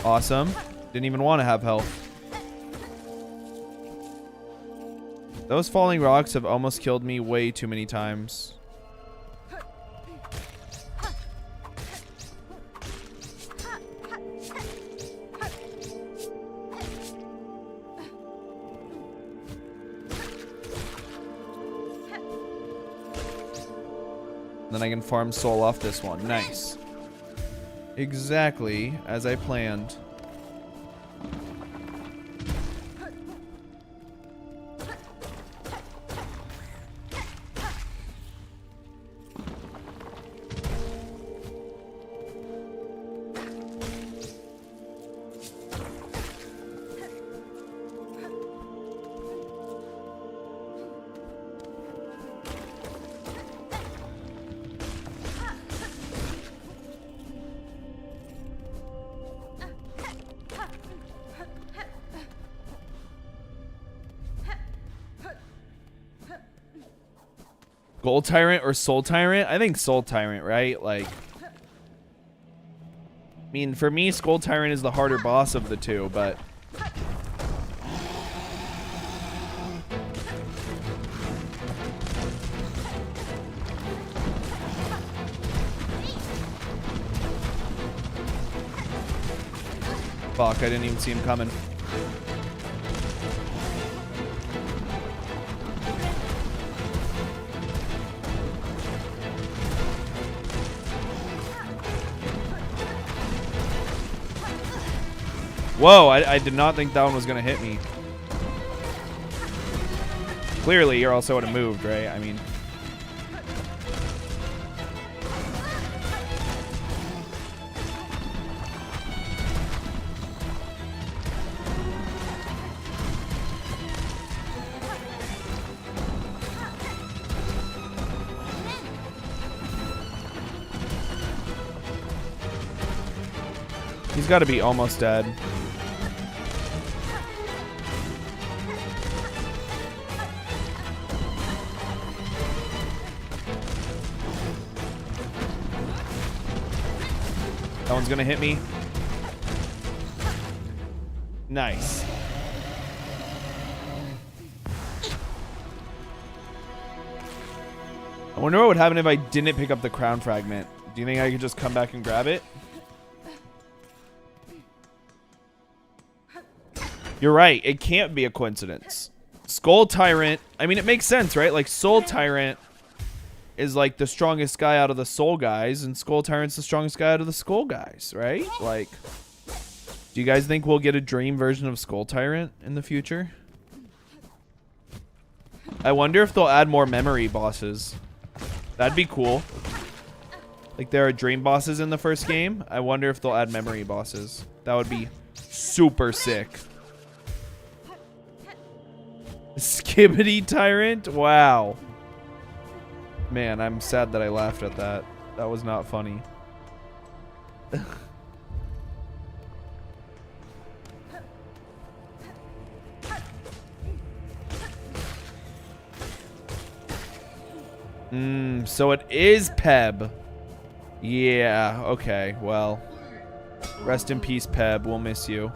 A: Awesome. Didn't even want to have health. Those falling rocks have almost killed me way too many times. Then I can farm soul off this one. Nice. Exactly as I planned. Gold Tyrant or Soul Tyrant? I think Soul Tyrant, right? Like, I mean, for me, Skull Tyrant is the harder boss of the two, but... Fuck, I didn't even see him coming. Whoa, I did not think that one was going to hit me. Clearly, you're also would have moved, right? I mean... He's got to be almost dead. That one's gonna hit me. Nice. I wonder what would happen if I didn't pick up the crown fragment. Do you think I could just come back and grab it? You're right. It can't be a coincidence. Skull Tyrant. I mean, it makes sense, right? Like, Soul Tyrant is like the strongest guy out of the Soul guys, and Skull Tyrant's the strongest guy out of the Skull guys, right? Like, do you guys think we'll get a dream version of Skull Tyrant in the future? I wonder if they'll add more memory bosses. That'd be cool. Like, there are dream bosses in the first game. I wonder if they'll add memory bosses. That would be super sick. Skibbity Tyrant? Wow. Man, I'm sad that I laughed at that. That was not funny. So it is Peb. Yeah, okay, well. Rest in peace, Peb. We'll miss you.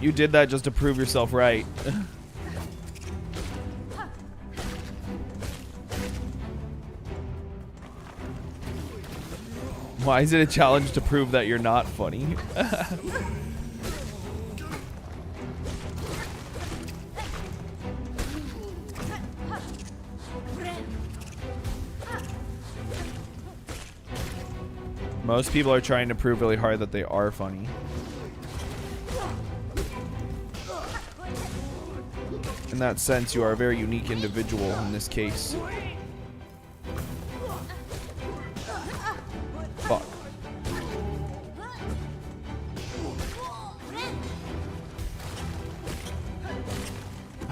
A: You did that just to prove yourself right. Why is it a challenge to prove that you're not funny? Most people are trying to prove really hard that they are funny. In that sense, you are a very unique individual in this case. Fuck.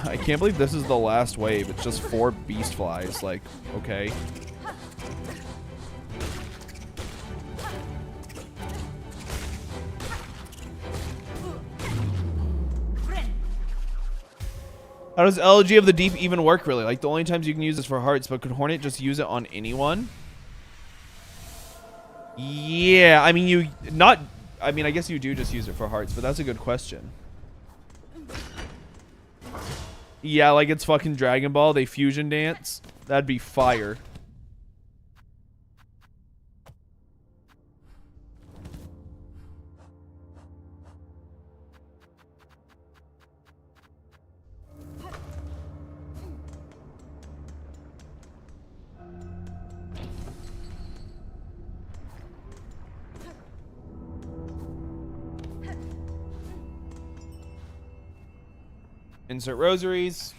A: I can't believe this is the last wave. It's just 4 beast flies. Like, okay. How does Elegy of the Deep even work, really? Like, the only times you can use this for hearts, but could Hornet just use it on anyone? Yeah, I mean, I guess you do just use it for hearts, but that's a good question. Yeah, like it's fucking Dragon Ball, they fusion dance. That'd be fire. Insert rosaries.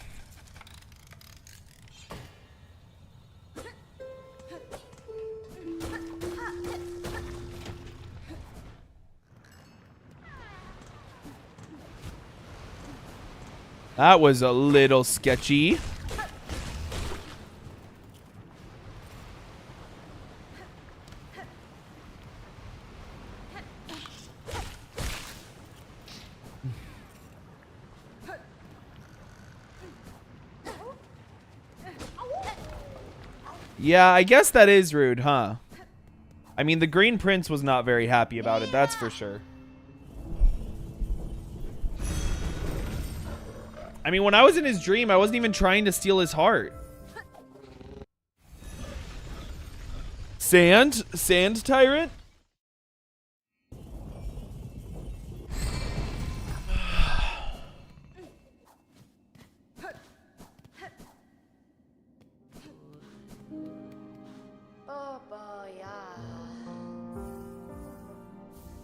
A: That was a little sketchy. Yeah, I guess that is rude, huh? I mean, the Green Prince was not very happy about it, that's for sure. I mean, when I was in his dream, I wasn't even trying to steal his heart. Sand? Sand Tyrant?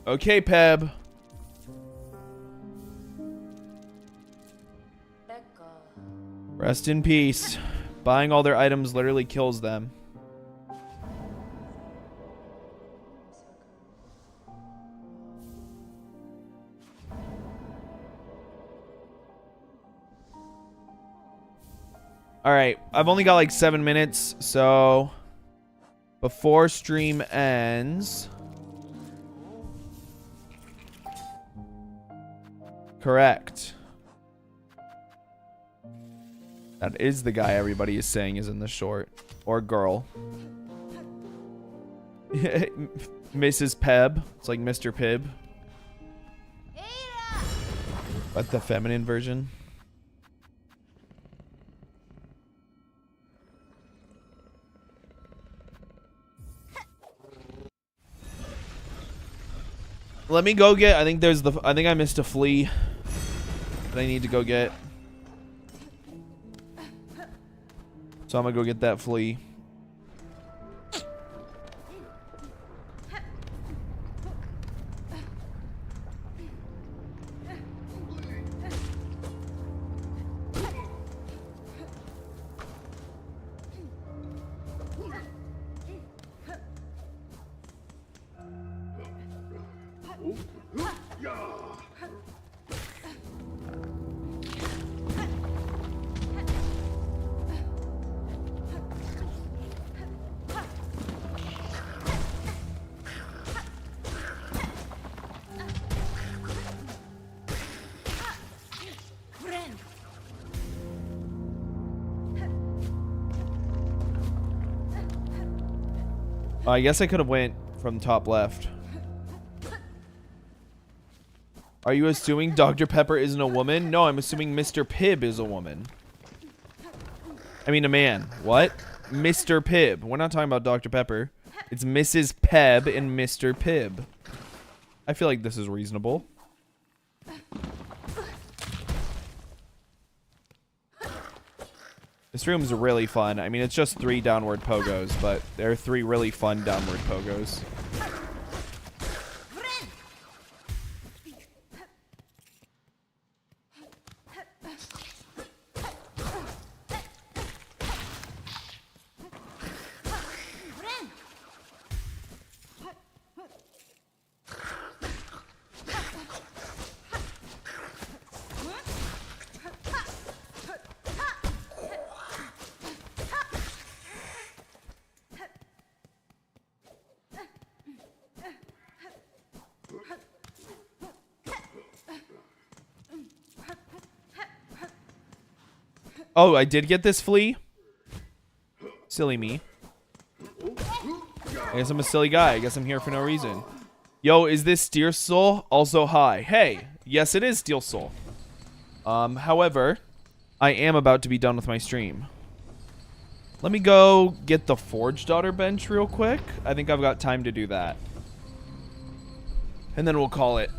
A: Okay, Peb. Rest in peace. Buying all their items literally kills them. Alright, I've only got like 7 minutes, so before stream ends. Correct. That is the guy everybody is saying is in the short. Or girl. Mrs. Peb. It's like Mr. Pibb. But the feminine version. Let me go get, I think I missed a flea that I need to go get. So I'm gonna go get that flea. I guess I could have went from top left. Are you assuming Dr. Pepper isn't a woman? No, I'm assuming Mr. Pibb is a woman. I mean a man. What? Mr. Pibb. We're not talking about Dr. Pepper. It's Mrs. Pebb and Mr. Pibb. I feel like this is reasonable. This room is really fun. I mean, it's just 3 downward pogos, but there are 3 really fun downward pogos. Oh, I did get this flea? Silly me. I guess I'm a silly guy. I guess I'm here for no reason. Yo, is this Steer Soul? Also, hi. Hey, yes, it is Steel Soul. However, I am about to be done with my stream. Let me go get the Forge Daughter bench real quick. I think I've got time to do that. And then we'll call it.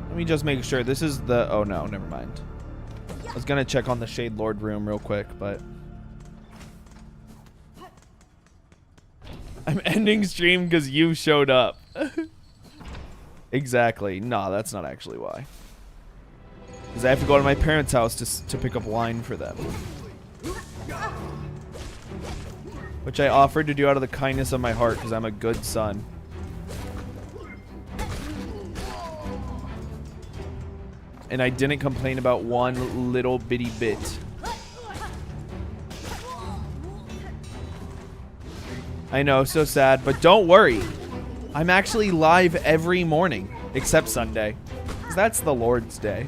A: Let me just make sure this is the... Oh, no, never mind. I was going to check on the Shade Lord room real quick, but... I'm ending stream because you showed up. Exactly. Nah, that's not actually why. Because I have to go to my parents' house to pick up wine for them. Which I offered to do out of the kindness of my heart because I'm a good son. And I didn't complain about one little bitty bit. I know, so sad, but don't worry. I'm actually live every morning, except Sunday. 'Cause that's the Lord's Day.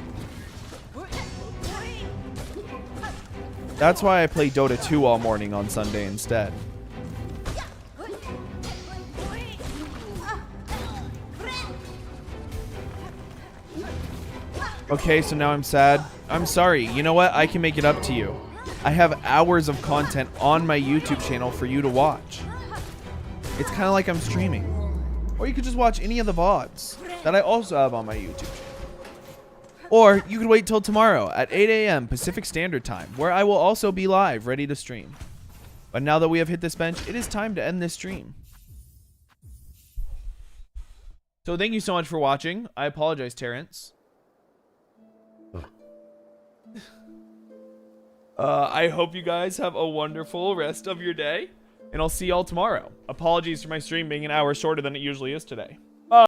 A: That's why I play Dota 2 all morning on Sunday instead. Okay, so now I'm sad. I'm sorry. You know what? I can make it up to you. I have hours of content on my YouTube channel for you to watch. It's kind of like I'm streaming. Or you could just watch any of the VODs that I also have on my YouTube channel. Or you could wait till tomorrow at 8 a.m. Pacific Standard Time, where I will also be live, ready to stream. But now that we have hit this bench, it is time to end this stream. So thank you so much for watching. I apologize, Terrence. I hope you guys have a wonderful rest of your day, and I'll see y'all tomorrow. Apologies for my stream being an hour shorter than it usually is today.